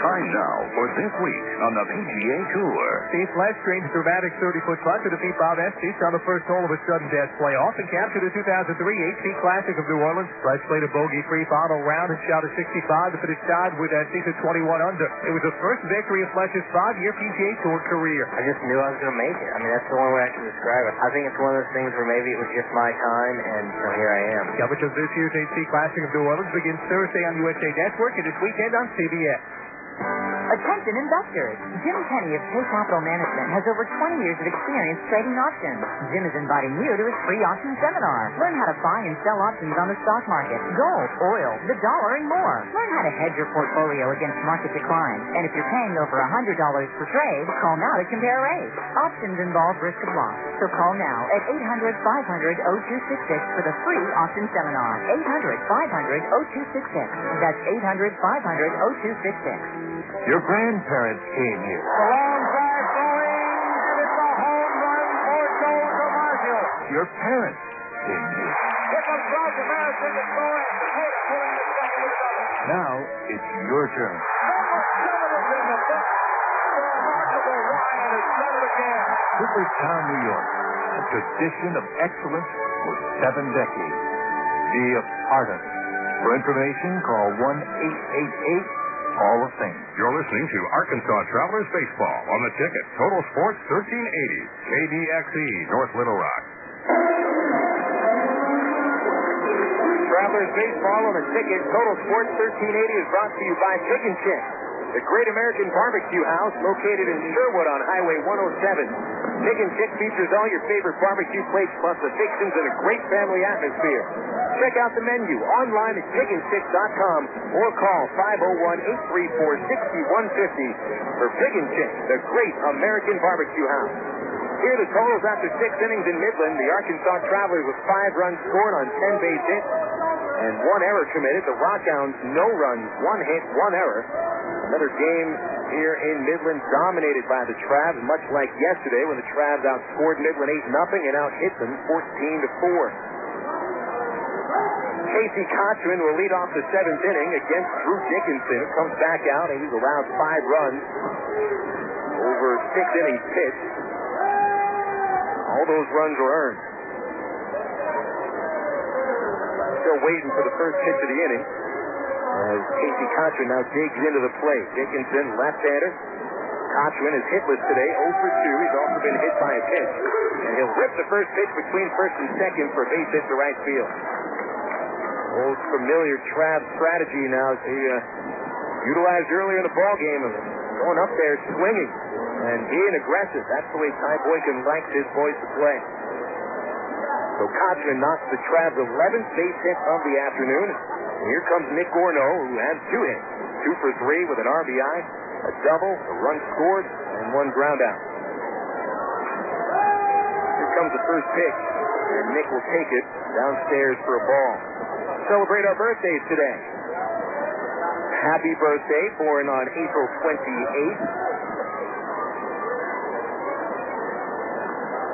Time now for This Week on the PGA Tour. Steve Fletch drains a dramatic 30-foot putt to defeat Bob Estes on the first hole of a sudden death playoff and captured the 2003 HP Classic of New Orleans. Fletch played a bogey-free final round and shot a 65 to finish tied with Estes at 21 under. It was the first victory of Fletch's 5-year PGA Tour career. I just knew I was going to make it. I mean, that's the only way I can describe it. I think it's one of those things where maybe it was just my time, and here I am. Coverage of this year's HP Classic of New Orleans begins Thursday on USA Network and this weekend on CBS. Attention investors. Jim Kenny of Pay Capital Management has over 20 years of experience trading options. Jim is inviting you to his free option seminar. Learn how to buy and sell options on the stock market, gold, oil, the dollar, and more. Learn how to hedge your portfolio against market declines. And if you're paying over $100 per trade, call now to compare rates. Options involve risk of loss. So call now at 800-500-0266 for the free option seminar. 800-500-0266. That's 800-500-0266. Your grandparents came here. A long drive going, and it's a home run for Joe DiMaggio. Your parents came here. Here comes Ralph American to throw in. Dakota pulling the second with a double. Now it's your turn. Number 7 is in the book. The remarkable Ryan has done it again. Cooperstown, New York. A tradition of excellence for 7 decades. Be a part of it. For information, call 1-888-ALL-THE-THINGS. You're listening to Arkansas Travelers Baseball on the ticket. Total Sports 1380. KDXE, North Little Rock. Travelers Baseball on the ticket. Total Sports 1380 is brought to you by Chicken Chick, the Great American Barbecue House located in Sherwood on Highway 107. Chicken Chick features all your favorite barbecue plates plus the fixings and a great family atmosphere. Check out the menu online at chickenchick.com or call 501-834-6150 for Chicken Chick, the Great American Barbecue House. Here are the totals after 6 innings in Midland. The Arkansas Travelers with 5 runs scored on 10 base hits and 1 error committed. The RockHounds, no runs, 1 hit, 1 error. Another game here in Midland dominated by the Travs, much like yesterday when the Travs outscored Midland 8-0 and out-hit them 14-4. Casey Cochran will lead off the 7th inning against Drew Dickinson. Comes back out and he's allowed 5 runs over 6 innings pitched. All those runs were earned. Still waiting for the first pitch of the inning as Casey Cochran now digs into the plate. Dickinson, left-hander. Cochran is hitless today, 0 for 2. He's also been hit by a pitch. And he'll rip the first pitch between first and second for a base hit to right field. Old familiar Trav strategy now he utilized earlier in the ball game of going up there swinging and being aggressive. That's the way Ty Boykin likes his boys to play. So Cochran knocks the Travs' 11th base hit of the afternoon. And here comes Nick Gorno, who has 2 hits. 2 for 3 with an RBI, a double, a run scored, and 1 ground out. Here comes the first pitch, and Nick will take it downstairs for a ball. Celebrate our birthdays today. Happy birthday, born on April 28th.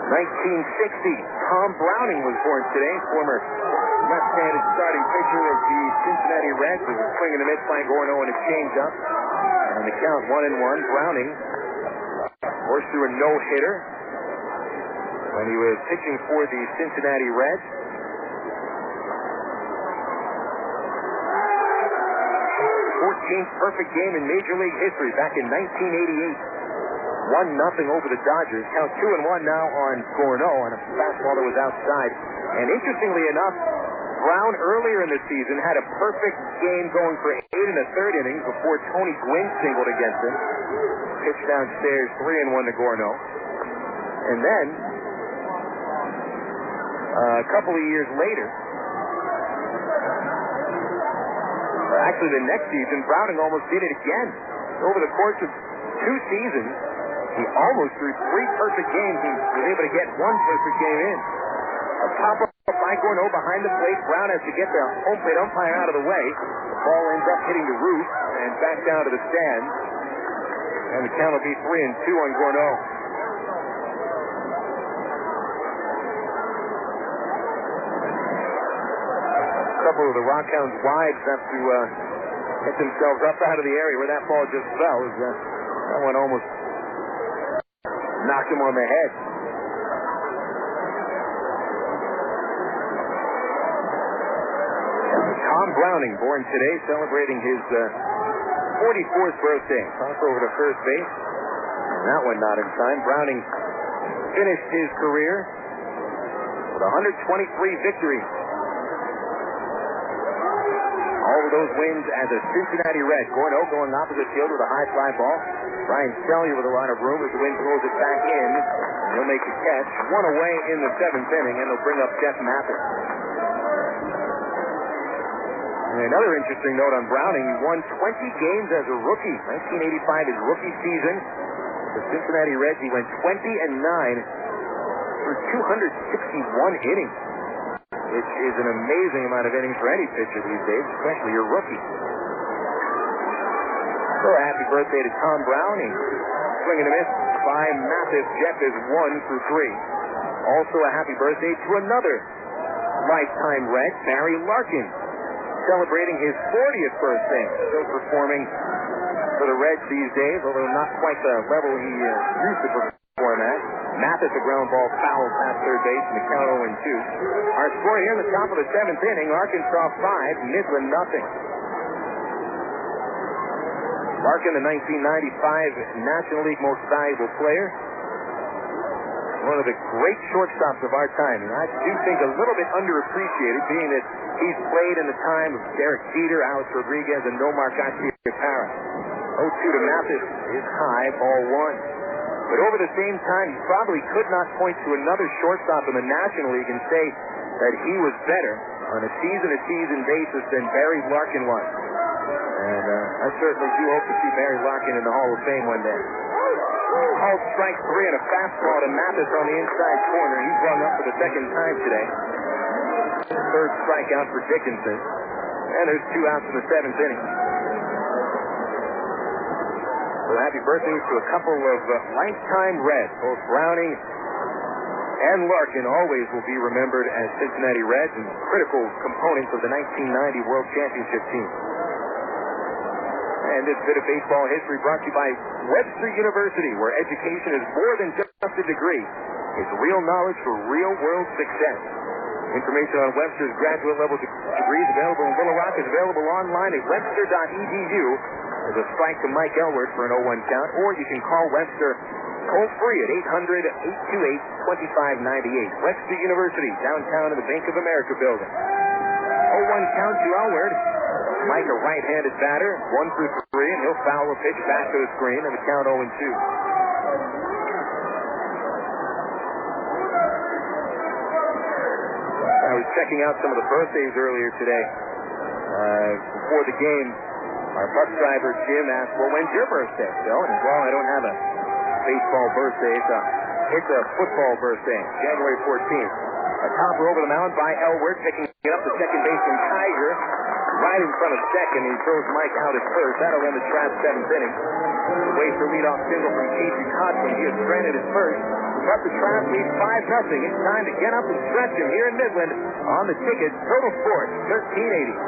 1960, Tom Browning was born today, former left-handed starting pitcher of the Cincinnati Reds, who was swinging the mid-flank Gorno and a changeup. And the count 1-1. Browning, of course, threw a no-hitter when he was pitching for the Cincinnati Reds. 14th perfect game in Major League history back in 1988. 1-0 over the Dodgers. Count 2-1 now on Gorno on a fastball that was outside. And interestingly enough, Brown earlier in the season had a perfect game going for 8 1/3 innings before Tony Gwynn singled against him. Pitched downstairs 3-1 to Gorno. And then a couple of years later, actually the next season, Browning almost did it again. Over the course of 2 seasons, he almost threw 3 perfect games and was able to get 1 perfect game in. A pop-up by Gorno behind the plate. Brown has to get the home plate umpire out of the way. The ball ends up hitting the roof and back down to the stands. And the count will be 3-2 on Gorno. A couple of the RockHounds wides have to get themselves up out of the area where that ball just fell. That one almost knocked him on the head. Tom Browning, born today, celebrating his 44th birthday. Toss over to first base. That one not in time. Browning finished his career with 123 victories. All of those wins as a Cincinnati Red. Gorno going opposite field with a high fly ball. Ryan Sellier with a lot of room as the wind throws it back in. He'll make the catch. 1 away in the 7th inning, and they'll bring up Jeff Mathis. And another interesting note on Browning, he won 20 games as a rookie. 1985, his rookie season. The Cincinnati Reds, he went 20-9 for 261 innings, which is an amazing amount of innings for any pitcher these days, especially your rookie. So a happy birthday to Tom Browning. Swing and a miss by Mathis. Jeff is 1 for 3. Also a happy birthday to another lifetime Red, Barry Larkin, celebrating his 40th birthday. Still performing for the Reds these days, although not quite the level he used to perform at. Mathis, a ground ball foul past third base, and the count 0-2. Our score here in the top of the 7th inning, Arkansas 5, Midland nothing. Larkin, the 1995 National League Most Valuable Player. One of the great shortstops of our time, and I do think a little bit underappreciated, being that he's played in the time of Derek Jeter, Alex Rodriguez, and Nomar Garcia-Parra. 0-2 to Mathis is high, ball 1. But over the same time, you probably could not point to another shortstop in the National League and say that he was better on a season-to-season basis than Barry Larkin was. And I certainly do hope to see Barry Larkin in the Hall of Fame one day. Called strike 3 and a fastball to Mathis on the inside corner. He's rung up for the second time today. Third strikeout for Dickinson. And there's 2 outs in the 7th inning. So happy birthdays to a couple of lifetime Reds. Both Browning and Larkin always will be remembered as Cincinnati Reds and critical components of the 1990 World Championship team. And this bit of baseball history brought to you by Webster University, where education is more than just a degree. It's real knowledge for real-world success. Information on Webster's graduate-level degrees available in Little Rock is available online at webster.edu. There's a strike to Mike Elward for an 0-1 count, or you can call Webster toll-free at 800-828-2598. Webster University, downtown in the Bank of America building. 0-1 count to Elward. Mike, a right-handed batter, 1 for 3, and he'll foul a pitch back to the screen, and the count 0-2. I was checking out some of the birthdays earlier today. Before the game, our bus driver, Jim, asked, well, when's your birthday, Phil? And well, I don't have a baseball birthday. It's a football birthday, January 14th. A topper over the mound by Elward, picking it up to second baseman Tiger. Right in front of second, he throws Mike out at first. That'll end the Trav's 7th inning. Waits for leadoff single from Casey Codman. He has stranded at first. But the Travs lead 5-0. It's time to get up and stretch him here in Midland on the ticket. Total Sports, 1380.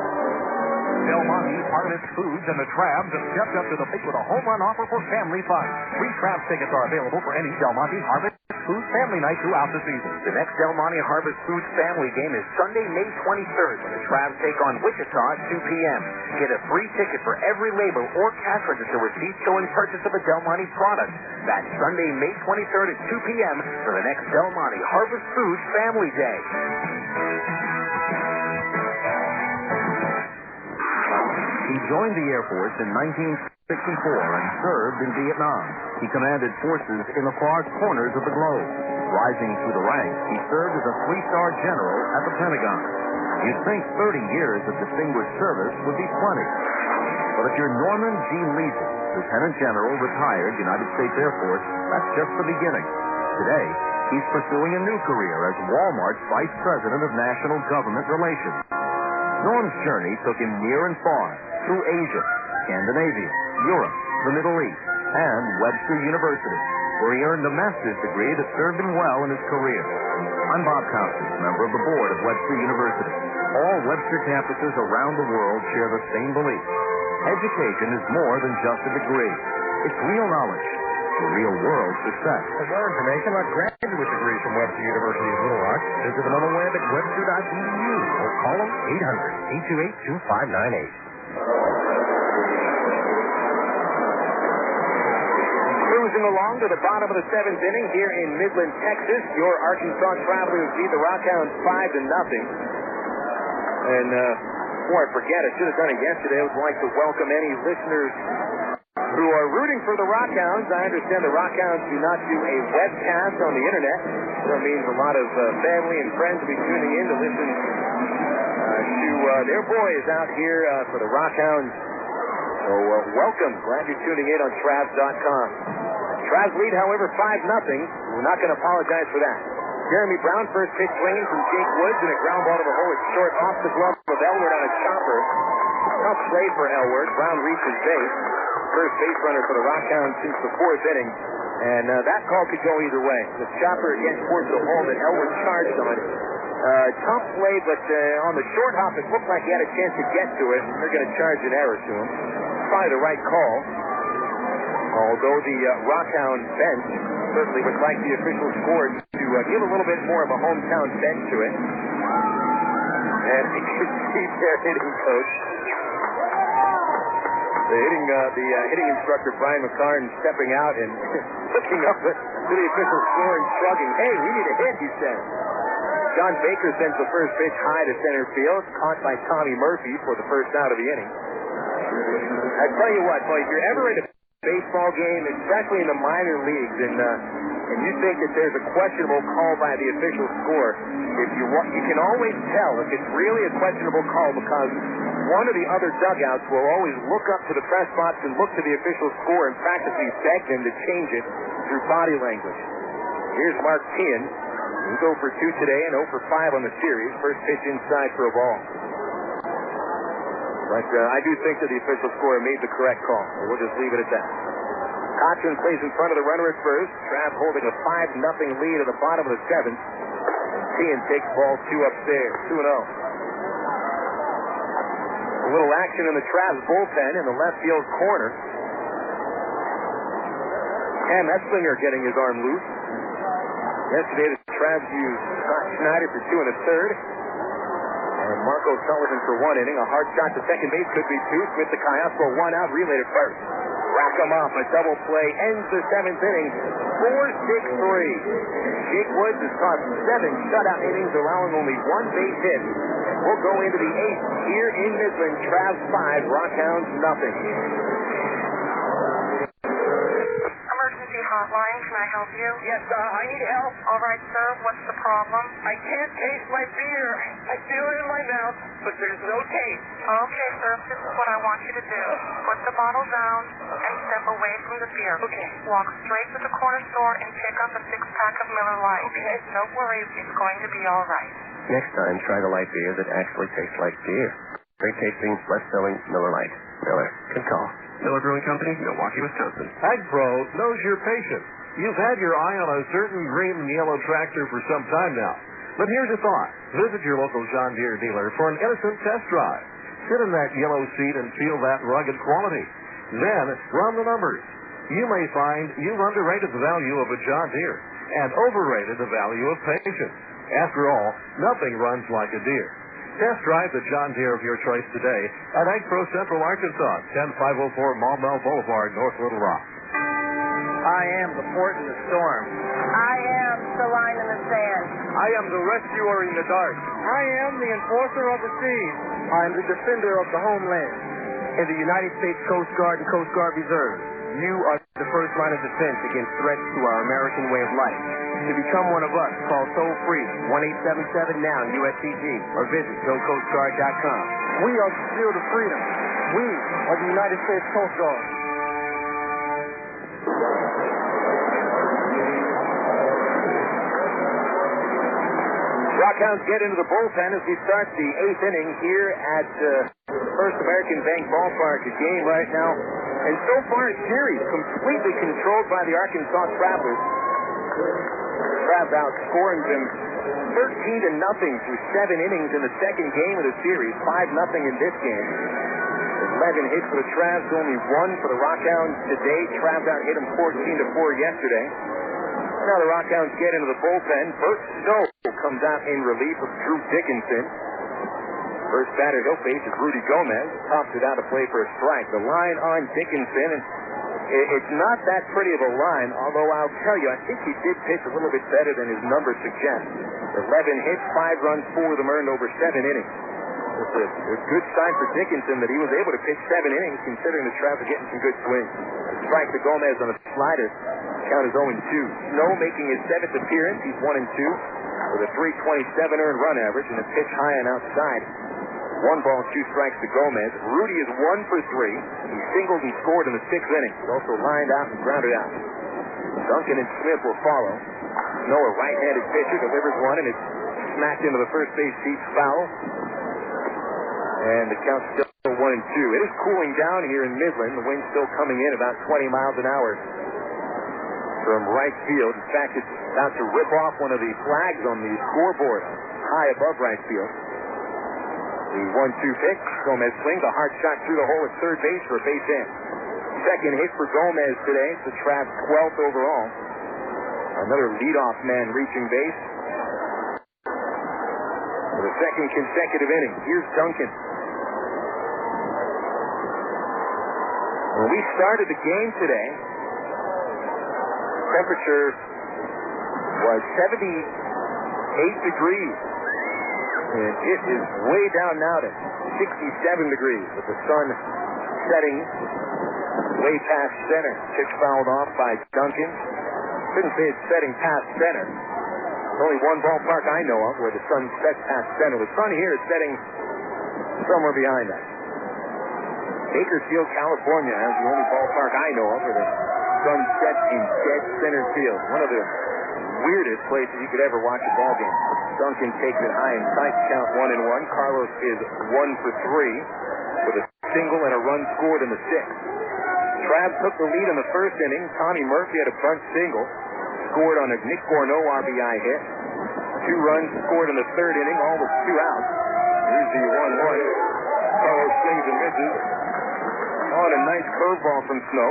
Del Monte Harvest Foods and the Travs have stepped up to the plate with a home run offer for family fun. Free Travs tickets are available for any Del Monte Harvest Foods family night throughout the season. The next Del Monte Harvest Foods family game is Sunday, May 23rd, when the Travs take on Wichita at 2 p.m. Get a free ticket for every label or cash register receipt showing purchase of a Del Monte product. That's Sunday, May 23rd at 2 p.m. for the next Del Monte Harvest Foods Family Day. He joined the Air Force in 1964 and served in Vietnam. He commanded forces in the far corners of the globe. Rising through the ranks, he served as a 3-star general at the Pentagon. You'd think 30 years of distinguished service would be plenty. But if you're Norman G. Leeson, Lieutenant General, retired United States Air Force, that's just the beginning. Today, he's pursuing a new career as Walmart's Vice President of National Government Relations. Norm's journey took him near and far, through Asia, Scandinavia, Europe, the Middle East, and Webster University, where he earned a master's degree that served him well in his career. I'm Bob Costas, member of the board of Webster University. All Webster campuses around the world share the same belief. Education is more than just a degree. It's real knowledge, for real-world success. For more information about graduate degrees from Webster University in Little Rock, visit them on the web at webster.edu or call them 800-828-2598. Cruising along to the bottom of the 7th inning here in Midland, Texas. Your Arkansas Travelers beat the RockHounds 5-0. And before I forget, I should have done it yesterday. I would like to welcome any listeners who are rooting for the RockHounds. I understand the RockHounds do not do a webcast on the internet. So it means a lot of family and friends will be tuning in to listen to their boys out here for the RockHounds. So welcome. Glad you're tuning in on Travs.com. Travs lead, however, 5-0. We're not going to apologize for that. Jeremy Brown, first pitch swinging from Jake Woods, and a ground ball to the hole. It's short off the glove of Elward on a chopper. Tough play for Elward. Brown reaches base. First base runner for the RockHounds since the 4th inning. And that call could go either way. The chopper gets towards the hole that Elward charged on. Tough play, but on the short hop, it looked like he had a chance to get to it. They're going to charge an error to him. Probably the right call. Although the RockHound bench certainly would like the official score to give a little bit more of a hometown bench to it. And you can see their hitting coach. The hitting instructor, Brian McCarn, stepping out and looking up to the official score and shrugging. Hey, we need a hit, he said. John Baker sends the first pitch high to center field, caught by Tommy Murphy for the first out of the inning. I tell you what, boy, if you're ever in a baseball game, especially in the minor leagues, and you think that there's a questionable call by the official score, you can always tell if it's really a questionable call because one or the other dugouts will always look up to the press box and look to the official score and practically beg them to change it through body language. Here's Mark Tian. He's 0 for 2 today and 0 for 5 on the series. First pitch inside for a ball. But I do think that the official scorer made the correct call. So we'll just leave it at that. Cochran plays in front of the runner at first. Trav holding a 5-0 lead at the bottom of the 7th. Tian takes ball 2 upstairs, 2-0. A little action in the Travs bullpen in the left field corner. Cam Eslinger getting his arm loose. Yesterday the Travs used Scott Schneider for 2 1/3. And Marco Sullivan for 1 inning. A hard shot to second base could be 2. Smith to Cayasco, 1 out, relayed at first. Rack him up, a double play, ends the 7th inning, 4-6-3. Jake Woods has caught 7 shutout innings, allowing only 1 base hit. We'll go into the 8th here in Midland. Travs 5, RockHounds nothing. Emergency hotline, can I help you? Yes, I need help. All right, sir, what's the problem? I can't taste my beer. I feel it in my mouth, but there's no taste. Okay, sir, this is what I want you to do. Put the bottle down and step away from the beer. Okay. Walk straight to the corner store and pick up a 6-pack of Miller Lite. Okay. Don't worry, it's going to be all right. Next time, try the light beer that actually tastes like beer. Great tasting, best-selling Miller Lite. Miller can call. Miller Brewing Company, Milwaukee, Wisconsin. AgPro knows you're patient. You've had your eye on a certain green and yellow tractor for some time now. But here's a thought. Visit your local John Deere dealer for an innocent test drive. Sit in that yellow seat and feel that rugged quality. Then run the numbers. You may find you've underrated the value of a John Deere and overrated the value of patience. After all, nothing runs like a Deere. Test drive the John Deere of your choice today at AgPro Central Arkansas, 10504 Maumelle Boulevard, North Little Rock. I am the port in the storm. I am the line in the sand. I am the rescuer in the dark. I am the enforcer of the seas. I am the defender of the homeland. In the United States Coast Guard and Coast Guard Reserve, you are the first line of defense against threats to our American way of life. To become one of us, call toll-free 1-877-NOW-USCG or visit gocoastguard.com. We are the shield of freedom. We are the United States Coast Guard. RockHounds get into the bullpen as we start the 8th inning here at First American Bank Ballpark. A game right now, and so far a series completely controlled by the Arkansas Travelers. Travs outscoring them 13-0 through 7 innings in the second game of the series. 5-0 in this game. 11 hits for the Travs, only 1 for the RockHounds today. Travs out hit them 14-4 yesterday. Now the RockHounds get into the bullpen. Bert Stowe comes out in relief of Drew Dickinson. First batter he'll face is Rudy Gomez. Tops it out to play for a strike. The line on Dickinson, and it's not that pretty of a line, although I'll tell you, I think he did pitch a little bit better than his numbers suggest. 11 hits, 5 runs, 4 of them earned over 7 innings. It's a good sign for Dickinson that he was able to pitch 7 innings, considering the Travs are getting some good swings. Strike to Gomez on a slider. Count is 0-2. Snow making his 7th appearance. He's 1-2 with a 327 earned run average and a pitch high and outside. 1 ball, 2 strikes to Gomez. Rudy is 1 for 3. He singled and scored in the 6th inning. He's also lined out and grounded out. Duncan and Smith will follow. Snow, a right-handed pitcher, delivers one, and it's smacked into the first base seats foul. And the count's still 1-2. It is cooling down here in Midland. The wind's still coming in about 20 miles an hour from right field. In fact, it's about to rip off one of the flags on the scoreboard high above right field. The 1-2 pitch. Gomez swings a hard shot through the hole at third base for a base hit. Second hit for Gomez today. It's the Travs' 12th overall. Another leadoff man reaching base for the second consecutive inning. Here's Duncan. When we started the game today, the temperature was 78 degrees. And it is way down now to 67 degrees with the sun setting way past center. Pitch fouled off by Duncan. Couldn't say it's setting past center. There's only one ballpark I know of where the sun sets past center. The sun here is setting somewhere behind that. Bakersfield, California, is the only ballpark I know of where the sun sets in dead center field. One of the weirdest places you could ever watch a ball game. Duncan takes it high and tight, count 1-1. Carlos is 1 for 3 with a single and a run scored in the 6th. Trav took the lead in the first inning. Tommy Murphy had a bunt single, scored on a Nick Gorneau RBI hit. 2 runs scored in the third inning, all with 2 outs. Here's the 1-1. Carlos swings and misses on a nice curveball from Snow.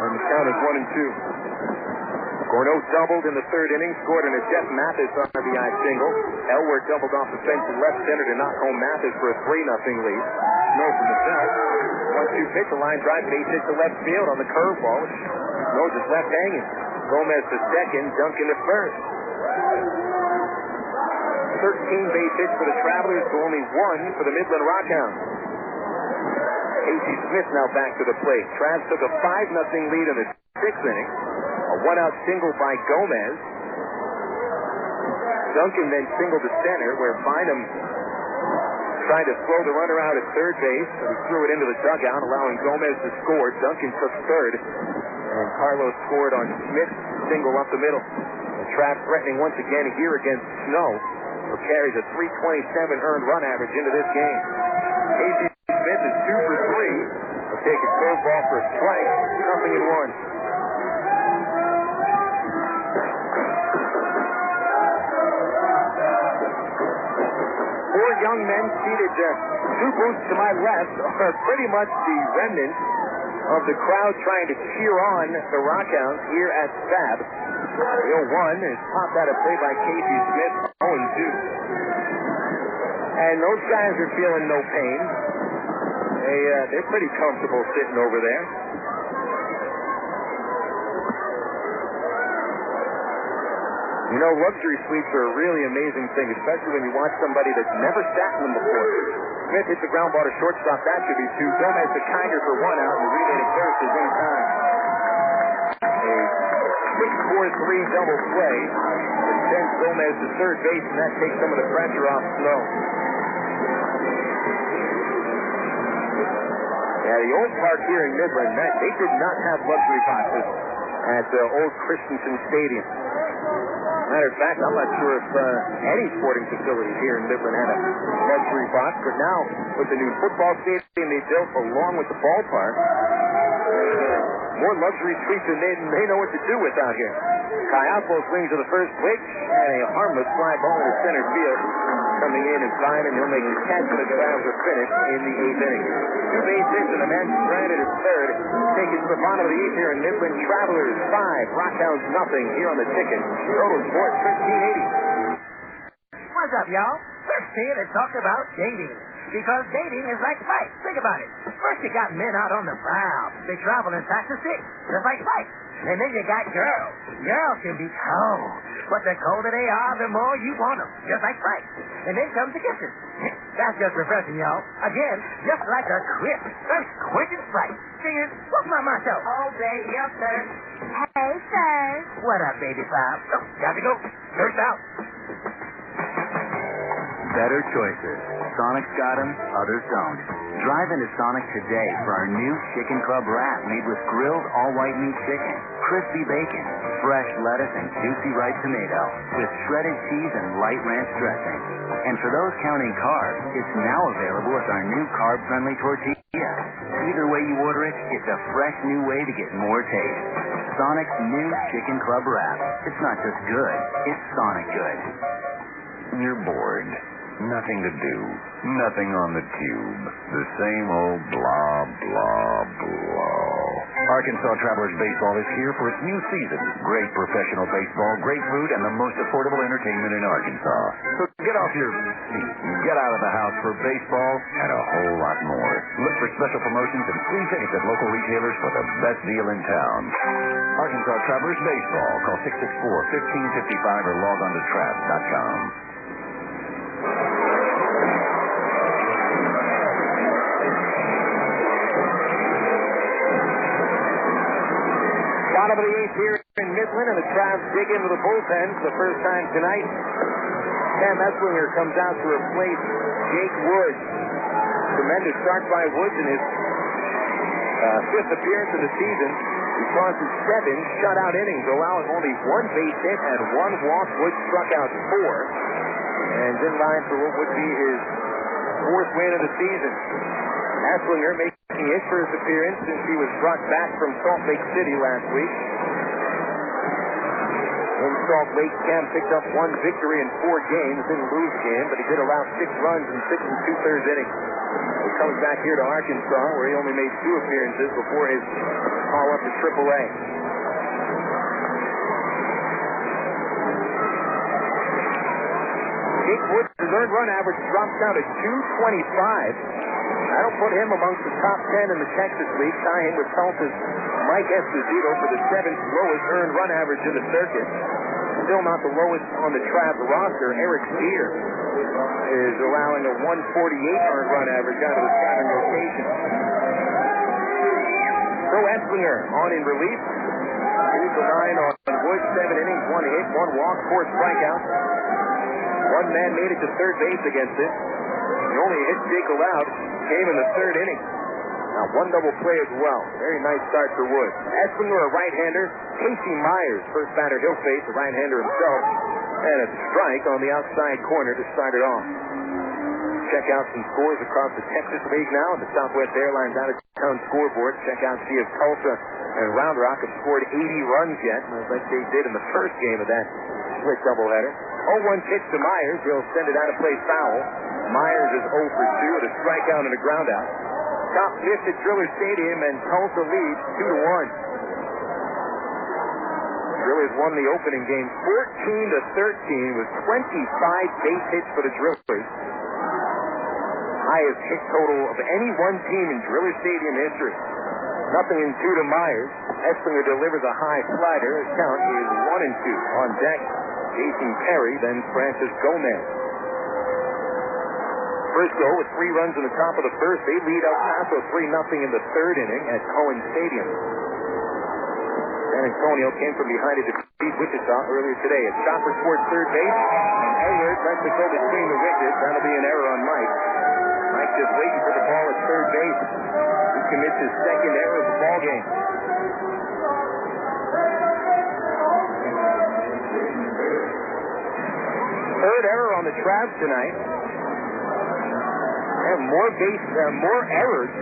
And the count is 1-2. Gorneau doubled in the third inning, scored on a Jeff Mathis RBI single. Elwer doubled off the fence in left center to knock home Mathis for a 3-0 lead. Snow from the belt. 1-2 pitch, a line drive, base hit to left field on the curveball, which Snow just left hanging. Gomez to second, Duncan to first. 13 base hits for the Travelers to only 1 for the Midland RockHounds. Casey Smith now back to the plate. Trav took a 5-0 lead in the 6th inning. A 1-out single by Gomez. Duncan then singled to center, where Bynum tried to throw the runner out at third base, and he threw it into the dugout, allowing Gomez to score. Duncan took third, and Carlos scored on Smith's single up the middle. Trav threatening once again here against Snow, who carries a 327 earned run average into this game. Casey Smith is 2 for 3. He'll take a curveball for a strike, 0-1. 4 young men seated 2 booths to my left are pretty much the remnants of the crowd trying to cheer on the RockHounds here at Fab. The 0-1 is popped out of play by Casey Smith, 0-2. And those guys are feeling no pain. They're pretty comfortable sitting over there. You know, luxury suites are a really amazing thing, especially when you watch somebody that's never sat in them before. Smith hits the ground ball to shortstop. That should be 2. Gomez to Kiger for 1 out, and the relay to first is in time. A 6-4-3 double play that sends Gomez to third base, and that takes some of the pressure off Snow. Yeah, the old park here in Midland, they did not have luxury boxes at old Christensen Stadium. Matter of fact, I'm not sure if any sporting facility here in Midland had a luxury box, but now with the new football stadium they built along with the ballpark, more luxury suites than they know what to do with out here. Kayako swings to the first pitch and a harmless fly ball into center field. Coming in time, and he'll make the catch when the Travelers are finished in the 8th inning. 2 base hits and a man stranded at third. Take it to the bottom of the 8th here in Midland. Travelers 5, RockHounds nothing here on the ticket. Total score 1380. What's up, y'all? Let's here to talk about dating. Because dating is like fights. Think about it. First you got men out on the prowl. They travel in fast as 6, just like fights. And then you got girls. Girls can be cold. But the colder they are, the more you want them. Just like fights. And then comes the kissing. That's just refreshing, y'all. Again, just like a crisp, quenching Sprite. Singers, what's my motto? All day, yes, sir. Hey, sir. What up, baby pop? Oh, got to go. First out. Better choices. Sonic's got them, others don't. Drive into Sonic today for our new Chicken Club wrap made with grilled all-white meat chicken, crispy bacon, fresh lettuce, and juicy ripe tomato with shredded cheese and light ranch dressing. And for those counting carbs, it's now available with our new carb-friendly tortilla. Either way you order it, it's a fresh new way to get more taste. Sonic's new Chicken Club wrap. It's not just good, it's Sonic good. You're bored. Nothing to do. Nothing on the tube. The same old blah, blah, blah. Arkansas Travelers Baseball is here for its new season. Great professional baseball, great food, and the most affordable entertainment in Arkansas. So get off your seat and get out of the house for baseball and a whole lot more. Look for special promotions and free tickets at local retailers for the best deal in town. Arkansas Travelers Baseball. Call 664-1555 or log on to Travs.com. Bottom of the 8th here in Midland, and the Travs dig into the bullpen for the first time tonight. Cam Esslinger comes out to replace Jake Woods. The Tremendous start by Woods in his fifth appearance of the season. He tosses 7 shutout innings, allowing only 1 base hit and 1 walk. Woods struck out 4. And in line for what would be his 4th win of the season. Esslinger making his first appearance since he was brought back from Salt Lake City last week. In Salt Lake, Cam picked up 1 victory in 4 games, didn't lose a game, but he did allow 6 runs in 6 2/3 innings. He comes back here to Arkansas, where he only made 2 appearances before his call up to AAA. Jake Woods' earned run average drops down to 225. That'll put him amongst the top 10 in the Texas League, tying with Tulsa's Mike Esposito for the 7th lowest earned run average in the circuit. Still not the lowest on the Trav roster. Eric Deer is allowing a 148 earned run average out of the starting rotation. So Esslinger on in relief. Here's the 9 on Woods, 7 innings, 1 hit, 1 walk, 4 strikeouts. 1 man made it to third base against it. The only hit Jake allowed came in the 3rd inning. Now 1 double play as well. Very nice start for Woods. Esslinger, a right-hander. Casey Myers, first batter he'll face, a right-hander himself. And a strike on the outside corner to start it off. Check out some scores across the Texas League now. The Southwest Airlines out-of-town scoreboard. Check out, see if Tulsa and Round Rock have scored 80 runs yet, like they did in the first game of that split doubleheader. 0-1 pitch to Myers. He'll send it out of play foul. Myers is 0 for 2 with a strikeout and a groundout. Top 5th at Driller Stadium, and Tulsa leads 2-1. Drillers won the opening game 14-13 with 25 base hits for the Drillers. Highest hit total of any one team in Driller Stadium history. Nothing in 2 to Myers. Esslinger delivers a high slider. His count is 1-2. On deck, Jason Perry, then Francis Gomez. First go with 3 runs in the top of the first. They lead El Paso 3-0 in the 3rd inning at Cohen Stadium. San Antonio came from behind to defeat Wichita earlier today. It's Chopper towards third base. Edward lets it go between the wickets. That'll be an error on Mike. Mike just waiting for the ball at third base. He commits his 2nd error of the ball game. Third error on the Travs tonight. And more errors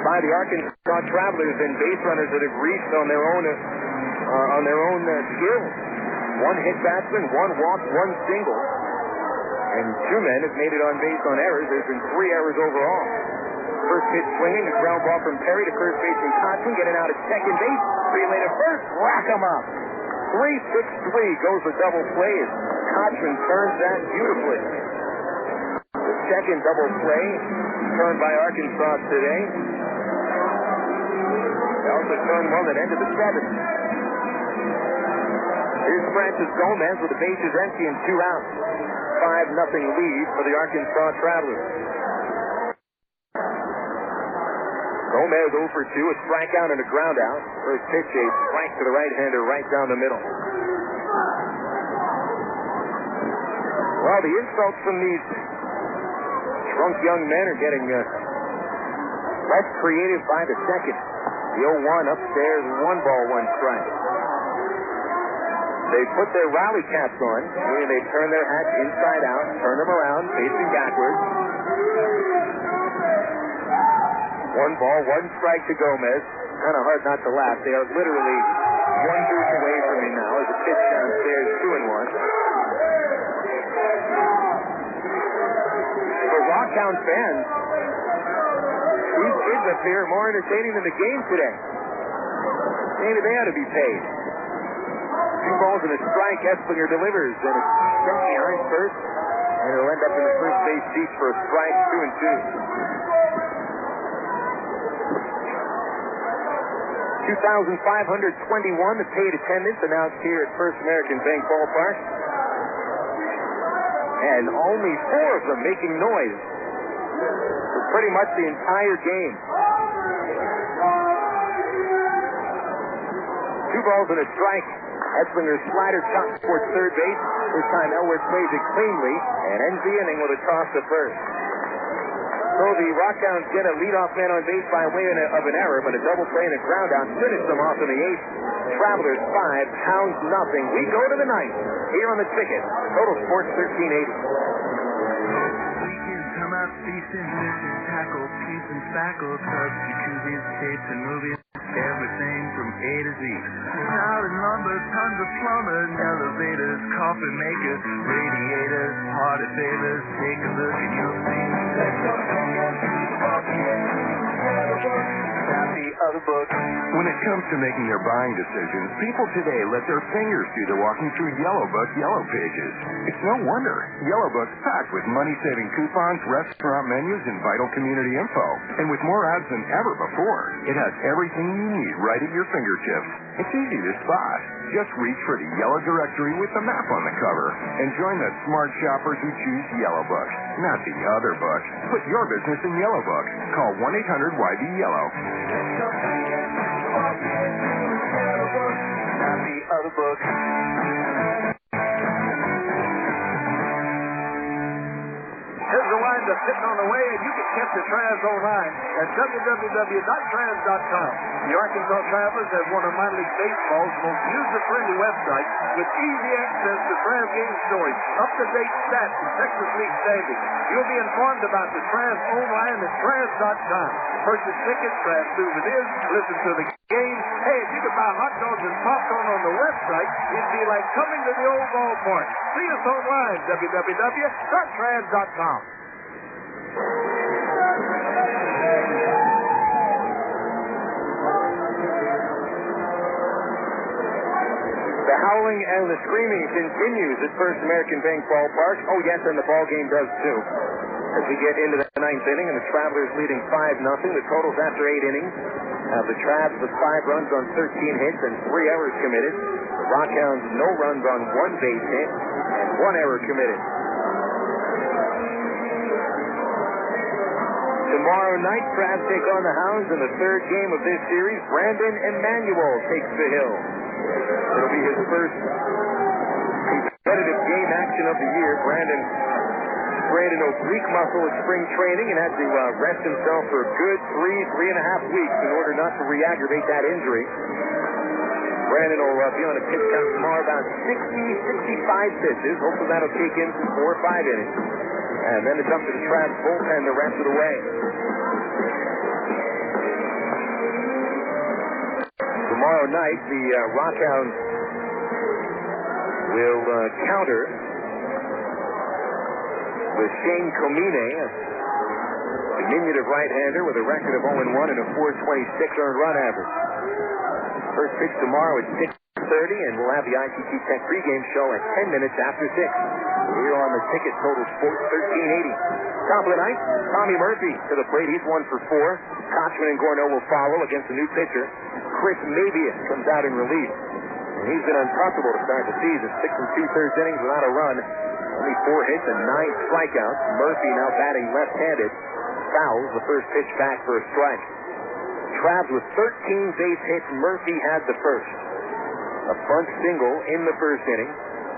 by the Arkansas Travelers than base runners that have reached on their own skill. 1 hit batsman, 1 walk, 1 single, and 2 men have made it on base on errors. There's been 3 errors overall. First pitch swinging, the ground ball from Perry to first base and Cotton, getting out at second base. 3 later first, rack him up. 3-6-3 goes the double play as Cotton turns that beautifully. The 2nd double play turned by Arkansas today. They also turned one that ended the 7th. Here's Francis Gomez with the bases empty and 2 outs. 5-0 lead for the Arkansas Travelers. Gomez 0 for 2, a strikeout and a groundout. First pitch, a strike to the right-hander right down the middle. Well, the insults from these drunk young men are getting less creative by the second. The 0-1 upstairs, 1 ball, 1 strike. They put their rally caps on, meaning they turn their hats inside out, turn them around, facing backwards. 1 ball, 1 strike to Gomez. Kind of hard not to laugh. They are literally 1 booth away from me now as a pitch downstairs, 2-1. For RockHounds fans, these kids up here are more entertaining than the game today. Maybe they ought to be paid. 2 balls and a strike. Esslinger delivers, and it's sent behind first, and it'll end up in the first base seats for a strike. 2-2. 2,521 the paid attendance announced here at First American Bank Ballpark, and only 4 of them making noise for pretty much the entire game. 2 balls and a strike. Esslinger's slider chops towards third base. This time Elwood plays it cleanly and ends the inning with a toss to first. So the RockHounds get a leadoff man on base by way of an error, but a double play and a ground out finish them off in the eighth. Travelers 5, Hounds nothing. We go to the ninth here on the ticket. Total Sports 1380. Come out feasting, missing, tackle, piece and spackle, tubs, jacuzzis, tapes and movies, everything from A to Z. Solid lumber, tons of plumbers, elevators, coffee makers, radiators, party favors. Take a look and you'll see. Other books. When it comes to making their buying decisions, people today let their fingers do the walking through Yellow Book Yellow Pages. It's no wonder. Yellow Book's packed with money-saving coupons, restaurant menus, and vital community info. And with more ads than ever before, it has everything you need right at your fingertips. It's easy to spot. Just reach for the Yellow Directory with the map on the cover and join the smart shoppers who choose Yellow Book, not the other book. Put your business in Yellow Book. Call 1-800-YB-YELLOW. Not the other book. Here's the line that's sitting on the way, and you can catch the Travs online at www.travs.com. The Arkansas Travelers have one of minor league baseball's most user-friendly websites with easy access to Travs game stories, up-to-date stats, and Texas League standings. You'll be informed about the Travs online at travs.com. Purchase tickets, Travs souvenirs, listen to the game. Hey, if you could buy hot dogs and popcorn on the website, it'd be like coming to the old ballpark. See us online, www.travs.com. The howling and the screaming continues at First American Bank Ballpark. Oh, yes, and the ball game does, too. As we get into the ninth inning, and the Travelers leading 5-0. The totals after 8 innings. The Travs with 5 runs on 13 hits and 3 errors committed. The RockHounds, no runs on 1 base hit and 1 error committed. Tomorrow night, Travs take on the Hounds in the third game of this series. Brandon Emmanuel takes the hill. It'll be his first competitive game action of the year. Brandon oblique muscle at spring training and had to rest himself for a good 3.5 weeks in order not to re-aggravate that injury. Brandon will be on a pitch count tomorrow, about 65 pitches. Hopefully that'll take in some 4 or 5 innings. And then it's up to the Travs bullpen the rest of the way. Tomorrow night, the RockHounds will counter with Shane Comine, a diminutive right-hander with a record of 0-1 and a .426 earned run average. First pitch tomorrow at 6:30, and we'll have the ITT Tech pregame show at 10 minutes after 6. Here on the ticket, total Sports 1380. Top of the ninth, Tommy Murphy to the plate. He's 1 for 4. Kochman and Gorno will follow against a new pitcher. Chris Mabius comes out in relief. And he's been untouchable to start the season. 6 2/3 innings without a run. Only 4 hits and 9 strikeouts. Murphy now batting left-handed. Fouls the first pitch back for a strike. Travs with 13 base hits. Murphy had the first. A bunt single in the first inning.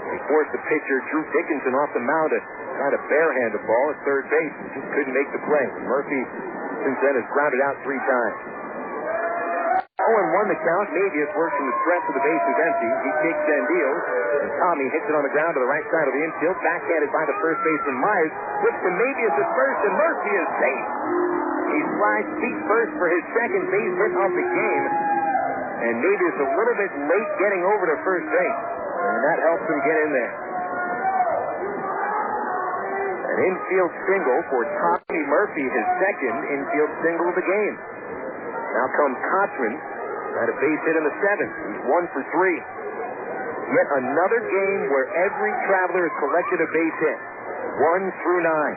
He forced the pitcher, Drew Dickinson, off the mound to try to barehand the ball at third base. Just couldn't make the play. Murphy, since then, has grounded out 3 times. 0-1 the count. Mabius works from the stretch with the bases empty. He kicks and deals. And Tommy hits it on the ground to the right side of the infield. Backhanded by the first baseman Myers. Whips to Mabius at first, and Murphy is safe. He slides feet first for his second base hit of the game. And Mabius a little bit late getting over to first base. And that helps him get in there. An infield single for Tommy Murphy, his second infield single of the game. Now comes Kochman. Had a base hit in the 7th. He's 1 for 3. Yet another game where every Traveler has collected a base hit. 1 through 9.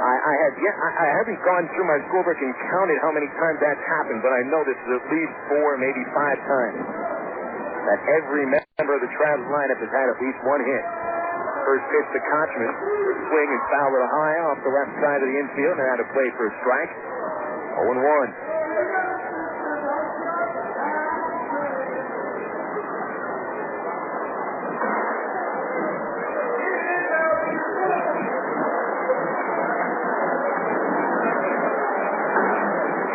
I haven't gone through my scorebook and counted how many times that's happened, but I know this is at least 4, maybe 5 times that every member of the Travs lineup has had at least 1 hit. First pitch to Kochman. Swing and foul it high off the left side of the infield. And had to play for a strike. 0-1.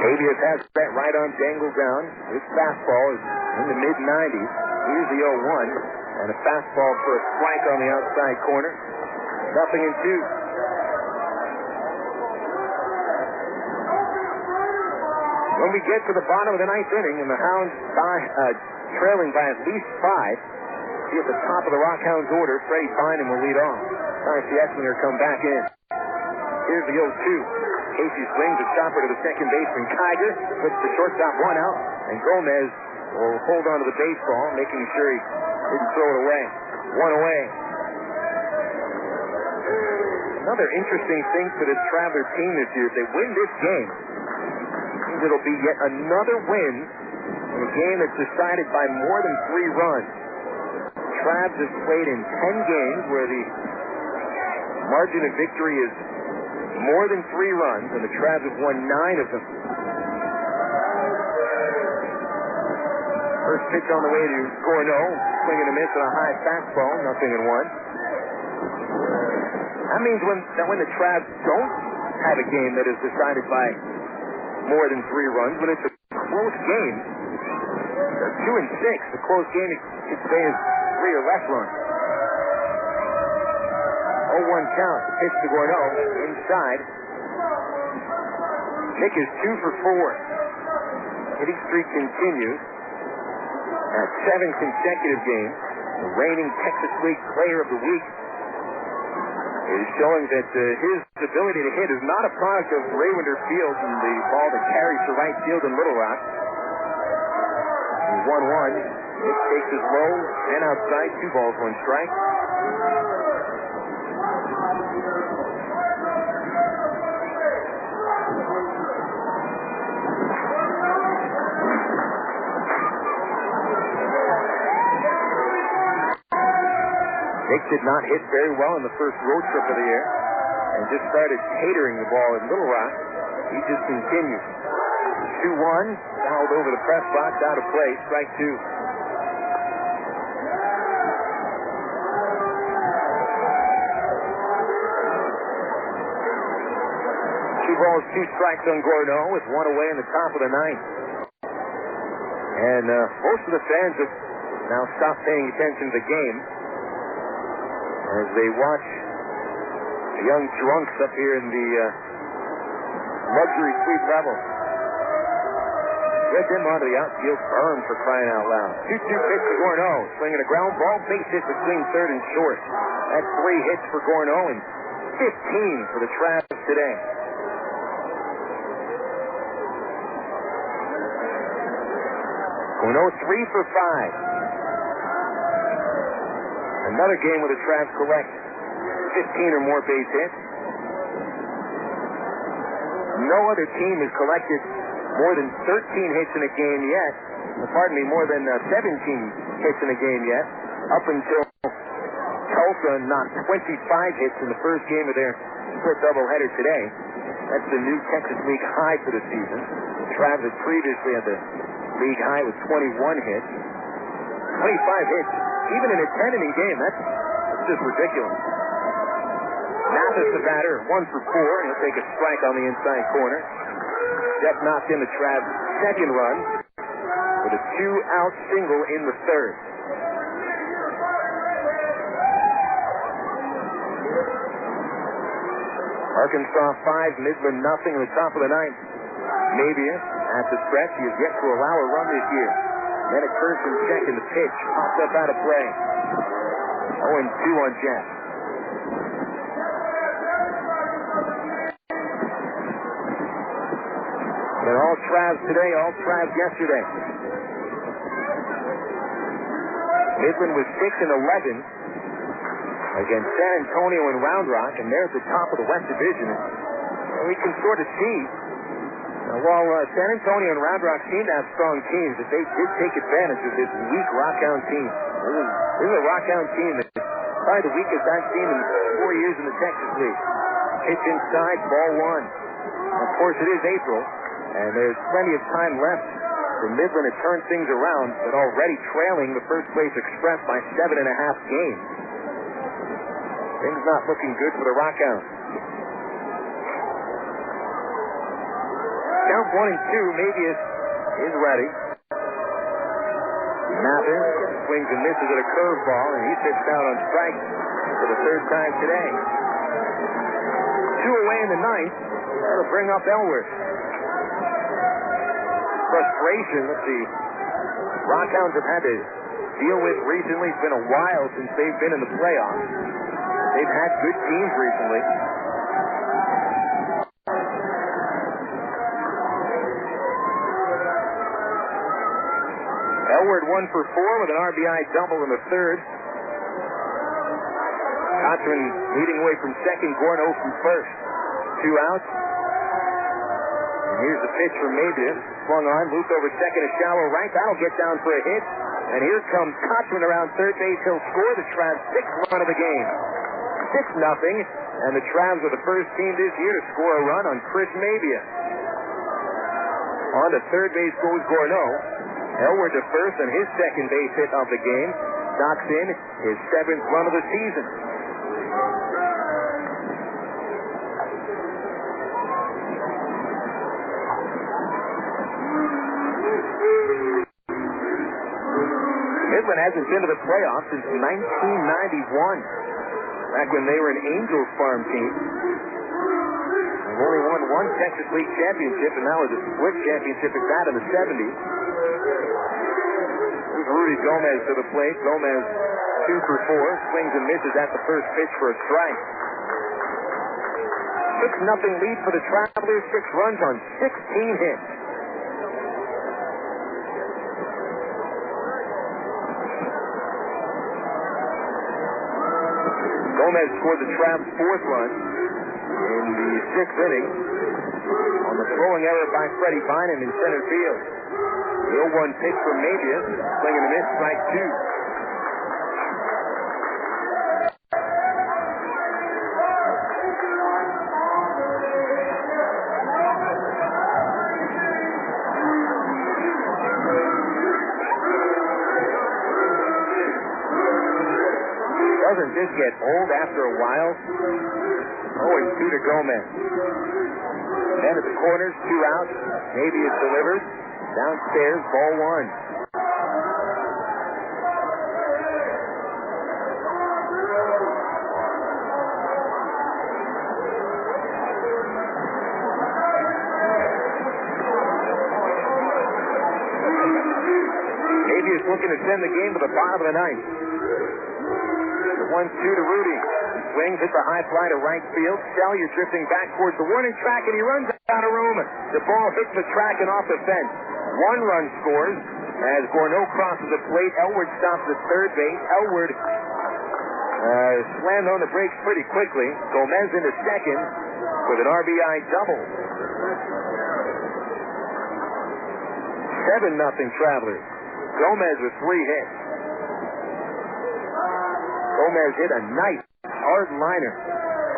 Avius has that right arm dangled down. His fastball is in the mid-90s. Here's the 0-1, and a fastball for a strike on the outside corner. 0-2. When we get to the bottom of the ninth inning, and the Hounds trailing by at least 5, see at the top of the RockHounds order, Freddie Bynum will lead off. Darcy Esslinger come back in. Here's the 0-2. Casey swings a chopper to the second baseman. Kiger puts the shortstop one out, and Gomez will hold on to the baseball, making sure he didn't throw it away. One away. Another interesting thing for this Traveler team this year, if they win this game, means it'll be yet another win in a game that's decided by more than 3 runs. Travs have played in 10 games where the margin of victory is more than 3 runs, and the Travs have won 9 of them. First pitch on the way to Gorno, swing and a miss on a high fastball, 0-1. That means when the Travs don't have a game that is decided by more than 3 runs, when it's a close game, they're 2-6. The close game could stay as 3 or less runs. 0-1 count. Pitch to Gorno. Inside. Nick is 2 for 4. Hitting streak continues. At 7 consecutive games. The reigning Texas League Player of the Week is showing that his ability to hit is not a product of Raywinder Field and the ball that carries to right field in Little Rock. 1-1. Nick takes his low and outside. 2 balls, 1 strike. Nick did not hit very well in the first road trip of the year and just started catering the ball in Little Rock. He just continues. 2-1, fouled over the press box, out of play, strike 2. 2 balls, 2 strikes on Gorno with 1 away in the top of the 9th. And most of the fans have now stopped paying attention to the game as they watch the young drunks up here in the luxury suite level. Get them onto the outfield berm for crying out loud. 2-2 pitch to Gorno. Swinging a ground ball. Base hit between third and short. That's 3 hits for Gorno and 15 for the Travs today. Gorno 3 for 5. Another game where the Travs collect 15 or more base hits. No other team has collected more than 13 hits in a game yet. More than 17 hits in a game yet. Up until Tulsa knocked 25 hits in the first game of their split doubleheader today. That's the new Texas League high for the season. The Travs had previously had the league high with 21 hits. 25 hits. Even in a 10-inning game, that's just ridiculous. Mathis, the batter, 1 for 4, and he'll take a strike on the inside corner. Jeff knocked in the Travs' second run with a 2-out single in the third. Arkansas 5, Midland nothing in the top of the 9th. Mabius at the stretch. He has yet to allow a run this year. Then at first and second, the pitch popped up out of play. 0-2 on Jeff. They're all Travs today, all Travs yesterday. Midland was 6-11 against San Antonio and Round Rock, and they're at the top of the West Division. And we can sort of see, while San Antonio and Round Rock seem to have strong teams, that they did take advantage of this weak RockHound team. This is a RockHound team that's probably the weakest I've seen in 4 years in the Texas League. Pitch inside, ball 1. Of course, it is April, and there's plenty of time left for Midland to turn things around, but already trailing the first place Express by 7.5 games. Things not looking good for the RockHounds. Count count 1-2. Mabius is ready. Mathis swings and misses at a curveball, and he sits down on strike for the third time today. 2 away in the ninth. That'll bring up Elworth. Frustration that the RockHounds have had to deal with recently. It's been a while since they've been in the playoffs. They've had good teams recently. Elward 1 for 4 with an RBI double in the third. Cotron leading away from second, Gorno from first. 2 outs. And here's the pitch from Mabius. Swung on, looped over second, a shallow right. That'll get down for a hit. And here comes Cotron around third base. He'll score the Travs' 6th run of the game. 6-0. And the Travs are the first team this year to score a run on Chris Mabius. On to third base goes Gorno. Elward to first and his second base hit of the game. Knocks in his 7th run of the season. Midland hasn't been to the playoffs since 1991. Back when they were an Angels farm team. They've only won 1 Texas League championship, and that was a split championship at that in the 70s. Here's Rudy Gomez to the plate. Gomez 2 for 4. Swings and misses at the first pitch for a strike. 6-0 lead for the Travelers. 6 runs on 16 hits. Gomez scored the Travs' 4th run in the 6th inning on the throwing error by Freddie Bynum in center field. The 0-1 pitch from Mabius, swing and a miss, strike 2. Doesn't this get old after a while? 0-2 to Gomez. Then at the corners, 2 outs. Mabius delivers. Downstairs, ball 1. Mabius looking to send the game to the bottom of the ninth. 1-2 to Rudy. Swings hit the high fly to right field. Sellier drifting back towards the warning track, and he runs out of room. The ball hits the track and off the fence. 1 run scores as Gorno crosses the plate. Elward stops at third base. Elward slammed on the brakes pretty quickly. Gomez into second with an RBI double. 7-0 Travelers. Gomez with 3 hits. Gomez hit a nice hard liner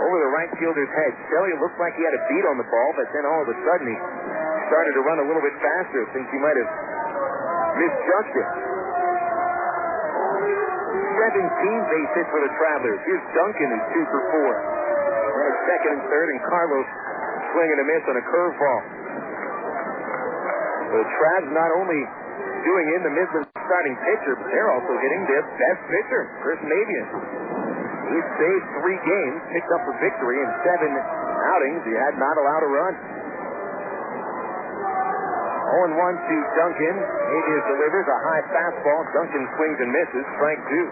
over the right fielder's head. Sellier looked like he had a beat on the ball, but then all of a sudden he started to run a little bit faster. Thinks he might have misjudged it. 17 base hits for the Travelers. Here's Duncan, who's 2 for 4. Then at second and third, and Carlos swinging a miss on a curveball. The Travs not only doing in the Midland starting pitcher, but they're also hitting their best pitcher, Chris Mabius. He saved 3 games, picked up a victory in 7 outings. He had not allowed a run. 0-1 to Duncan. Mabius delivers a high fastball. Duncan swings and misses. Strike 2.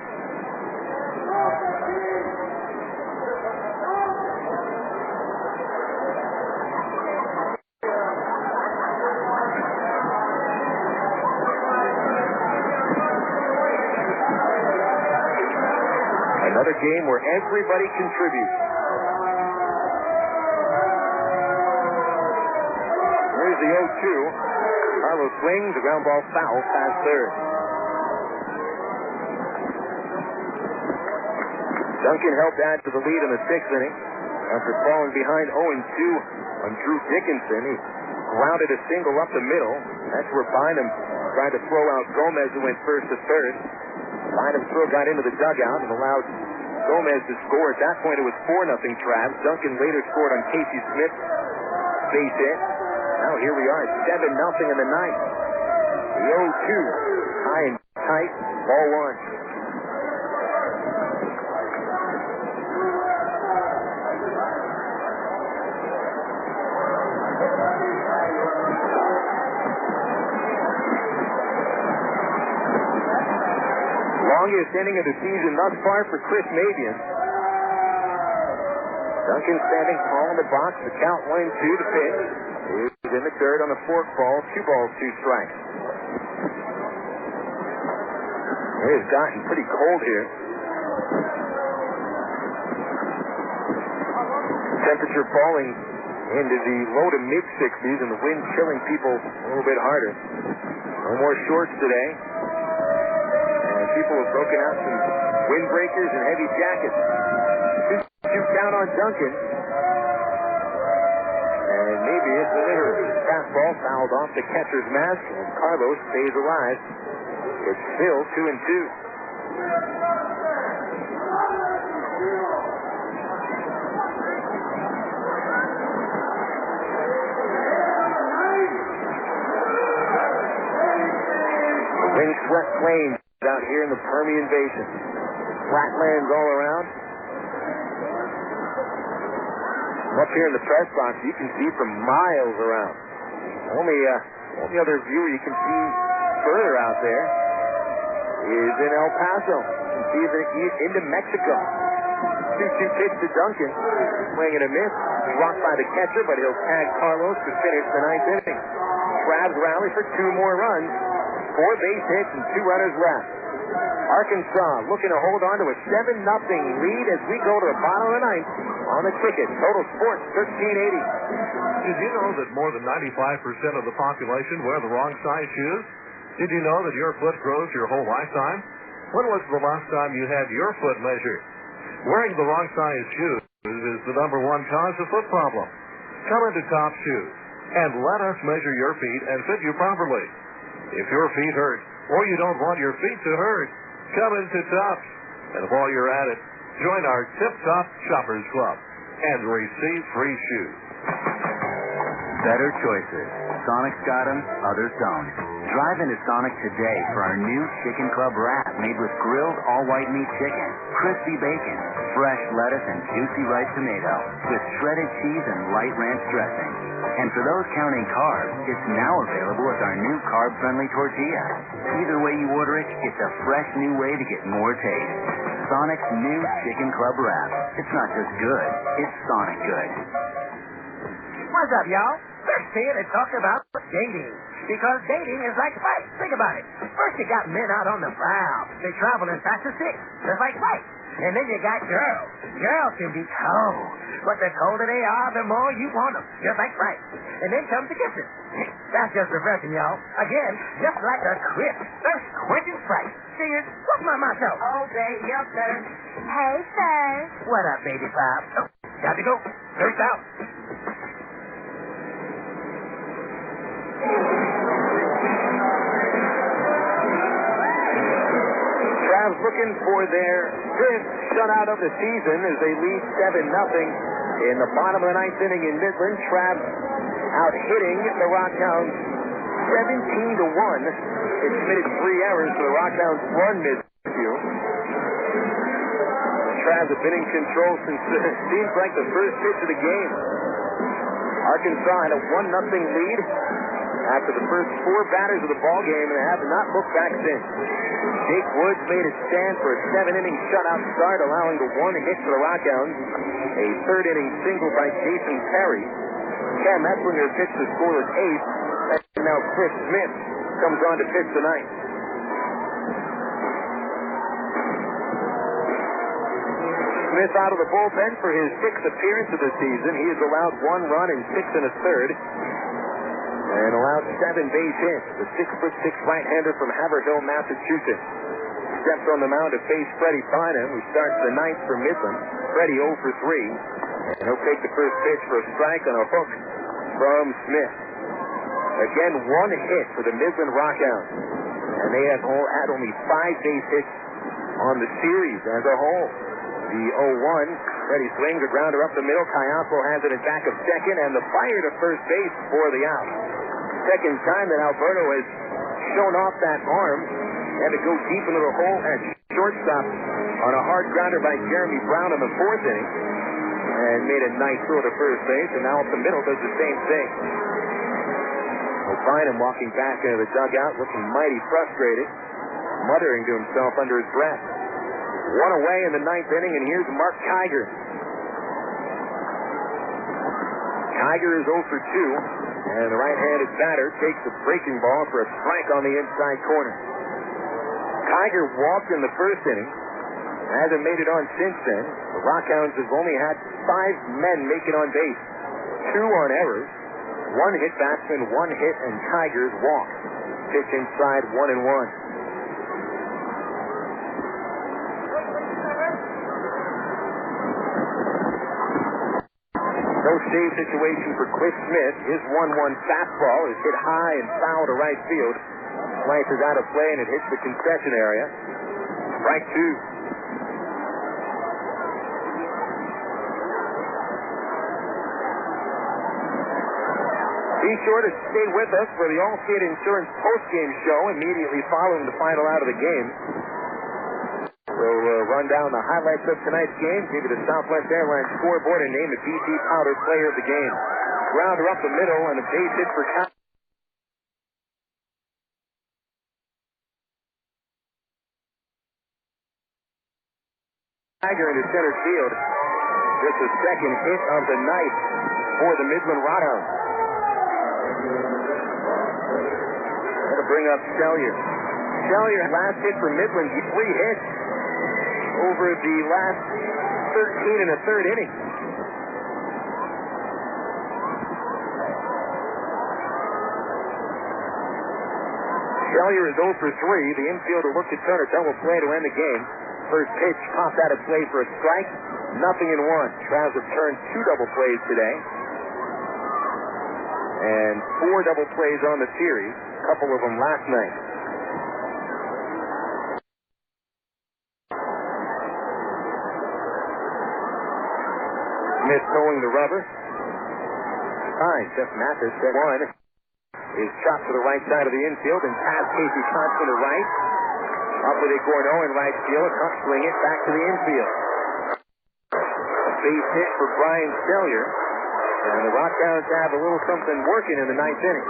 Another game where everybody contributes. Here's the 0-2. Carlos swings, the ground ball foul past third. Duncan helped add to the lead in the 6th inning after falling behind 0-2 on Drew Dickinson. He grounded a single up the middle. That's where Bynum tried to throw out Gomez, who went first to third. Bynum's throw got into the dugout and allowed Gomez to score. At that point, it was 4-0 Travs. Duncan later scored on Casey Smith's base hit. Now here we are at 7-0 in the ninth. The 0-2, high and tight, ball one. Longest inning of the season thus far for Chris Mabian. Duncan standing tall in the box. The count 1-2 to pitch. He's in the third on the fork ball. 2 balls, 2 strikes. It has gotten pretty cold here. Temperature falling into the low to mid 60s and the wind chilling people a little bit harder. No more shorts today. People have broken out some windbreakers and heavy jackets. 2 count on Duncan. And maybe it's a little fastball fouled off the catcher's mask, and Carlos stays alive. It's still 2-2. The wind-swept plains out here in the Permian Basin. Flatlands all around. Up here in the press box, you can see from miles around. Only other viewer you can see further out there is in El Paso. You can see into Mexico. 2-2 pitch to Duncan. Swing and a miss. Blocked by the catcher, but he'll tag Carlos to finish the ninth inning. Crabs rally for 2 more runs. 4 base hits and 2 runners left. Arkansas looking to hold on to a 7-0 lead as we go to the bottom of the ninth on the ticket. Total Sports 1380. Did you know that more than 95% of the population wear the wrong size shoes? Did you know that your foot grows your whole lifetime? When was the last time you had your foot measured? Wearing the wrong size shoes is the #1 cause of foot problems. Come into Top Shoes and let us measure your feet and fit you properly. If your feet hurt or you don't want your feet to hurt, come into Tops. And while you're at it, join our Tip Top Shoppers Club and receive free shoes. Better choices. Sonic's got them, others don't. Drive into Sonic today for our new Chicken Club wrap made with grilled all-white meat chicken, crispy bacon, fresh lettuce, and juicy ripe tomato with shredded cheese and light ranch dressing. And for those counting carbs, it's now available as our new carb-friendly tortilla. Either way you order it, it's a fresh new way to get more taste. Sonic's new Chicken Club wrap. It's not just good, it's Sonic good. What's up, y'all? Let's see it and talk about dating. Because dating is like fights. Think about it. First you got men out on the prowl. They travel in fast as 6. Just like fights. And then you got girls. Girls can be cold. But the colder they are, the more you want them. Just like fights. And then comes the kissing. That's just refreshing, y'all. Again, just like a crisp, thirst-quenching Sprite. Cheers. What's my motto? All day, yes, sir. Hey, sir. What up, baby pop? Oh, got to go. Thirst out. Travs looking for their 5th shutout of the season as they lead 7-0 in the bottom of the ninth inning in Midland. Travs out hitting the RockHounds 17-1. It committed 3 errors for the RockHounds' run miscue. Travs have been in control since it seems like the first pitch of the game. Arkansas had a 1-0 lead after the first 4 batters of the ball game, and they have not looked back since. Jake Woods made a stand for a 7-inning shutout start, allowing the 1 hit for the RockHounds. A 3rd-inning single by Jason Perry. Cam Esslinger pitched the scoreless 8th, and now Chris Smith comes on to pitch tonight. Smith out of the bullpen for his 6th appearance of the season. He has allowed 1 run in 6 1/3. And allowed 7 base hits. The 6'6" right-hander from Haverhill, Massachusetts. Steps on the mound to face Freddie Fina, who starts the 9th for Midland. Freddie 0 for 3. And he'll take the first pitch for a strike on a hook from Smith. Again, 1 hit for the Midland RockHounds. And they have had only 5 base hits on the series as a whole. The 0-1. Ready swings, a grounder up the middle. Cayaspo has it in back of second, and the fire to first base for the out. Second time that Alberto has shown off that arm. Had to go deep into the hole at shortstop on a hard grounder by Jeremy Brown in the fourth inning. And made a nice throw to first base, and now up the middle does the same thing. O'Brien walking back into the dugout, looking mighty frustrated, muttering to himself under his breath. One away in the ninth inning, and here's Mark Kiger. Kiger is 0 for 2, and the right-handed batter takes a breaking ball for a strike on the inside corner. Kiger walked in the first inning. Hasn't made it on since then. The RockHounds have only had 5 men make it on base. 2 on errors. 1 hit batsman, 1 hit, and Kiger's walk. Pitch inside 1-1. No save situation for Cliff Smith. His 1-1 fastball is hit high and foul to right field. Slices out of play, and it hits the concession area. Strike 2. Be sure to stay with us for the Allstate Insurance postgame show immediately following the final out of the game. We'll run down the highlights of tonight's game, give you the Southwest Airlines scoreboard, and name the BC Powder player of the game. Grounder up the middle and a base hit for Tiger into center field. Just the second hit of the night for the Midland RockHounds. That'll bring up Sellier. Sellier, last hit for Midland, 3 hits over the last 13 and a third inning. Sellier is 0 for 3. The infielder looked to turn a double play to end the game. First pitch popped out of play for a strike. 0-1. Travs have turned 2 double plays today. And 4 double plays on the series. A couple of them last night. Smith towing the rubber. Fine. Jeff Mathis set 1. Is chopped to the right side of the infield and past Casey Thompson to right. Up with a Gorno in right field. Swing it back to the infield. A base hit for Brian Sellier. And the RockHounds have a little something working in the ninth inning.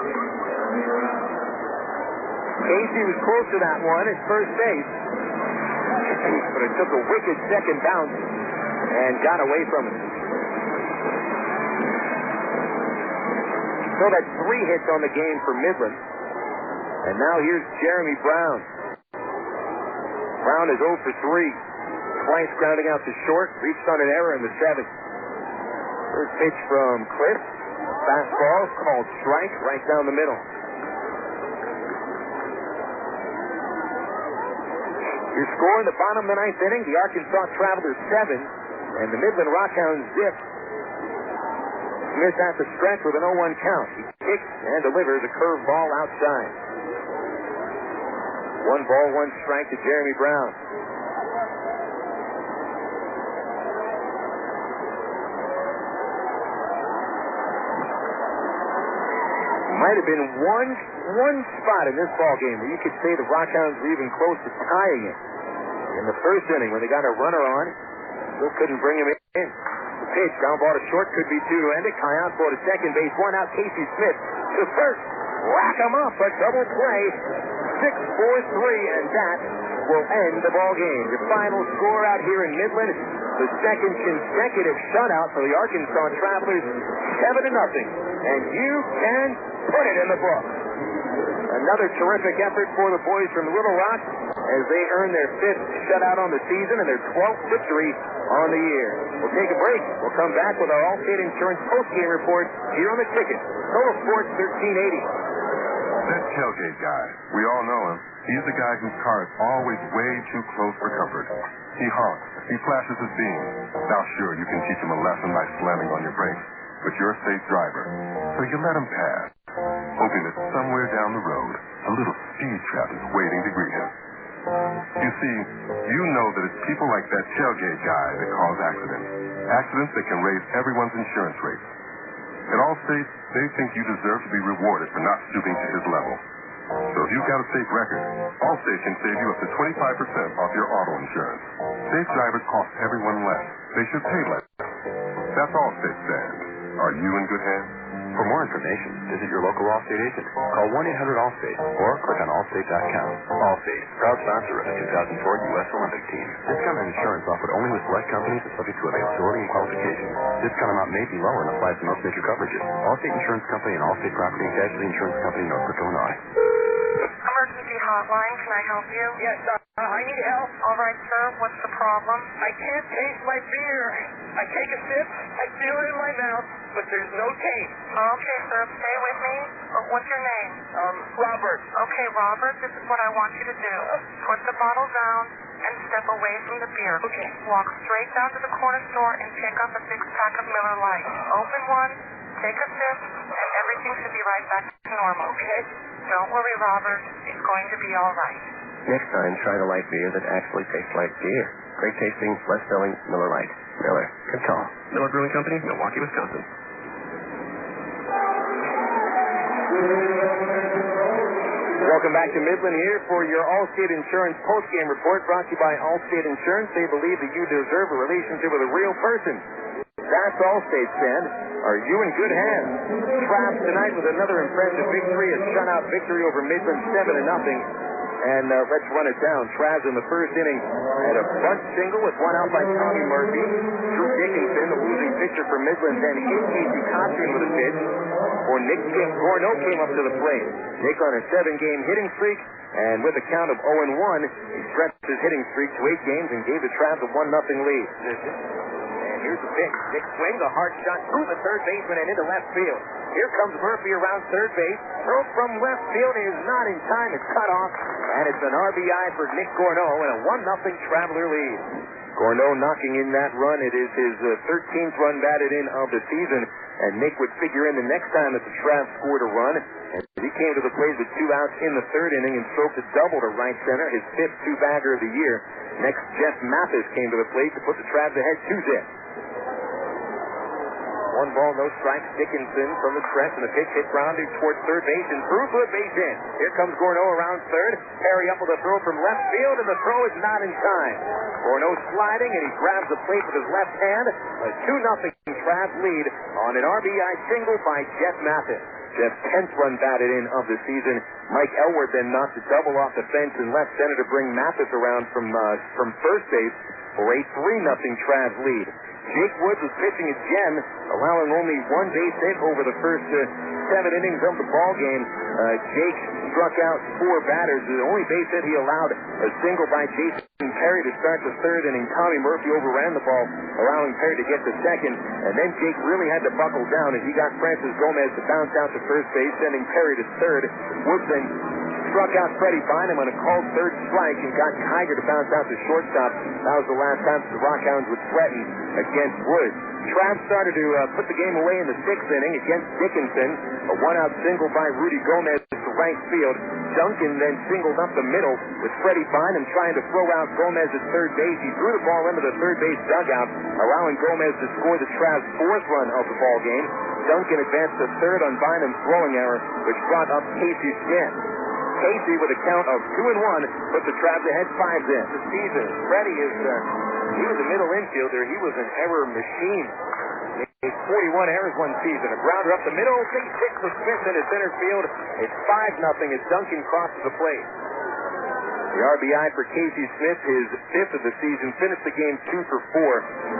Casey was close to that one at first base. But it took a wicked second bounce and got away from him. So that's 3 hits on the game for Midland. And now here's Jeremy Brown. Brown is 0 for 3. Twice grounding out to short. Reached on an error in the 7th. First pitch from Cliff. Fastball called strike right down the middle. Your score in the bottom of the ninth inning, the Arkansas Travelers 7 and the Midland RockHounds 0. Smith at the stretch with an 0-1 count. He kicks and delivers a curve ball outside. 1 ball, 1 strike to Jeremy Brown. Might have been one spot in this ball game where you could say the RockHounds were even close to tying it. In the first inning, when they got a runner on, still couldn't bring him in. The pitch, ground ball to short, could be 2 to end it. Cayaspo to second base, 1 out. Casey Smith to first. Rack him up, a double play. 6-4-3, and that will end the ball game. Your final score out here in Midland, the second consecutive shutout for the Arkansas Travelers, 7-0. And you can put it in the book. Another terrific effort for the boys from Little Rock as they earn their 5th shutout on the season and their 12th victory on the year. We'll take a break. We'll come back with our Allstate Insurance postgame report here on the Ticket. Total Sports 1380. That tailgate guy, we all know him. He's the guy whose car is always way too close for comfort. He honks. He flashes his beam. Now, sure, you can teach him a lesson by slamming on your brakes, but you're a safe driver, so you let him pass, hoping that somewhere down the road, a little speed trap is waiting to greet him. You see, you know that it's people like that tailgate guy that cause accidents. Accidents that can raise everyone's insurance rates. At Allstate, they think you deserve to be rewarded for not stooping to his level. So if you've got a safe record, Allstate can save you up to 25% off your auto insurance. Safe drivers cost everyone less. They should pay less. That's Allstate stands. Are you in good hands? For more information, visit your local Allstate agent. Call 1-800-ALLSTATE or click on Allstate.com. Allstate, proud sponsor of the 2004 U.S. Olympic team. Discount on insurance offered only with select companies and subject to availability and qualifications. Discount amount may be lower and applies to most major coverages. Allstate Insurance Company and Allstate Property and Casualty Insurance Company, Northbrook, Illinois. Emergency hotline, can I help you? Yes, I need help. All right, sir. What's the problem? I can't taste my beer. I take a sip, I feel it in my mouth, but there's no taste. Okay, sir. Stay with me. What's your name? Robert. Okay, Robert, this is what I want you to do. Put the bottle down and step away from the beer. Okay. Walk straight down to the corner store and pick up a 6-pack of Miller Lite. Open one, take a sip, and everything should be right back to normal. Okay. Don't worry, Robert. It's going to be all right. Next time, try the light beer that actually tastes like beer. Great tasting, less filling, Miller Lite. Miller. Good call. Miller Brewing Company, Milwaukee, Wisconsin. Welcome back to Midland here for your Allstate Insurance postgame report brought to you by Allstate Insurance. They believe that you deserve a relationship with a real person. That's Allstate, Stan. Are you in good hands? Trapped tonight with another impressive victory, a shutout victory over Midland 7-0. And let's run it down. Travs in the first inning had a bunt single with one out by Tommy Murphy. Drew Dickinson, the losing pitcher for Midland, then hit Casey Cochran with a pitch. Or Nick Gorno came up to the plate. Nick on a 7-game hitting streak, and with a count of 0-1, he stretched his hitting streak to 8 games and gave the Travs a 1-0 lead. And here's the pitch. Nick swings a hard shot through the third baseman and into left field. Here comes Murphy around third base. Throw from left field is not in time. It's cut off. And it's an RBI for Nick Gorno and a 1-0 Traveler lead. Gorno knocking in that run. It is his 13th run batted in of the season. And Nick would figure in the next time that the Travs scored a run. And he came to the plate with 2 outs in the third inning and stroked a double to right center, his 5th 2-bagger of the year. Next, Jeff Mathis came to the plate to put the Travs ahead 2-0. 1 ball, no strikes. Dickinson from the stretch, and the pitch hit grounding towards third base and through to a base hit. Here comes Gorno around third. Harry up with a throw from left field, and the throw is not in time. Gorno sliding, and he grabs the plate with his left hand. A 2-0 Travs lead on an RBI single by Jeff Mathis. Jeff's 10th run batted in of the season. Mike Elward then knocked a double off the fence in left center to bring Mathis around from first base for a 3-0 Travs lead. Jake Woods was pitching again, allowing only 1 base hit over the first 7 innings of the ball game. Jake struck out 4 batters. The only base hit he allowed, a single by Jason Perry to start the third inning. Tommy Murphy overran the ball, allowing Perry to get to second. And then Jake really had to buckle down as he got Francis Gomez to bounce out to first base, sending Perry to third. Woods then struck out Freddie Bynum on a called third strike and got Tiger to bounce out to shortstop. That was the last time the RockHounds would threaten against Woods. Travs started to put the game away in the 6th inning against Dickinson. A 1-out single by Rudy Gomez to right field. Duncan then singled up the middle with Freddie Bynum trying to throw out Gomez at third base. He threw the ball into the third base dugout, allowing Gomez to score the Travs' 4th run of the ball game. Duncan advanced to third on Bynum's throwing error, which brought up Casey Smith. Casey, with a count of 2-1, put the Travs ahead 5-0. The season, Freddie he was a middle infielder. He was an error machine. He made 41 errors one season. A grounder up the middle, base hit for Smith into center field. It's 5-0 as Duncan crosses the plate. The RBI for Casey Smith, his 5th of the season, finished the game 2 for 4,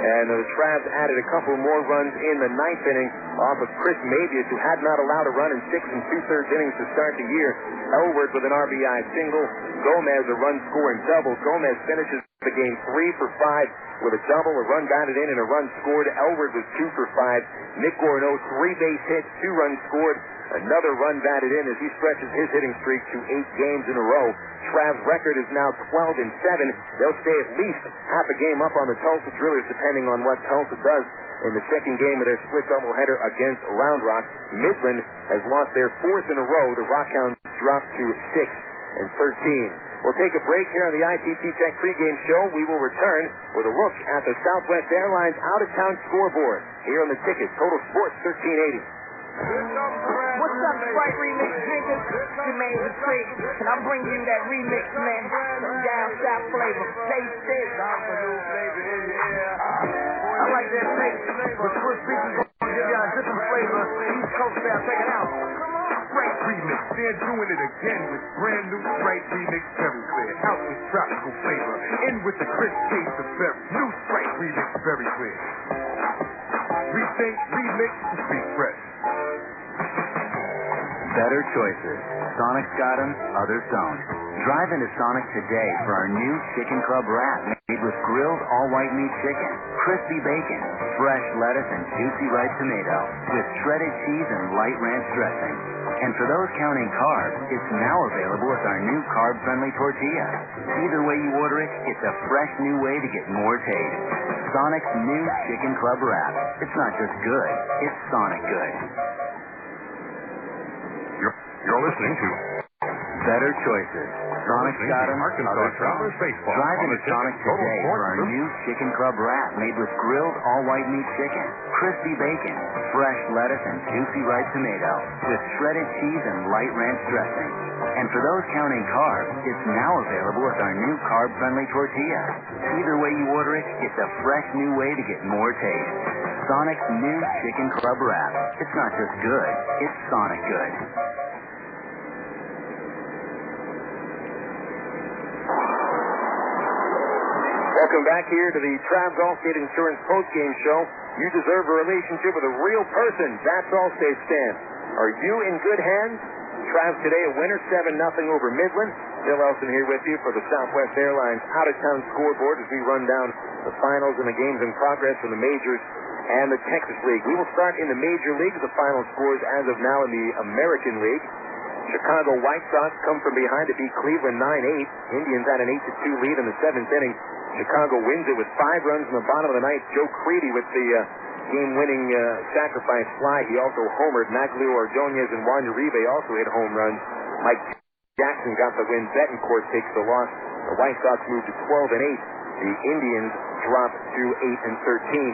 and the Travs added a couple more runs in the 9th inning off of Chris Mabius, who had not allowed a run in 6 2/3 innings to start the year. Elward with an RBI single, Gomez a run-scoring double. Gomez finishes the game 3 for 5 with a double, a run batted in, and a run scored. Elward was 2 for 5. Nick Gorno, 3 base hits, 2 runs scored. Another run batted in as he stretches his hitting streak to 8 games in a row. Trav's record is now 12-7. They'll stay at least half a game up on the Tulsa Drillers, depending on what Tulsa does in the second game of their split doubleheader against Round Rock. Midland has lost their 4th in a row. The RockHounds dropped to 6-13. We'll take a break here on the ITT Tech pregame show. We will return with a look at the Southwest Airlines out-of-town scoreboard here on the ticket. Total Sports 1380. What's up, Sprite Remix drinkers? Jermaine the Trick, and I'm bringing you that remix, man. Down south flavor. Taste this. I like that taste, but Swiss Beats is going to give you a different flavor. East Coast style, check it out. Sprite Remix, they're doing it again with brand new Sprite Remix Very Clear. Out with tropical flavor, in with the crisp taste of berry. New Sprite Remix Very Clear. Rethink, remix, be fresh. Better choices. Sonic's got them, others don't. Drive into Sonic today for our new Chicken Club wrap made with grilled all-white meat chicken, crispy bacon, fresh lettuce, and juicy ripe tomato with shredded cheese and light ranch dressing. And for those counting carbs, it's now available with our new carb-friendly tortilla. Either way you order it, it's a fresh new way to get more taste. Sonic's new Chicken Club wrap. It's not just good, it's Sonic good. You're listening to Better choices. Sonic's got them, others Travelers don't. Baseball. Drive into Sonic today for our new Chicken Club wrap made with grilled all-white meat chicken, crispy bacon, fresh lettuce, and juicy ripe tomato with shredded cheese and light ranch dressing. And for those counting carbs, it's now available with our new carb-friendly tortilla. Either way you order it, it's a fresh new way to get more taste. Sonic's new Chicken Club wrap. It's not just good, it's Sonic good. Welcome back here to the Travs Allstate Insurance postgame show. You deserve a relationship with a real person. That's Allstate stands. Are you in good hands? Travs today a winner, 7-0 over Midland. Bill Elson here with you for the Southwest Airlines out-of-town scoreboard as we run down the finals and the games in progress for the majors and the Texas League. We will start in the Major League. The final scores as of now in the American League. Chicago White Sox come from behind to beat Cleveland 9-8. Indians had an 8-2 lead in the 7th inning. Chicago wins it with 5 runs in the bottom of the ninth. Joe Creedy with the game-winning sacrifice fly. He also homered. Maglio Ordonez and Juan Uribe also hit home runs. Mike Jackson got the win. Betancourt takes the loss. The White Sox moved to 12-8. The Indians drop to 8-13.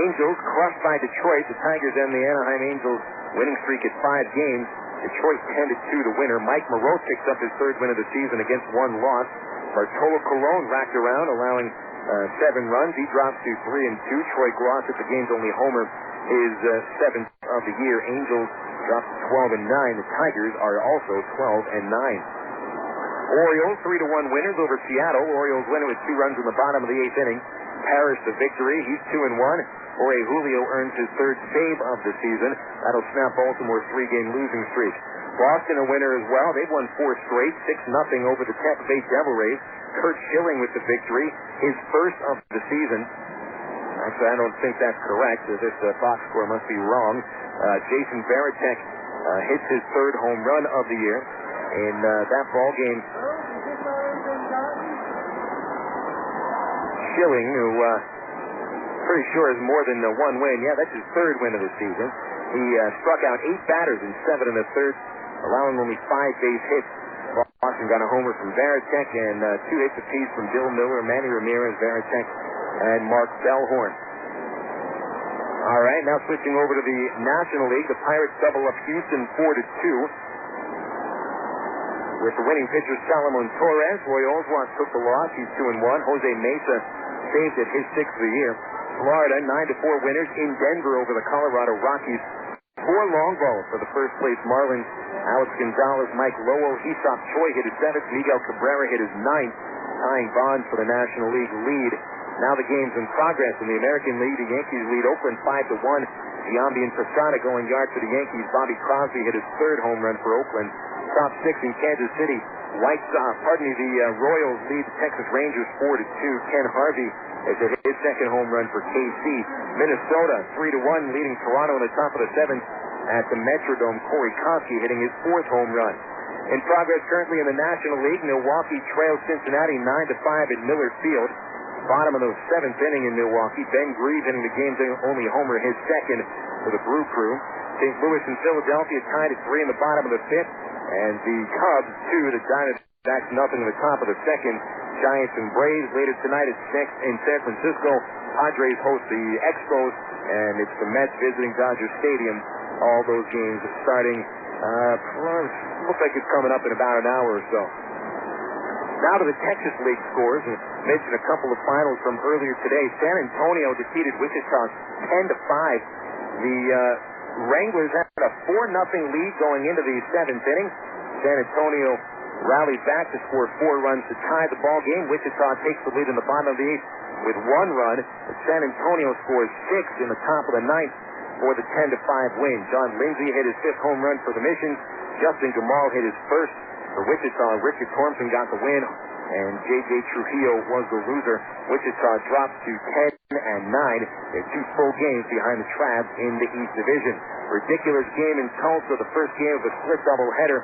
Angels crushed by Detroit. The Tigers and the Anaheim Angels winning streak at 5 games. Detroit 10-2 the winner. Mike Moreau picks up his 3rd win of the season against 1 loss. Bartolo Colon racked around, allowing 7 runs. He drops to 3-2. Troy Gross at the game's only homer is 7th of the year. Angels drop to 12-9. The Tigers are also 12-9. Orioles 3-1 winners over Seattle. Orioles win it with 2 runs in the bottom of the 8th inning. Parrish the victory. He's 2-1. Jorge Julio earns his 3rd save of the season. That'll snap Baltimore's 3-game losing streak. Boston a winner as well. They've won 4 straight, 6-0 over the Tampa Bay Devil Rays. Kurt Schilling with the victory, his 1st of the season. Actually, I don't think that's correct. This box score must be wrong. Jason Varitek hits his 3rd home run of the year in that ball game. Schilling, who pretty sure is more than 1 win. Yeah, that's his 3rd win of the season. He struck out 8 batters in 7 1/3, allowing only 5 base hits. Boston got a homer from Varitek and 2 hits apiece from Bill Miller, Manny Ramirez, Varitek, and Mark Bellhorn. All right, now switching over to the National League, the Pirates double up Houston 4-2. With the winning pitcher Salomon Torres, Roy Oswalt took the loss. He's 2-1. Jose Mesa saved it, his 6th of the year. Florida 9-4 winners in Denver over the Colorado Rockies. 4 long balls for the first place Marlins. Alex Gonzalez, Mike Lowell, Aesop Choi hit his 7th. Miguel Cabrera hit his 9th, tying Bonds for the National League lead. Now the game's in progress in the American League. The Yankees lead Oakland 5-1. Giambi and Posada going yard for the Yankees. Bobby Crosby hit his 3rd home run for Oakland. Top 6 in Kansas City. The Royals lead the Texas Rangers 4-2. Ken Harvey has hit his 2nd home run for KC. Minnesota 3-1 leading Toronto in the top of the 7th at the Metrodome. Corey Kosky hitting his 4th home run. In progress currently in the National League, Milwaukee trails Cincinnati 9-5 at Miller Field. Bottom of the 7th inning in Milwaukee. Ben Grieve hitting the game's only homer, his 2nd for the Brew Crew. St. Louis and Philadelphia tied at 3 in the bottom of the 5th. And the Cubs 2, the Diamondbacks nothing in the top of the second. Giants and Braves later tonight at 6 in San Francisco. Padres host the Expos, and it's the Mets visiting Dodger Stadium. All those games starting, looks like it's coming up in about an hour or so. Now to the Texas League scores. And mentioned a couple of finals from earlier today. San Antonio defeated Wichita 10-5. The Wranglers had a 4-0 lead going into the 7th inning. San Antonio rallied back to score 4 runs to tie the ball game. Wichita takes the lead in the bottom of the 8th with 1 run. San Antonio scores 6 in the top of the 9th for the 10-5 win. John Lindsay hit his 5th home run for the Missions. Justin Gamal hit his 1st for Wichita. Richard Thompson got the win, and J.J. Trujillo was the loser. Wichita drops to 10-9. They're 2 full games behind the Travs in the East Division. Ridiculous game in Tulsa, the first game of a split doubleheader.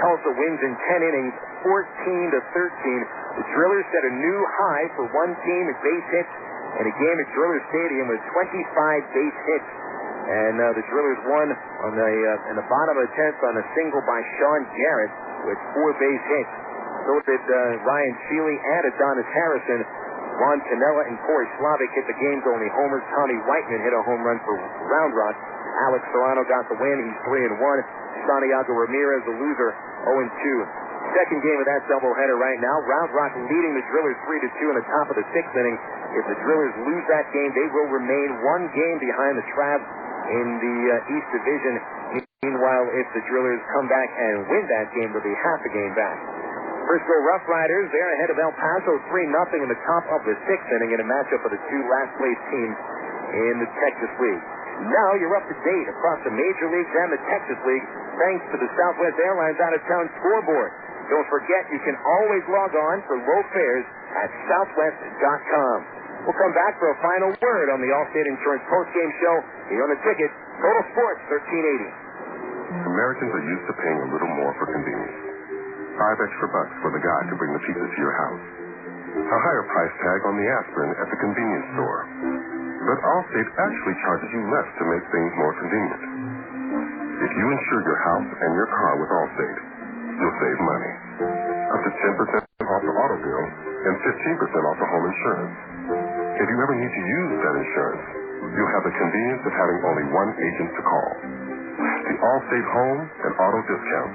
Tulsa wins in 10 innings, 14-13. The Drillers set a new high for one team at base hits in a game at Driller Stadium with 25 base hits. And the Drillers won on in the bottom of the 10th on a single by Sean Garrett with 4 base hits. So did Ryan Shealy and Adonis Harrison. Juan Canella and Corey Slavic hit the game's only homers. Tommy Whiteman hit a home run for Round Rock. Alex Serrano got the win. He's 3-1. Santiago Ramirez, the loser, 0-2. Second game of that doubleheader right now. Round Rock leading the Drillers 3-2 in the top of the 6th inning. If the Drillers lose that game, they will remain 1 game behind the Travs in the East Division. Meanwhile, if the Drillers come back and win that game, they'll be half a game back. Frisco Rough Riders, they're ahead of El Paso 3-0 in the top of the 6th inning in a matchup of the 2 last-place teams in the Texas League. Now you're up to date across the Major Leagues and the Texas League thanks to the Southwest Airlines out-of-town scoreboard. Don't forget, you can always log on for low fares at southwest.com. We'll come back for a final word on the Allstate Insurance postgame show here on the ticket. Total Sports 1380. Americans are used to paying a little more for convenience. $5 extra for the guy to bring the pizza to your house. A higher price tag on the aspirin at the convenience store. But Allstate actually charges you less to make things more convenient. If you insure your house and your car with Allstate, you'll save money. Up to 10% off the auto bill and 15% off the home insurance. If you ever need to use that insurance, you'll have the convenience of having only one agent to call. The Allstate Home and Auto Discount.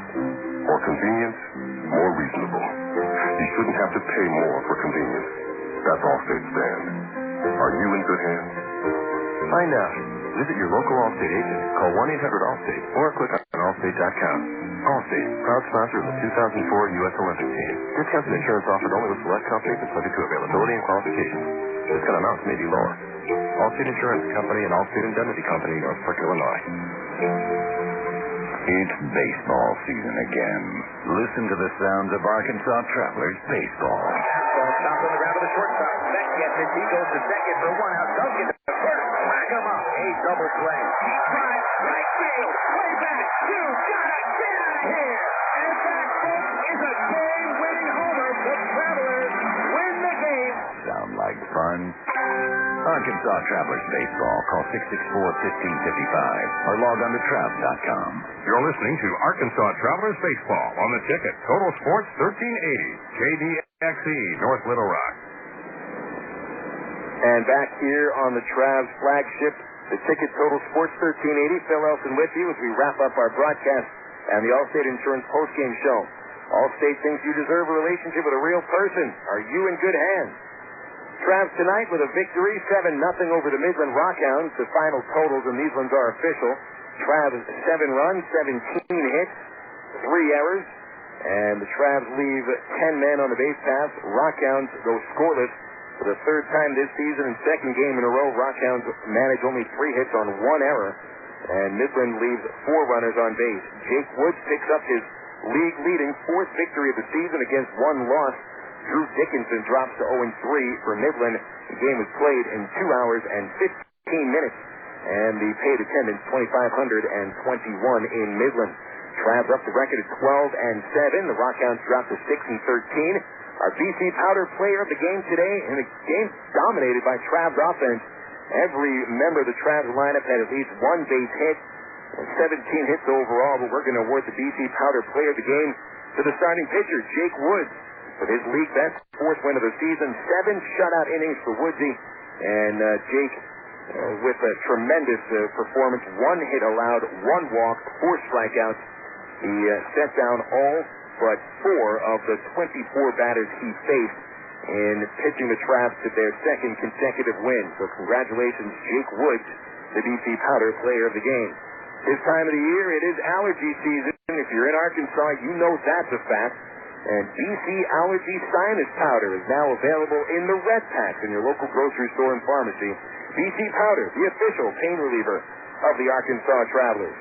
More convenience, more reasonable. You shouldn't have to pay more for convenience. That's Allstate's stand. Are you in good hands? Find out. Visit your local Allstate agent. Call 1-800-ALLSTATE or click on Allstate.com. Allstate, proud sponsor of the 2004 U.S. Olympic team. Discounts and insurance offered only with select companies and subject to availability and qualifications. Discount amounts may be lower. Allstate Insurance Company and Allstate Indemnity Company, Northbrook, Illinois. It's baseball season again. Listen to the sounds of Arkansas Travelers baseball. Ball stopped on the ground of the shortstop. Beck gets it. He goes to second for 1 out. Duncan to first. Whack him up. A double play. Drive. Right field. Way back. 2. Gotta get out of here. And that, folks, is a game-winning homer. The Travelers win the game. Sound like fun? Arkansas Travelers baseball. Call 664-1555 or log on to Travs.com. You're listening to Arkansas Travelers baseball on the ticket. Total Sports 1380. KDXE, North Little Rock. And back here on the Travs flagship, the ticket. Total Sports 1380. Phil Elson with you as we wrap up our broadcast and the Allstate Insurance postgame show. Allstate thinks you deserve a relationship with a real person. Are you in good hands? Travs tonight with a victory, 7-0 over the Midland RockHounds. The final totals, and these ones are official. Travs 7 runs, 17 hits, 3 errors, and the Travs leave 10 men on the base paths. RockHounds go scoreless for the 3rd time this season and 2nd game in a row. RockHounds manage only 3 hits on 1 error, and Midland leaves 4 runners on base. Jake Woods picks up his league-leading 4th victory of the season against 1 loss. Drew Dickinson drops to 0-3 for Midland. The game was played in 2 hours and 15 minutes, and the paid attendance 2,521 in Midland. Travs up the record at 12-7. The RockHounds drop to 6-13. Our BC Powder player of the game today, and the game dominated by Travs offense. Every member of the Travs lineup had at least 1 base hit. 17 hits overall, but we're going to award the BC Powder Player of the Game to the starting pitcher, Jake Woods, with his league best fourth win of the season, 7 shutout innings for Woodsy, and Jake with a tremendous performance, 1 hit allowed, 1 walk, 4 strikeouts. He set down all but 4 of the 24 batters he faced in pitching the Traps to their second consecutive win. So congratulations, Jake Woods, the BC Powder Player of the Game. This time of the year, it is allergy season. If you're in Arkansas, you know that's a fact. And BC Allergy Sinus Powder is now available in the red packs in your local grocery store and pharmacy. BC Powder, the official pain reliever of the Arkansas Travelers.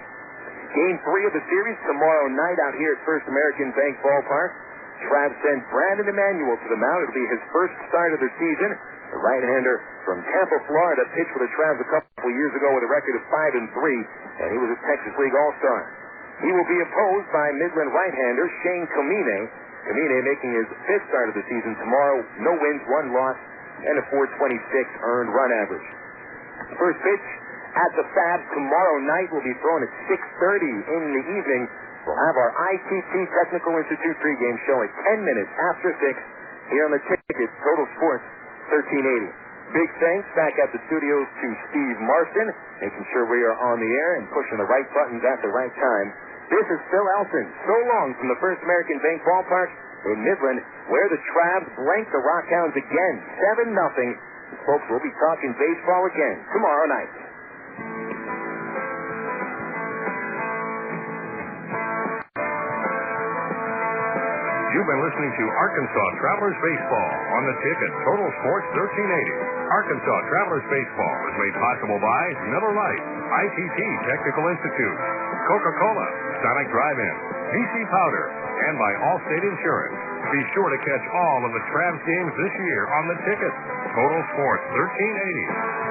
Game 3 of the series tomorrow night out here at First American Bank Ballpark. Trav sent Brandon Emanuel to the mound. It'll be his first start of the season. The right-hander from Tampa, Florida, pitched for the Travs a couple years ago with a record of 5-3, and he was a Texas League All-Star. He will be opposed by Midland right-hander Shane Kamine. Kamine making his 5th start of the season tomorrow. No wins, 1 loss, and a .426 earned run average. First pitch at the Fab tomorrow night will be thrown at 6:30 in the evening. We'll have our ITT Technical Institute pregame show at 10 minutes after 6 here on the Ticket Total Sports 1380. Big thanks back at the studios to Steve Marston, making sure we are on the air and pushing the right buttons at the right time. This is Phil Elson. So long from the First American Bank Ballpark in Midland, where the Travs blanked the RockHounds again, 7-0. Folks, we'll be talking baseball again tomorrow night. You've been listening to Arkansas Travelers Baseball on the Ticket Total Sports 1380. Arkansas Travelers Baseball is made possible by Miller Lite, ITT Technical Institute, Coca-Cola, Sonic Drive-In, BC Powder, and by Allstate Insurance. Be sure to catch all of the Travs games this year on the Ticket Total Sports 1380.